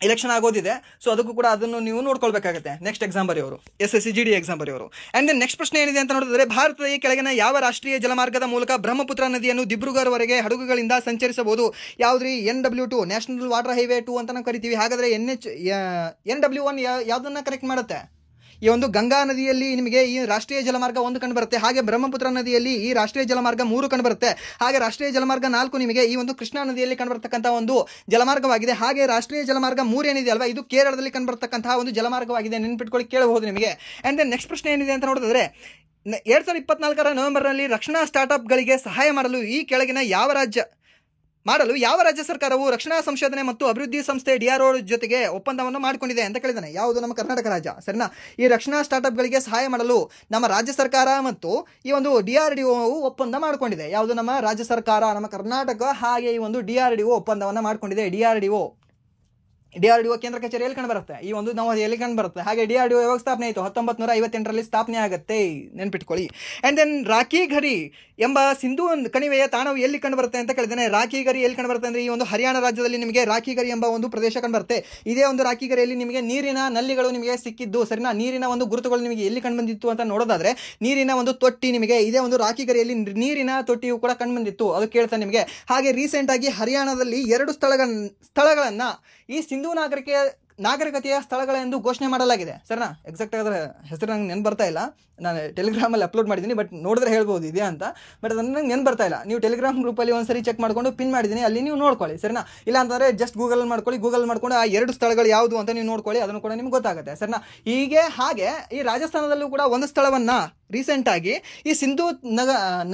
ಎಲೆಕ್ಷನ್ ಆಗೋದಿದೆ, ಸೊ ಅದಕ್ಕೂ ಕೂಡ ಅದನ್ನು ನೀವು ನೋಡ್ಕೊಳ್ಬೇಕಾಗುತ್ತೆ. ನೆಕ್ಸ್ಟ್ ಎಕ್ಸಾಮ್ ಬರೆಯೋರು, SSC GD ಎಕ್ಸಾಮ್ ಬರೆಯೋರು. ಆ್ಯಂಡ್ ದೆನ್ ನೆಕ್ಸ್ಟ್ ಪ್ರಶ್ನೆ ಏನಿದೆ ಅಂತ ನೋಡಿದ್ರೆ, ಭಾರತದ ಈ ಕೆಳಗಿನ ಯಾವ ರಾಷ್ಟ್ರೀಯ ಜಲಮಾರ್ಗದ ಮೂಲಕ ಬ್ರಹ್ಮಪುತ್ರ ನದಿಯನ್ನು ದಿಬ್ರುಗಢ್ವರೆಗೆ ಹಡಗುಗಳಿಂದ ಸಂಚರಿಸಬಹುದು? ಯಾವುದ್ರಿ? NW2 ನ್ಯಾಷನಲ್ ವಾಟರ್ ಹೈವೇ 2 ಅಂತ ನಾವು ಕರಿತೀವಿ. ಹಾಗಾದರೆ NH NW1 ಯಾವುದನ್ನ ಕರೆಕ್ಟ್ ಮಾಡುತ್ತೆ? ಈ ಒಂದು ಗಂಗಾ ನದಿಯಲ್ಲಿ ನಿಮಗೆ ಈ ರಾಷ್ಟ್ರೀಯ ಜಲಮಾರ್ಗ 1 ಕಂಡು ಬರುತ್ತೆ. ಹಾಗೆ ಬ್ರಹ್ಮಪುತ್ರ ನದಿಯಲ್ಲಿ ಈ ರಾಷ್ಟ್ರೀಯ ಜಲಮಾರ್ಗ 3 ಕಂಡು ಬರುತ್ತೆ. ಹಾಗೆ ರಾಷ್ಟ್ರೀಯ ಜಲಮಾರ್ಗ 4 ನಿಮಗೆ ಈ ಒಂದು ಕೃಷ್ಣಾ ನದಿಯಲ್ಲಿ ಕಂಡು ಬರ್ತಕ್ಕಂಥ ಒಂದು ಜಲಮಾರ್ಗವಾಗಿದೆ. ಹಾಗೆ ರಾಷ್ಟ್ರೀಯ ಜಲಮಾರ್ಗ 3 ಏನಿದೆ ಅಲ್ವಾ, ಇದು ಕೇರಳದಲ್ಲಿ ಕಂಡು ಬರ್ತಕ್ಕಂತಹ ಒಂದು ಜಲಮಾರ್ಗವಾಗಿದೆ. ನೆನ್ಪಿಟ್ಕೊಳ್ಳಿ, ಕೇಳಬಹುದು ನಿಮಗೆ. ಅಂಡ್ ದೆನ್ ನೆಕ್ಸ್ಟ್ ಪ್ರಶ್ನೆ ಏನಿದೆ ಅಂತ ನೋಡಿದ್ರೆ 2024 ನವೆಂಬರ್ನಲ್ಲಿ ರಕ್ಷಣಾ ಸ್ಟಾರ್ಟ್ಅಪ್ಗಳಿಗೆ ಸಹಾಯ ಮಾಡಲು ಯಾವ ರಾಜ್ಯ ಸರ್ಕಾರವು ರಕ್ಷಣಾ ಸಂಶೋಧನೆ ಮತ್ತು ಅಭಿವೃದ್ಧಿ ಸಂಸ್ಥೆ DRDO ಜೊತೆಗೆ ಒಪ್ಪಂದವನ್ನು ಮಾಡಿಕೊಂಡಿದೆ ಅಂತ ಕೇಳಿದ್ದಾನೆ. ಯಾವುದು? ನಮ್ಮ ಕರ್ನಾಟಕ ರಾಜ್ಯ. ಸರಿನಾ? ಈ ರಕ್ಷಣಾ ಸ್ಟಾರ್ಟ್ಅಪ್ಗಳಿಗೆ ಸಹಾಯ ಮಾಡಲು ನಮ್ಮ ರಾಜ್ಯ ಸರ್ಕಾರ ಮತ್ತು ಈ ಒಂದು DRDO ಒಪ್ಪಂದ ಮಾಡಿಕೊಂಡಿದೆ. ಯಾವುದು? ನಮ್ಮ ರಾಜ್ಯ ಸರ್ಕಾರ, ನಮ್ಮ ಕರ್ನಾಟಕ, ಹಾಗೆ ಈ ಒಂದು DRDO ಒಪ್ಪಂದವನ್ನು ಮಾಡಿಕೊಂಡಿದೆ. DRDO ಕೇಂದ್ರ ಕಚೇರಿ ಎಲ್ಲಿ ಕಂಡು ಬರುತ್ತೆ? ಈ ಒಂದು ನವದೆಹಲಿಯಲ್ಲಿ ಕಂಡು ಬರುತ್ತೆ. ಹಾಗೆ DRDO ಯಾವಾಗ ಸ್ಥಾಪನೆ ಆಯಿತು? 1958ರಲ್ಲಿ ಸ್ಥಾಪನೆ ಆಗುತ್ತೆ, ನೆನ್ಪಿಟ್ಕೊಳ್ಳಿ. ಅಂಡ್ ದೆನ್ ರಾಖಿಗರಿ ಎಂಬ ಸಿಂಧೂ ಕಣಿವೆಯ ತಾಣವು ಎಲ್ಲಿ ಕಂಡು ಬರುತ್ತೆ ಅಂತ ಕೇಳಿದ್ದೇನೆ. ರಾಖಿಗರಿ ಎಲ್ಲಿ ಕಂಡು ಬರುತ್ತೆ ಅಂದ್ರೆ ಈ ಒಂದು ಹರಿಯಾಣ ರಾಜ್ಯದಲ್ಲಿ ನಿಮಗೆ ರಾಖಿಗರಿ ಎಂಬ ಒಂದು ಪ್ರದೇಶ ಕಂಡು ಬರುತ್ತೆ. ಇದೇ ಒಂದು ರಾಖಿಗರಿಯಲ್ಲಿ ನಿಮಗೆ ನೀರಿನ ನಲ್ಲಿಗಳು ನಿಮಗೆ ಸಿಕ್ಕಿದ್ದು. ಸರಿನಾ? ನೀರಿನ ಒಂದು ಗುರುತುಗಳು ನಿಮಗೆ ಎಲ್ಲಿ ಕಂಡು ಬಂದಿತ್ತು ಅಂತ ನೋಡೋದಾದ್ರೆ ನೀರಿನ ಒಂದು ತೊಟ್ಟಿ ನಿಮಗೆ ಇದೇ ಒಂದು ರಾಖಿಗರಿಯಲ್ಲಿ ನೀರಿನ ತೊಟ್ಟಿಯು ಕೂಡ ಕಂಡು ಬಂದಿತ್ತು. ಅದು ಕೇಳ್ತಾ ನಿಮಗೆ. ಹಾಗೆ ರೀಸೆಂಟ್ ಆಗಿ ಹರಿಯಾಣದಲ್ಲಿ 2 ಸ್ಥಳಗಳನ್ನ ಈ ಸಿಂಧೂ ನಾಗರಿಕತೆಯ ಸ್ಥಳಗಳೆಂದು ಘೋಷಣೆ ಮಾಡಲಾಗಿದೆ. ಸರಿನಾ? ಎಕ್ಸಾಕ್ಟ್ ಅದರ ಹೆಸರು ನಂಗೆ ನೆನ್ಪು ಬರ್ತಾ ಇಲ್ಲ. ನಾನು ಟೆಲಿಗ್ರಾಮಲ್ಲಿ ಅಪ್ಲೋಡ್ ಮಾಡಿದ್ದೀನಿ, ಬಟ್ ನೋಡಿದ್ರೆ ಹೇಳ್ಬೋದು ಇದೆಯಾ ಅಂತ. ಬಟ್ ಅದನ್ನು ನಂಗೆ ನೆನ್ಪು ಬರ್ತಾ ಇಲ್ಲ. ನೀವು ಟೆಲಿಗ್ರಾಮ್ ಗ್ರೂಪಲ್ಲಿ ಒಂದ್ಸರಿ ಚೆಕ್ ಮಾಡಿಕೊಂಡು ಪಿನ್ ಮಾಡಿದ್ದೀನಿ, ಅಲ್ಲಿ ನೀವು ನೋಡ್ಕೊಳ್ಳಿ. ಸರಿನಾ? ಇಲ್ಲ ಅಂತಂದರೆ ಜಸ್ಟ್ ಗೂಗಲ್ ಮಾಡ್ಕೊಂಡು ಆ 2 ಸ್ಥಳಗಳು ಯಾವುದು ಅಂತ ನೀವು ನೋಡ್ಕೊಳ್ಳಿ, ಅದನ್ನು ಕೂಡ ನಿಮ್ಗೆ ಗೊತ್ತಾಗುತ್ತೆ. ಸರಿನಾ? ಹಾಗೆ ಈ ರಾಜಸ್ಥಾನದಲ್ಲೂ ಕೂಡ ಒಂದು ಸ್ಥಳವನ್ನು ರೀಸೆಂಟ್ ಆಗಿ ಈ ಸಿಂಧೂ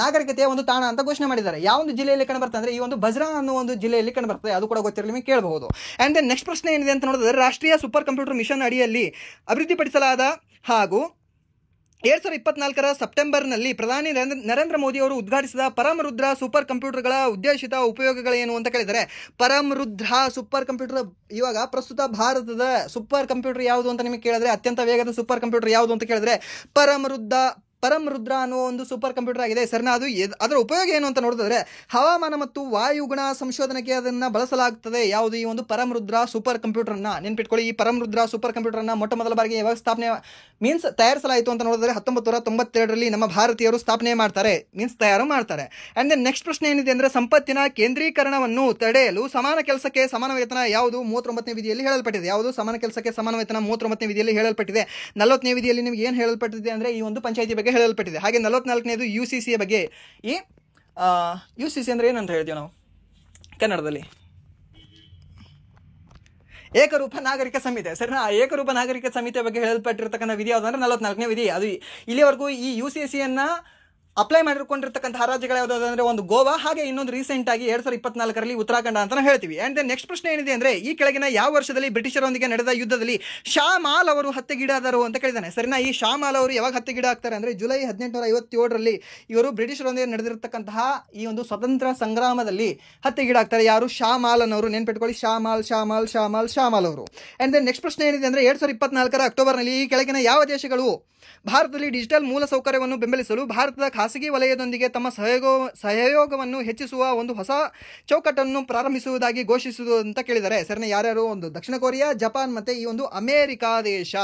ನಾಗರಿಕತೆಯ ಒಂದು ತಾಣ ಅಂತ ಘೋಷಣೆ ಮಾಡಿದ್ದಾರೆ. ಯಾವ ಒಂದು ಜಿಲ್ಲೆಯಲ್ಲಿ ಕಂಡು ಬರ್ತದೆ ಅಂದ್ರೆ ಈ ಒಂದು ಬಜ್ರಾ ಅನ್ನೋ ಒಂದು ಜಿಲ್ಲೆಯಲ್ಲಿ ಕಂಡು ಬರ್ತದೆ. ಅದು ಕೂಡ ಗೊತ್ತಿರಲಿ, ನಿಮಗೆ ಕೇಳಬಹುದು. ಅಂಡ್ ದೆನ್ ನೆಕ್ಸ್ಟ್ ಪ್ರಶ್ನೆ ಏನಿದೆ ಅಂತ ನೋಡಿದ್ರೆ ರಾಷ್ಟ್ರೀಯ ಸೂಪರ್ ಕಂಪ್ಯೂಟರ್ ಮಿಷನ್ ಅಡಿಯಲ್ಲಿ ಅಭಿವೃದ್ಧಿಪಡಿಸಲಾದ ಹಾಗೂ 2024 ಸೆಪ್ಟೆಂಬರ್ನಲ್ಲಿ ಪ್ರಧಾನಿ ನರೇಂದ್ರ ಮೋದಿ ಅವರು ಉದ್ಘಾಟಿಸಿದ ಪರಮರುದ್ರ ಸೂಪರ್ ಕಂಪ್ಯೂಟರ್ಗಳ ಉದ್ದೇಶಿತ ಉಪಯೋಗಗಳೇನು ಅಂತ ಕೇಳಿದರೆ, ಪರಮರುದ್ರ ಸೂಪರ್ ಕಂಪ್ಯೂಟರ್ ಇವಾಗ ಪ್ರಸ್ತುತ ಭಾರತದ ಸೂಪರ್ ಕಂಪ್ಯೂಟರ್ ಯಾವುದು ಅಂತ ನಿಮಗೆ ಕೇಳಿದ್ರೆ, ಅತ್ಯಂತ ವೇಗದ ಸೂಪರ್ ಕಂಪ್ಯೂಟರ್ ಯಾವುದು ಅಂತ ಕೇಳಿದ್ರೆ ಪರಮರುದ್ರ ಅನ್ನುವ ಒಂದು ಸೂಪರ್ ಕಂಪ್ಯೂಟರ್ ಆಗಿದೆ. ಸರಿನಾ? ಅದರ ಉಪಯೋಗ ಏನು ಅಂತ ನೋಡಿದ್ರೆ ಹವಾಮಾನ ಮತ್ತು ವಾಯುಗುಣ ಸಂಶೋಧನೆಗೆ ಅದನ್ನು ಬಳಸಲಾಗುತ್ತದೆ. ಯಾವುದು? ಈ ಒಂದು ಪರಮರುದ್ರ ಸೂಪರ್ ಕಂಪ್ಯೂಟರ್ನ. ನೆನ್ಪಿಟ್ಕೊಳ್ಳಿ, ಈ ಪರಮರುದ್ರ ಸೂಪರ್ ಕಂಪ್ಯೂಟರ್ನ ಮೊಟ್ಟ ಮೊದಲ ಬಾರಿಗೆ ಯಾವಾಗ ತಯಾರಿಸಲಾಯಿತು ಅಂತ ನೋಡಿದ್ರೆ 1992ರಲ್ಲಿ ನಮ್ಮ ಭಾರತೀಯರು ತಯಾರು ಮಾಡ್ತಾರೆ. ಅಂಡ್ ದೆನ್ ನೆಕ್ಸ್ಟ್ ಪ್ರಶ್ನೆ ಏನಿದೆ ಅಂದ್ರೆ ಸಂಪತ್ತಿನ ಕೇಂದ್ರೀಕರಣವನ್ನು ತಡೆಯಲು ಸಮಾನ ಕೆಲಸಕ್ಕೆ ಸಮಾನ ವೇತನ ಯಾವುದು? 39ನೇ ವಿಧಿಯಲ್ಲಿ ಹೇಳಲ್ಪಟ್ಟಿದೆ. ಯಾವುದು? ಸಮಾನ ಕೆಲಸಕ್ಕೆ ಸಮಾನ ವೇತನ 39ನೇ ವಿಧಿಯಲ್ಲಿ ಹೇಳಲ್ಪಟ್ಟಿದೆ. 40ನೇ ವಿಧಿಯಲ್ಲಿ ನಿಮ್ಗೆ ಏನು ಹೇಳಲ್ಪಟ್ಟಿದೆ ಅಂದ್ರೆ ಈ ಒಂದು ಪಂಚಾಯಿತಿ ಬಗ್ಗೆ ಹೇಳಲ್ಪಟ್ಟಿದೆ. ಹಾಗೆ 44ನೇದು UCC ಬಗ್ಗೆ. ಈ UCC ಅಂದ್ರೆ ಏನಂತ ಹೇಳ್ತೀವಿ ನಾವು ಕನ್ನಡದಲ್ಲಿ? ಏಕರೂಪ ನಾಗರಿಕ ಸಂಹಿತೆ. ಸರಿನಾ? ಏಕರೂಪ ನಾಗರಿಕ ಸಂಹಿತೆ ಬಗ್ಗೆ ಹೇಳಲ್ಪಟ್ಟಿರ್ತಕ್ಕಂಥ ವಿಧಿ ಯಾವುದು ಅಂದ್ರೆ 44ನೇ ವಿಧಿ. ಅದು ಇಲ್ಲಿವರೆಗೂ ಈ UCCಯನ್ನು ಅಪ್ಲೈ ಮಾಡಿಕೊಂಡಿರ್ತಕ್ಕಂತಹ ರಾಜ್ಯಗಳು ಯಾವ್ದಾದ್ರು ಅಂದ್ರೆ ಒಂದು ಗೋವಾ, ಹಾಗೆ ಇನ್ನೊಂದು ರೀಸೆಂಟ್ ಆಗಿ 2024ರಲ್ಲಿ ಉತ್ತರಾಖಂಡ ಅಂತ ಹೇಳ್ತೀವಿ. ಅಂಡ್ ದೆನ್ ನೆಕ್ಸ್ಟ್ ಪ್ರಶ್ನೆ ಏನಿದೆ ಅಂದ್ರೆ ಈ ಕೆಳಗಿನ ಯಾವ ವರ್ಷದಲ್ಲಿ ಬ್ರಿಟಿಷರೊಂದಿಗೆ ನಡೆದ ಯುದ್ಧದಲ್ಲಿ ಶಾ ಮಾಲ್ ಅವರು ಹತ್ಯೆಗೀಡಾದರು ಅಂತ ಕೇಳಿದಾನೆ. ಸರಿನಾ? ಈ ಶಾ ಮಾಲ್ ಅವರು ಯಾವಾಗ ಹತ್ಯೆಗೀಡಾಗ್ತಾರೆ ಅಂದ್ರೆ ಜುಲೈ 1857ರಲ್ಲಿ ಇವರು ಬ್ರಿಟಿಷರೊಂದಿಗೆ ನಡೆದಿರತಕ್ಕಂತಹ ಈ ಒಂದು ಸ್ವತಂತ್ರ ಸಂಗ್ರಾಮದಲ್ಲಿ ಹತ್ಯೆಗೀಡಾಗ್ತಾರೆ. ಯಾರು? ಶಾ ಮಾಲ್ ಅನ್ನೋರು. ನೆನ್ಪಿಟ್ಕೊಳ್ಳಿ, ಶಾ ಮಾಲ್ ಅವರು. ಅಂಡ್ ದೆನ್ ನೆಕ್ಸ್ಟ್ ಪ್ರಶ್ನೆ ಏನಿದೆ ಅಂದ್ರೆ 2024 ಅಕ್ಟೋಬರ್ನಲ್ಲಿ ಈ ಕೆಳಗಿನ ಯಾವ ದೇಶಗಳು ಭಾರತದಲ್ಲಿ ಡಿಜಿಟಲ್ ಮೂಲಸೌಕರ್ಯವನ್ನು ಬೆಂಬಲಿಸಲು ಭಾರತದ ಖಾಸಗಿ ವಲಯದೊಂದಿಗೆ ತಮ್ಮ ಸಹಯೋಗವನ್ನು ಹೆಚ್ಚಿಸುವ ಒಂದು ಹೊಸ ಚೌಕಟ್ಟನ್ನು ಪ್ರಾರಂಭಿಸುವುದಾಗಿ ಘೋಷಿಸುವುದು ಅಂತ ಕೇಳಿದ್ದಾರೆ. ಸರಿನಾ? ಯಾರ್ಯಾರು? ಒಂದು ದಕ್ಷಿಣ ಕೊರಿಯಾ, ಜಪಾನ್ ಮತ್ತೆ ಈ ಒಂದು ಅಮೆರಿಕಾ ದೇಶ,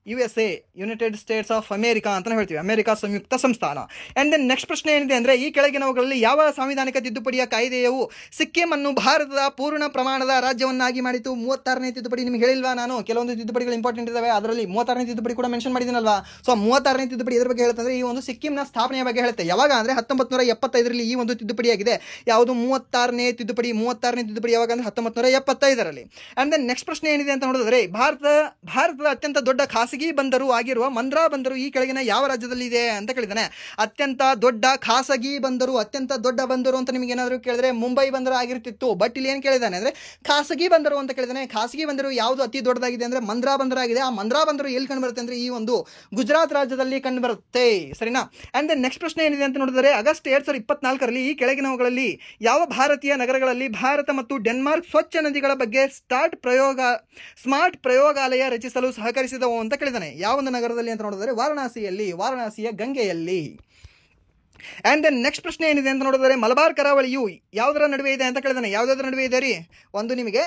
USA, United States of America ಅಂತ ಹೇಳ್ತೀವಿ, ಅಮೆರಿಕಾ ಸಂಯುಕ್ತ ಸಂಸ್ಥಾನ. ಅಂಡ್ ದೆನ್ ನೆಕ್ಸ್ಟ್ ಪ್ರಶ್ನೆ ಏನಿದೆ ಅಂದ್ರೆ ಈ ಕೆಳಗಿನವುಗಳಲ್ಲಿ ಯಾವ ಸಾಂವಿಧಾನಿಕ ತಿದ್ದುಪಡಿಯ ಕಾಯ್ದೆಯು ಸಿಕ್ಕಿಂ ಅನ್ನು ಭಾರತದ ಪೂರ್ಣ ಪ್ರಮಾಣದ ರಾಜ್ಯವನ್ನಾಗಿ ಮಾಡಿತು? 36ನೇ ತಿದ್ದುಪಡಿ. ನಿಮ್ಗೆ ಹೇಳಿಲ್ವಾ ನಾನು? ಕೆಲವೊಂದು ತಿದ್ದುಪಡಿಗಳು ಇಂಪಾರ್ಟೆಂಟ್ ಇದಾವೆ, ಅದರಲ್ಲಿ 36ನೇ ತಿದ್ದುಪಡಿ ಕೂಡ ಮೆನ್ಷನ್ ಮಾಡಿದ್ದೀನಲ್ವಾ? ಸೊ 36ನೇ ತಿದ್ದುಪಡಿ ಇದ್ರ ಬಗ್ಗೆ ಹೇಳ್ತಂದ್ರೆ ಈ ಒಂದು ಸಿಕ್ಕಿಂನ ಸ್ಥಾಪನೆಯ ಬಗ್ಗೆ ಹೇಳುತ್ತೆ. ಯಾವಾಗ ಅಂದ್ರೆ 1975ರಲ್ಲಿ ಈ ಒಂದು ತಿದ್ದುಪಡಿಯಾಗಿದೆ. ಯಾವುದು? 36ನೇ ತಿದ್ದುಪಡಿ ಯಾವಾಗ ಅಂದ್ರೆ 1975ರಲ್ಲಿ. ಅಂಡ್ ದೆನ್ ನೆಕ್ಸ್ಟ್ ಪ್ರಶ್ನೆ ಏನಿದೆ ಅಂತ ನೋಡಿದ್ರೆ ಭಾರತದ ಅತ್ಯಂತ ದೊಡ್ಡ ಖಾಸಗಿ ಬಂದರು ಆಗಿರುವ ಮಂದ್ರಾ ಬಂದರು ಈ ಕೆಳಗಿನ ಯಾವ ರಾಜ್ಯದಲ್ಲಿ ಇದೆ ಅಂತ ಕೇಳಿದಾನೆ. ಅತ್ಯಂತ ದೊಡ್ಡ ಖಾಸಗಿ ಬಂದರು, ಅತ್ಯಂತ ದೊಡ್ಡ ಬಂದರು ಅಂತ ನಿಮ್ಗೆ ಏನಾದರೂ ಕೇಳಿದ್ರೆ ಮುಂಬೈ ಬಂದರು ಆಗಿರ್ತಿತ್ತು. ಬಟ್ ಇಲ್ಲಿ ಏನು ಕೇಳಿದಾನೆ ಅಂದ್ರೆ ಖಾಸಗಿ ಬಂದರು ಅಂತ ಕೇಳಿದಾನೆ. ಖಾಸಗಿ ಬಂದರು ಯಾವುದು ಅತಿ ದೊಡ್ಡದಾಗಿದೆ ಅಂದ್ರೆ ಮಂದ್ರಾ ಬಂದರು ಆಗಿದೆ. ಆ ಮಂದ್ರಾ ಬಂದರು ಎಲ್ಲಿ ಕಂಡು ಬರುತ್ತೆ ಅಂದ್ರೆ ಈ ಒಂದು ಗುಜರಾತ್ ರಾಜ್ಯದಲ್ಲಿ ಕಂಡು ಬರುತ್ತೆ. ಸರಿನಾ? ಅಂಡ್ ದೆನ್ ನೆಕ್ಸ್ಟ್ ಪ್ರಶ್ನೆ ಏನಿದೆ ಅಂತ ನೋಡಿದ್ರೆ ಆಗಸ್ಟ್ 2024ರಲ್ಲಿ ಈ ಕೆಳಗಿನವುಗಳಲ್ಲಿ ಯಾವ ಭಾರತೀಯ ನಗರಗಳಲ್ಲಿ ಭಾರತ ಮತ್ತು ಡೆನ್ಮಾರ್ಕ್ ಸ್ವಚ್ಛ ನದಿಗಳ ಬಗ್ಗೆ ಸ್ಮಾರ್ಟ್ ಪ್ರಯೋಗಾಲಯ ರಚಿಸಲು ಸಹಕರಿಸಿದವು ಅಂತ ಕೇಳಿದಾನೆ. ಯಾವ ಒಂದು ನಗರದಲ್ಲಿ ಅಂತ ನೋಡಿದ್ರೆ ವಾರಣಾಸಿಯ ಗಂಗೆಯಲ್ಲಿ. ಅಂಡ್ ದೆನ್ ನೆಕ್ಸ್ಟ್ ಪ್ರಶ್ನೆ ಏನಿದೆ ಅಂತ ನೋಡಿದ್ರೆ ಮಲಬಾರ್ ಕರಾವಳಿಯು ಯಾವುದರ ನಡುವೆ ಇದೆ ಅಂತ ಕೇಳಿದಾನೆ. ಯಾವುದಾದ್ರ ನಡುವೆ ಇದೆ ರೀ? ಒಂದು ನಿಮಗೆ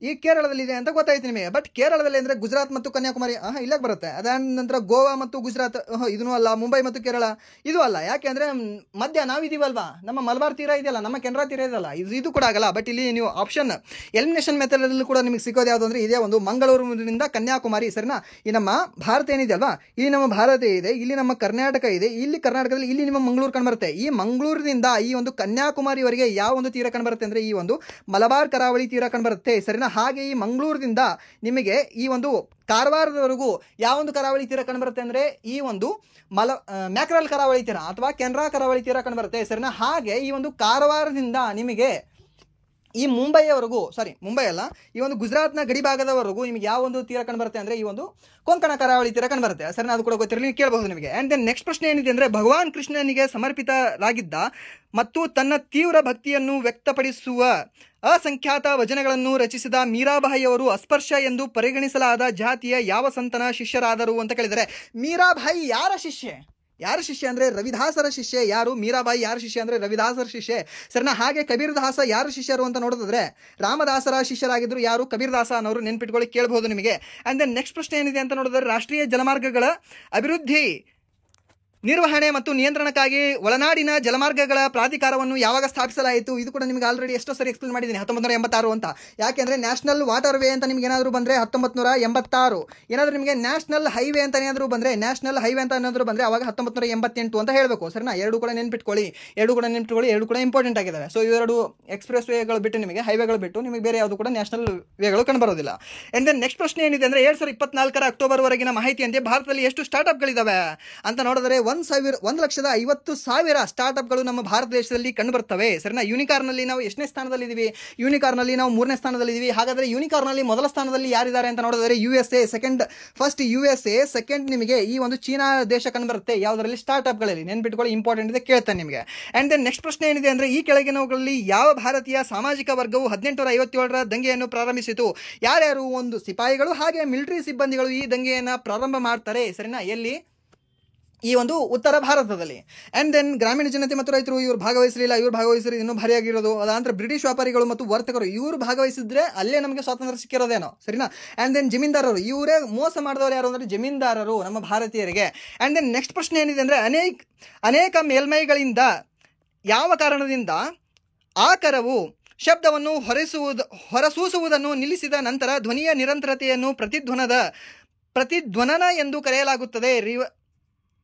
ಈ ಕೇರಳದಲ್ಲಿದೆ ಅಂತ ಗೊತ್ತಾಯ್ತು ನಿಮಗೆ. ಬಟ್ ಕೇರಳದಲ್ಲಿ ಅಂದರೆ ಗುಜರಾತ್ ಮತ್ತು ಕನ್ಯಾಕುಮಾರಿ ಇಲ್ಲೇ ಬರುತ್ತೆ. ಅದಾದ ನಂತರ ಗೋವಾ ಮತ್ತು ಗುಜರಾತ್ ಇದೂ ಅಲ್ಲ. ಮುಂಬೈ ಮತ್ತು ಕೇರಳ ಇದು ಅಲ್ಲ. ಯಾಕೆ ಅಂದರೆ ಮಧ್ಯ ನಾವಿದೀವಲ್ವಾ, ನಮ್ಮ ಮಲಬಾರ್ ತೀರ ಇದೆಯಲ್ಲ, ನಮ್ಮ ಕೆನರಾ ತೀರ ಇದೆಯಲ್ಲ, ಇದು ಕೂಡ ಆಗಲ್ಲ. ಬಟ್ ಇಲ್ಲಿ ನೀವು ಆಪ್ಷನ್ ಎಲಿಮಿನೇಷನ್ ಮೆಥಡಲ್ಲೂ ಕೂಡ ನಿಮಗೆ ಸಿಗೋದು ಯಾವುದು ಅಂದರೆ ಇದೇ ಒಂದು ಮಂಗಳೂರಿನಿಂದ ಕನ್ಯಾಕುಮಾರಿ. ಸರಿನಾ? ಈ ನಮ್ಮ ಭಾರತ ಏನಿದೆ ಅಲ್ವಾ, ಇಲ್ಲಿ ನಮ್ಮ ಭಾರತ ಇದೆ, ಇಲ್ಲಿ ನಮ್ಮ ಕರ್ನಾಟಕ ಇದೆ, ಇಲ್ಲಿ ಕರ್ನಾಟಕದಲ್ಲಿ ಇಲ್ಲಿ ನಿಮ್ಮ ಮಂಗಳೂರು ಕಂಡುಬರುತ್ತೆ. ಈ ಮಂಗಳೂರಿನಿಂದ ಈ ಒಂದು ಕನ್ಯಾಕುಮಾರಿವರೆಗೆ ಯಾವ ಒಂದು ತೀರ ಕಂಡುಬರುತ್ತೆ ಅಂದರೆ ಈ ಒಂದು ಮಲಬಾರ್ ಕರಾವಳಿ ತೀರ ಕಂಡುಬರುತ್ತೆ. ಸರಿನಾ? ಹಾಗೆ ಈ ಮಂಗಳೂರಿನಿಂದ ನಿಮಗೆ ಈ ಒಂದು ಕಾರವಾರದವರೆಗೂ ಯಾವ ಒಂದು ಕರಾವಳಿ ತೀರ ಕಂಡುಬರುತ್ತೆ ಅಂದರೆ ಈ ಒಂದು ಮ್ಯಾಕ್ರಲ್ ಕರಾವಳಿ ತೀರ ಅಥವಾ ಕೆನರಾ ಕರಾವಳಿ ತೀರ ಕಂಡುಬರುತ್ತೆ. ಸರಿನಾ? ಹಾಗೆ ಈ ಒಂದು ಕಾರವಾರದಿಂದ ನಿಮಗೆ ಈ ಮುಂಬೈ ಅಲ್ಲ, ಈ ಒಂದು ಗುಜರಾತ್ನ ಗಡಿ ಭಾಗದವರೆಗೂ ನಿಮಗೆ ಯಾವ ಒಂದು ತೀರ ಕಂಡುಬರುತ್ತೆ ಅಂದರೆ ಈ ಒಂದು ಕೊಂಕಣ ಕರಾವಳಿ ತೀರ ಕಂಡುಬರುತ್ತೆ. ಸರಿನಾ? ಅದು ಕೂಡ ಗೊತ್ತಿರಲಿ, ನೀವು ಕೇಳಬಹುದು ನಿಮಗೆ. ಆ್ಯಂಡ್ ದೆನ್ ನೆಕ್ಸ್ಟ್ ಪ್ರಶ್ನೆ ಏನಿದೆ ಅಂದರೆ ಭಗವಾನ್ ಕೃಷ್ಣನಿಗೆ ಸಮರ್ಪಿತರಾಗಿದ್ದ ಮತ್ತು ತನ್ನ ತೀವ್ರ ಭಕ್ತಿಯನ್ನು ವ್ಯಕ್ತಪಡಿಸುವ ಅಸಂಖ್ಯಾತ ವಚನಗಳನ್ನು ರಚಿಸಿದ ಮೀರಾಬಾಯಿಯವರು ಅಸ್ಪರ್ಶ ಎಂದು ಪರಿಗಣಿಸಲಾದ ಜಾತಿಯ ಯಾವ ಸಂತನ ಶಿಷ್ಯರಾದರು ಅಂತ ಕೇಳಿದರೆ, ಮೀರಾಬಾಯಿ ಯಾರ ಶಿಷ್ಯ ಅಂದರೆ ರವಿದಾಸರ ಶಿಷ್ಯ. ಯಾರು? ಮೀರಾಬಾಯಿ ಯಾರ ಶಿಷ್ಯ ಅಂದರೆ ರವಿದಾಸರ ಶಿಷ್ಯ. ಸರಿನಾ? ಹಾಗೆ ಕಬೀರ್ ದಾಸ ಯಾರ ಶಿಷ್ಯರು ಅಂತ ನೋಡೋದಾದ್ರೆ ರಾಮದಾಸರ ಶಿಷ್ಯರಾಗಿದ್ದರು. ಯಾರು? ಕಬೀರ್ ದಾಸ ಅನ್ನೋರು, ನೆನ್ಪಿಟ್ಕೊಳ್ಳಿ, ಕೇಳಬಹುದು ನಿಮಗೆ. ಆ್ಯಂಡ್ ದೆನ್ ನೆಕ್ಸ್ಟ್ ಪ್ರಶ್ನೆ ಏನಿದೆ ಅಂತ ನೋಡಿದ್ರೆ ರಾಷ್ಟ್ರೀಯ ಜಲಮಾರ್ಗಗಳ ಅಭಿವೃದ್ಧಿ ನಿರ್ವಹಣೆ ಮತ್ತು ನಿಯಂತ್ರಣಕ್ಕಾಗಿ ಒಳನಾಡಿನ ಜಲಮಾರ್ಗಗಳ ಪ್ರಾಧಿಕಾರವನ್ನು ಯಾವಾಗ ಸ್ಥಾಪಿಸಲಾಯಿತು? ಇದು ಕೂಡ ನಿಮಗೆ ಆಲ್ರೆಡಿ ಎಷ್ಟೋ ಸರಿ ಎಕ್ಸ್ಪ್ಲೇನ್ ಮಾಡಿದ್ದೀನಿ, 1986 ಅಂತ. ಯಾಕೆಂದರೆ ನ್ಯಾಷನಲ್ ವಾಟರ್ ವೇ ಅಂತ ನಿಮ್ಗೆ ಏನಾದರೂ ಬಂದರೆ 1986, ಏನಾದರೂ ನಿಮಗೆ ನ್ಯಾಷನಲ್ ಹೈವೇ ಅಂತ ಏನಾದರೂ ಬಂದರೆ ಅವಾಗ 1988 ಅಂತ ಹೇಳಬೇಕು. ಸರಿನಾ? ಎರಡು ಕೂಡ ನೆನ್ಪಿಟ್ಕೊಳ್ಳಿ, ಎರಡು ಕೂಡ ಇಂಪಾರ್ಟೆಂಟ್ ಆಗಿದ್ದಾವೆ. ಸೊ ಇವೆರಡು ಎಕ್ಸ್ಪ್ರೆಸ್ ವೇಗಳು ಬಿಟ್ಟು ನಿಮಗೆ ಹೈವೇಗಳು ಬಿಟ್ಟು ನಿಮಗೆ ಬೇರೆ ಯಾವುದು ಕೂಡ ನ್ಯಾಷನಲ್ ವೇಗಳು ಕಂಡುಬರೋದಿಲ್ಲ. ಆ್ಯಂಡ್ ದೆನ್ ನೆಕ್ಸ್ಟ್ ಪ್ರಶ್ನೆ ಏನಿದೆ ಅಂದರೆ 2024 ಅಕ್ಟೋಬರ್ ವರೆಗಿನ ಮಾಹಿತಿಯಂತೆ ಭಾರತದಲ್ಲಿ ಎಷ್ಟು ಸ್ಟಾರ್ಟ್ಅಪ್ಗಳಿದ್ದಾವೆ ಅಂತ ನೋಡಿದರೆ 1,50,000 ಸ್ಟಾರ್ಟ್ಅಪ್ಗಳು ನಮ್ಮ ಭಾರತ ದೇಶದಲ್ಲಿ ಕಂಡುಬರ್ತವೆ. ಸರಿನಾ? ಯೂನಿಕಾರ್ನಲ್ಲಿ ನಾವು ಎಷ್ಟನೇ ಸ್ಥಾನದಲ್ಲಿದ್ದೀವಿ? ಯೂನಿಕಾರ್ನಲ್ಲಿ ನಾವು 3ನೇ ಸ್ಥಾನದಲ್ಲಿದ್ದೀವಿ. ಹಾಗಾದರೆ ಯೂನಿಕಾರ್ನಲ್ಲಿ ಮೊದಲ ಸ್ಥಾನದಲ್ಲಿ ಯಾರಿದ್ದಾರೆ ಅಂತ ನೋಡಿದರೆ ಫಸ್ಟ್ USA, ಸೆಕೆಂಡ್ ನಿಮಗೆ ಈ ಒಂದು ಚೀನಾ ದೇಶ ಕಂಡುಬರುತ್ತೆ. ಯಾವುದರಲ್ಲಿ? ಸ್ಟಾರ್ಟ್ಅಪ್ಗಳಲ್ಲಿ. ನೆನ್ಪಿಟ್ಕೊಳ್ಳಿ, ಇಂಪಾರ್ಟೆಂಟ್ ಇದೆ, ಕೇಳ್ತಾನೆ ನಿಮಗೆ. ಆ್ಯಂಡ್ ದೆನ್ ನೆಕ್ಸ್ಟ್ ಪ್ರಶ್ನೆ ಏನಿದೆ ಅಂದರೆ ಈ ಕೆಳಗಿನವುಗಳಲ್ಲಿ ಯಾವ ಭಾರತೀಯ ಸಾಮಾಜಿಕ ವರ್ಗವು 1857 ದಂಗೆಯನ್ನು ಪ್ರಾರಂಭಿಸಿತು? ಯಾರ್ಯಾರು? ಒಂದು ಸಿಪಾಯಿಗಳು ಹಾಗೆ ಮಿಲಿಟರಿ ಸಿಬ್ಬಂದಿಗಳು ಈ ದಂಗೆಯನ್ನು ಪ್ರಾರಂಭ ಮಾಡ್ತಾರೆ. ಸರಿನಾ? ಎಲ್ಲಿ? ಈ ಒಂದು ಉತ್ತರ ಭಾರತದಲ್ಲಿ. ಆ್ಯಂಡ್ ದೆನ್ ಗ್ರಾಮೀಣ ಜನತೆ ಮತ್ತು ರೈತರು ಇವರು ಭಾಗವಹಿಸಲಿಲ್ಲ. ಇನ್ನೂ ಭಾರಿಯಾಗಿರೋದು ಅದಂದ್ರೆ ಬ್ರಿಟಿಷ್ ವ್ಯಾಪಾರಿಗಳು ಮತ್ತು ವರ್ತಕರು ಇವರು ಭಾಗವಹಿಸಿದ್ರೆ ಅಲ್ಲೇ ನಮಗೆ ಸ್ವಾತಂತ್ರ್ಯ ಸಿಕ್ಕಿರೋದೇನೋ. ಸರಿನಾ? ಆ್ಯಂಡ್ ದೆನ್ ಜಮೀನ್ದಾರರು, ಇವರೇ ಮೋಸ ಮಾಡಿದವರು ಯಾರು ಅಂದರೆ ಜಮೀನ್ದಾರರು ನಮ್ಮ ಭಾರತೀಯರಿಗೆ. ಆ್ಯಂಡ್ ದೆನ್ ನೆಕ್ಸ್ಟ್ ಪ್ರಶ್ನೆ ಏನಿದೆ ಅಂದರೆ ಅನೇಕ ಮೇಲ್ಮೈಗಳಿಂದ ಯಾವ ಕಾರಣದಿಂದ ಆಕರವು ಶಬ್ದವನ್ನು ಹೊರಸೂಸುವುದನ್ನು ನಿಲ್ಲಿಸಿದ ನಂತರ ಧ್ವನಿಯ ನಿರಂತರತೆಯನ್ನು ಪ್ರತಿಧ್ವನನ ಎಂದು ಕರೆಯಲಾಗುತ್ತದೆ,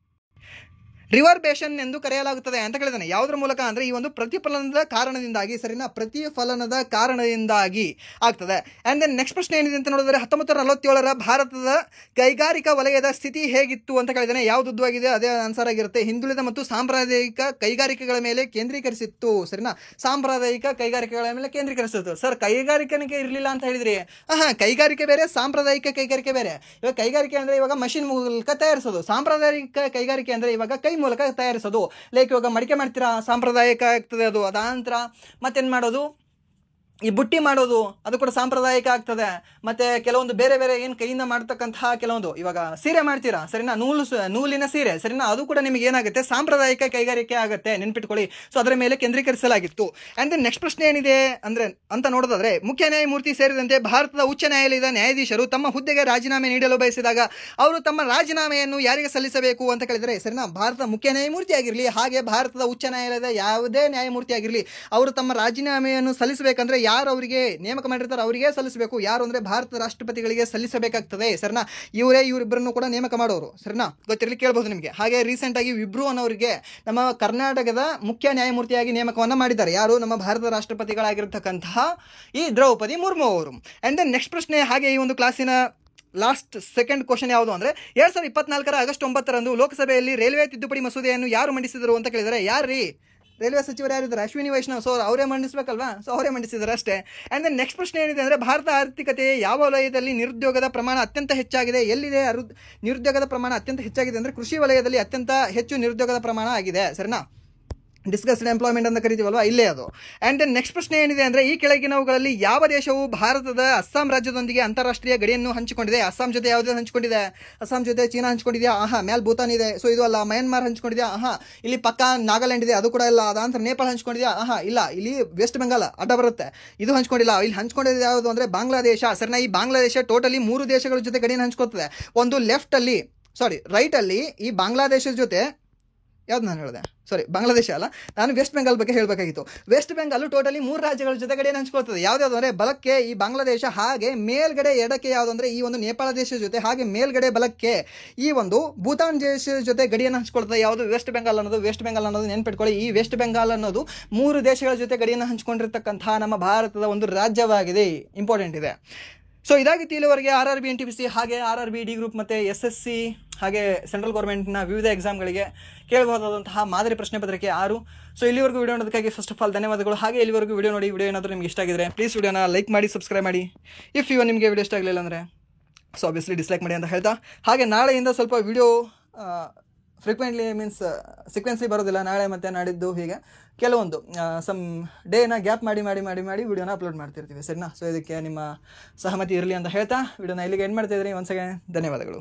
ರಿವರ್ಬೇಷನ್ ಎಂದು ಕರೆಯಲಾಗುತ್ತದೆ ಅಂತ ಕೇಳಿದಾನೆ. ಯಾವುದರ ಮೂಲಕ ಅಂದರೆ ಈ ಒಂದು ಪ್ರತಿಫಲನದ ಕಾರಣದಿಂದಾಗಿ. ಸರಿನಾ? ಪ್ರತಿಫಲನದ ಕಾರಣದಿಂದಾಗಿ ಆಗ್ತದೆ. ಆ್ಯಂಡ್ ದೆನ್ ನೆಕ್ಸ್ಟ್ ಪ್ರಶ್ನೆ ಏನಿದೆ ಅಂತ ನೋಡಿದ್ರೆ 1947 ಭಾರತದ ಕೈಗಾರಿಕಾ ವಲಯದ ಸ್ಥಿತಿ ಹೇಗಿತ್ತು ಅಂತ ಕೇಳಿದಾನೆ. ಯಾವುದು ಆಗಿದೆ ಅದೇ ಆನ್ಸರ್ ಆಗಿರುತ್ತೆ. ಹಿಂದುಳಿದ ಮತ್ತು ಸಾಂಪ್ರದಾಯಿಕ ಕೈಗಾರಿಕೆಗಳ ಮೇಲೆ ಕೇಂದ್ರೀಕರಿಸಿತ್ತು. ಸರಿನಾ? ಸಾಂಪ್ರದಾಯಿಕ ಕೈಗಾರಿಕೆಗಳ ಮೇಲೆ ಕೇಂದ್ರೀಕರಿಸಿತ್ತು. ಸರ್, ಕೈಗಾರಿಕೆ ಇರಲಿಲ್ಲ ಅಂತ ಹೇಳಿದ್ರಿ. ಕೈಗಾರಿಕೆ ಬೇರೆ, ಸಾಂಪ್ರದಾಯಿಕ ಕೈಗಾರಿಕೆ ಬೇರೆ. ಇವಾಗ ಕೈಗಾರಿಕೆ ಅಂದರೆ ಇವಾಗ ಮಷಿನ್ ಮೂಲಕ ತಯಾರಿಸೋದು. ಸಾಂಪ್ರದಾಯಿಕ ಕೈಗಾರಿಕೆ ಅಂದರೆ ಇವಾಗ ಕೈ ಮೂಲಕ ತಯಾರಿಸೋದು. ಲೈಕ್ ಇವಾಗ ಮಡಿಕೆ ಮಾಡ್ತೀರಾ, ಸಾಂಪ್ರದಾಯಿಕ ಆಗ್ತದೆ ಅದು. ಅದಾನಂತರ ಮತ್ತೇನು ಮಾಡೋದು? ಈ ಬುಟ್ಟಿ ಮಾಡೋದು, ಅದು ಕೂಡ ಸಾಂಪ್ರದಾಯಿಕ ಆಗ್ತದೆ. ಮತ್ತು ಕೆಲವೊಂದು ಬೇರೆ ಏನು ಕೈಯಿಂದ ಮಾಡ್ತಕ್ಕಂತಹ ಕೆಲವೊಂದು, ಇವಾಗ ಸೀರೆ ಮಾಡ್ತೀರಾ, ಸರಿನಾ? ನೂಲಿನ ಸೀರೆ, ಸರಿನಾ? ಅದು ಕೂಡ ನಿಮಗೆ ಏನಾಗುತ್ತೆ? ಸಾಂಪ್ರದಾಯಿಕ ಕೈಗಾರಿಕೆ ಆಗುತ್ತೆ, ನೆನ್ಪಿಟ್ಕೊಳ್ಳಿ. ಸೊ ಅದರ ಮೇಲೆ ಕೇಂದ್ರೀಕರಿಸಲಾಗಿತ್ತು. ಆ್ಯಂಡ್ ದೆನ್ ನೆಕ್ಸ್ಟ್ ಪ್ರಶ್ನೆ ಏನಿದೆ ಅಂದರೆ ಅಂತ ನೋಡೋದಾದ್ರೆ ಮುಖ್ಯ ನ್ಯಾಯಮೂರ್ತಿ ಸೇರಿದಂತೆ ಭಾರತದ ಉಚ್ಚ ನ್ಯಾಯಾಲಯದ ನ್ಯಾಯಾಧೀಶರು ತಮ್ಮ ಹುದ್ದೆಗೆ ರಾಜೀನಾಮೆ ನೀಡಲು ಬಯಸಿದಾಗ ಅವರು ತಮ್ಮ ರಾಜೀನಾಮೆಯನ್ನು ಯಾರಿಗೆ ಸಲ್ಲಿಸಬೇಕು ಅಂತ ಕೇಳಿದರೆ, ಸರಿನಾ? ಭಾರತದ ಮುಖ್ಯ ನ್ಯಾಯಮೂರ್ತಿ ಆಗಿರಲಿ, ಹಾಗೆ ಭಾರತದ ಉಚ್ಚ ನ್ಯಾಯಾಲಯದ ಯಾವುದೇ ನ್ಯಾಯಮೂರ್ತಿ ಆಗಿರಲಿ, ಅವರು ತಮ್ಮ ರಾಜೀನಾಮೆಯನ್ನು ಸಲ್ಲಿಸಬೇಕಂದ್ರೆ ಯಾರು ಅವರಿಗೆ ನೇಮಕ ಮಾಡಿರ್ತಾರೆ ಅವರಿಗೆ ಸಲ್ಲಿಸಬೇಕು. ಯಾರು ಅಂದರೆ ಭಾರತದ ರಾಷ್ಟ್ರಪತಿಗಳಿಗೆ ಸಲ್ಲಿಸಬೇಕಾಗ್ತದೆ. ಸರಿನಾ? ಇವರಿಬ್ಬರನ್ನು ಕೂಡ ನೇಮಕ ಮಾಡೋರು. ಸರಿನಾ? ಗೊತ್ತಿರಲಿ, ಕೇಳಬಹುದು ನಿಮಗೆ. ಹಾಗೆ ರೀಸೆಂಟ್ ಆಗಿ ವಿಬ್ರು ಅನ್ನೋರಿಗೆ ನಮ್ಮ ಕರ್ನಾಟಕದ ಮುಖ್ಯ ನ್ಯಾಯಮೂರ್ತಿಯಾಗಿ ನೇಮಕವನ್ನು ಮಾಡಿದ್ದಾರೆ. ಯಾರು? ನಮ್ಮ ಭಾರತದ ರಾಷ್ಟ್ರಪತಿಗಳಾಗಿರ್ತಕ್ಕಂತಹ ಈ ದ್ರೌಪದಿ ಮುರ್ಮು ಅವರು. ಆ್ಯಂಡ್ ದೆನ್ ನೆಕ್ಸ್ಟ್ ಪ್ರಶ್ನೆ, ಹಾಗೆ ಈ ಒಂದು ಕ್ಲಾಸಿನ ಲಾಸ್ಟ್ ಸೆಕೆಂಡ್ ಕ್ವಶನ್ ಯಾವುದು ಅಂದರೆ 2024 ಆಗಸ್ಟ್ 9 ಲೋಕಸಭೆಯಲ್ಲಿ ರೈಲ್ವೆ ತಿದ್ದುಪಡಿ ಮಸೂದೆಯನ್ನು ಯಾರು ಮಂಡಿಸಿದರು ಅಂತ ಕೇಳಿದರೆ, ಯಾರ್ರೀ? ರೈಲ್ವೆ ಸಚಿವರು ಯಾರಿದ್ದಾರೆ? ಅಶ್ವಿನಿ ವೈಷ್ಣವ್. ಸೊ ಅವರೇ ಮಂಡಿಸಬೇಕಲ್ವಾ? ಸೊ ಅವರೇ ಮಂಡಿಸಿದ್ದಾರೆ ಅಷ್ಟೇ. ಆ್ಯಂಡ್ ದೆನ್ ನೆಕ್ಸ್ಟ್ ಪ್ರಶ್ನೆ ಏನಿದೆ ಅಂದರೆ ಭಾರತ ಆರ್ಥಿಕತೆ ಯಾವ ವಲಯದಲ್ಲಿ ನಿರುದ್ಯೋಗದ ಪ್ರಮಾಣ ಅತ್ಯಂತ ಹೆಚ್ಚಾಗಿದೆ? ಎಲ್ಲಿದೆ ನಿರುದ್ಯೋಗದ ಪ್ರಮಾಣ ಅತ್ಯಂತ ಹೆಚ್ಚಾಗಿದೆ ಅಂದರೆ ಕೃಷಿ ವಲಯದಲ್ಲಿ ಅತ್ಯಂತ ಹೆಚ್ಚು ನಿರುದ್ಯೋಗದ ಪ್ರಮಾಣ ಆಗಿದೆ. ಸರಿನಾ? ಡಿಸ್ಕಸ್ಡ್ ಎಂಪ್ಲಾಯ್ಮೆಂಟ್ ಅಂತ ಕರಿತೀವಲ್ವ, ಇಲ್ಲೇ ಅದು. ಆ್ಯಂಡ್ ದೆನ್ ನೆಕ್ಸ್ಟ್ ಪ್ರಶ್ನೆ ಏನಿದೆ ಅಂದರೆ, ಈ ಕೆಳಗಿನವುಗಳಲ್ಲಿ ಯಾವ ದೇಶವು ಭಾರತದ ಅಸ್ಸಾಂ ರಾಜ್ಯದೊಂದಿಗೆ ಅಂತಾರಾಷ್ಟ್ರೀಯ ಗಡಿಯನ್ನು ಹಂಚಿಕೊಂಡಿದೆ? ಅಸ್ಸಾಂ ಜೊತೆ ಯಾವುದೇ ಹಂಚಿಕೊಂಡಿದೆ? ಅಸ್ಸಾಂ ಜೊತೆ ಚೀನಾ ಹಂಚ್ಕೊಂಡಿದೆಯಾ? ಮ್ಯಾಲ್ ಭೂತಾನ್ ಇದೆ, ಸೊ ಇದು ಅಲ್ಲ. ಮಯನ್ಮಾರ್ ಹಂಚ್ಕೊಂಡಿದೆಯಾ? ಇಲ್ಲಿ ಪಕ್ಕ ನಾಗಾಲ್ಯಾಂಡ್ ಇದೆ, ಅದು ಕೂಡ ಇಲ್ಲ. ಅದಾಂತರ ನೇಪಾಳ ಹಂಚ್ಕೊಂಡಿದೆಯಾ? ಇಲ್ಲ. ಇಲ್ಲಿ ವೆಸ್ಟ್ ಬೆಂಗಾಲ್ ಅಡ್ಡ ಬರುತ್ತೆ, ಇದು ಹಂಚ್ಕೊಂಡಿಲ್ಲ. ಇಲ್ಲಿ ಹಂಚ್ಕೊಂಡಿದ್ದು ಯಾವುದು ಅಂದರೆ ಬಾಂಗ್ಲಾದೇಶ. ಸರಿನಾ? ಈ ಬಾಂಗ್ಲಾದೇಶ ಟೋಟಲಿ 3 ದೇಶಗಳ ಜೊತೆ ಗಡಿಯನ್ನು ಹಂಚ್ಕೊಳ್ತದೆ. ಒಂದು ರೈಟಲ್ಲಿ ಈ ಬಾಂಗ್ಲಾದೇಶದ ಜೊತೆ ಯಾವ್ದು ನಾನು ಹೇಳಿದೆ, ಬಾಂಗ್ಲಾದೇಶ ಅಲ್ಲ, ನಾನು ವೆಸ್ಟ್ ಬೆಂಗಾಲ್ ಬಗ್ಗೆ ಹೇಳಬೇಕಾಗಿತ್ತು. ವೆಸ್ಟ್ ಬೆಂಗಾಲ್ ಟೋಟಲಿ 3 ರಾಜ್ಯಗಳ ಜೊತೆ ಗಡಿಯನ್ನು ಹಂಚ್ಕೊಳ್ತದೆ. ಯಾವ್ದಾದ್ರು ಅಂದರೆ ಬಲಕ್ಕೆ ಈ ಬಾಂಗ್ಲಾದೇಶ, ಹಾಗೆ ಮೇಲ್ಗಡೆ ಎಡಕ್ಕೆ ಯಾವುದು ಅಂದರೆ ಈ ಒಂದು ನೇಪಾಳ ದೇಶದ ಜೊತೆ, ಹಾಗೆ ಮೇಲ್ಗಡೆ ಬಲಕ್ಕೆ ಈ ಒಂದು ಭೂತಾನ್ ದೇಶದ ಜೊತೆ ಗಡಿಯನ್ನು ಹಂಚ್ಕೊಳ್ತದೆ. ಯಾವುದು? ವೆಸ್ಟ್ ಬೆಂಗಾಲ್ ಅನ್ನೋದು ನೆನ್ಪಿಟ್ಕೊಳ್ಳಿ. ಈ ವೆಸ್ಟ್ ಬೆಂಗಾಲ್ ಅನ್ನೋದು 3 ದೇಶಗಳ ಜೊತೆ ಗಡಿಯನ್ನು ಹಂಚ್ಕೊಂಡಿರ್ತಕ್ಕಂಥ ನಮ್ಮ ಭಾರತದ ಒಂದು ರಾಜ್ಯವಾಗಿದೆ. ಇಂಪಾರ್ಟೆಂಟ್ ಇದೆ. ಸೊ ಇದಾಗಿತ್ತು ಇಲ್ಲಿವರೆಗೆ RRB NTPC ಹಾಗೆ RRB D ಗ್ರೂಪ್ ಮತ್ತು SSC ಹಾಗೆ ಸೆಂಟ್ರಲ್ ಗೌರ್ಮೆಂಟ್ನ ವಿವಿಧ ಎಕ್ಸಾಮ್ಗಳಿಗೆ ಕೇಳಬಹುದಾದಂತಹ ಮಾದರಿ ಪ್ರಶ್ನೆ ಪತ್ರಿಕೆ 6. ಸೊ ಇಲ್ಲಿವರೆಗೂ ವಿಡಿಯೋ ನೋಡೋದಕ್ಕಾಗಿ ಫಸ್ಟ್ ಆಫ್ ಆಲ್ ಧನ್ಯವಾದಗಳು. ಹಾಗೆ ಇಲ್ಲಿವರೆಗೂ ವಿಡಿಯೋ ನೋಡಿ, ವಿಡಿಯೋ ಏನಾದರೂ ನಿಮಗೆ ಇಷ್ಟ ಆಗಿದ್ರೆ ಪ್ಲೀಸ್ ವಿಡಿಯೋನ ಲೈಕ್ ಮಾಡಿ, ಸಬ್ಸ್ಕ್ರೈಬ್ ಮಾಡಿ. ಇಫ್ ನಿಮಗೆ ವಿಡಿಯೋ ಇಷ್ಟ ಆಗಲಿಲ್ಲ ಅಂದರೆ ಸೊ ಆಬ್ವಿಯಸ್ಲಿ ಡಿಸ್ಲೈಕ್ ಮಾಡಿ ಅಂತ ಹೇಳ್ತಾ, ಹಾಗೆ ನಾಳೆಯಿಂದ ಸ್ವಲ್ಪ ವಿಡಿಯೋ ಫ್ರೀಕ್ವೆಂಟ್ಲಿ ಸೀಕ್ವೆನ್ಸ್ಲಿ ಬರೋದಿಲ್ಲ. ನಾಳೆ ಮತ್ತು ನಾಡಿದ್ದು ಹೀಗೆ ಕೆಲವೊಂದು ಸಮ್ ಡೇನ ಗ್ಯಾಪ್ ಮಾಡಿ ವಿಡಿಯೋನ ಅಪ್ಲೋಡ್ ಮಾಡ್ತಿರ್ತೀವಿ. ಸರಿನಾ? ಸೊ ಇದಕ್ಕೆ ನಿಮ್ಮ ಸಹಮತಿ ಇರಲಿ ಅಂತ ಹೇಳ್ತಾ ವಿಡಿಯೋನ ಇಲ್ಲಿಗೆ ಎಂಡ್ ಮಾಡ್ತಿದ್ದೀನಿ. ಒನ್ಸ್ ಅಗೇನ್ ಧನ್ಯವಾದಗಳು.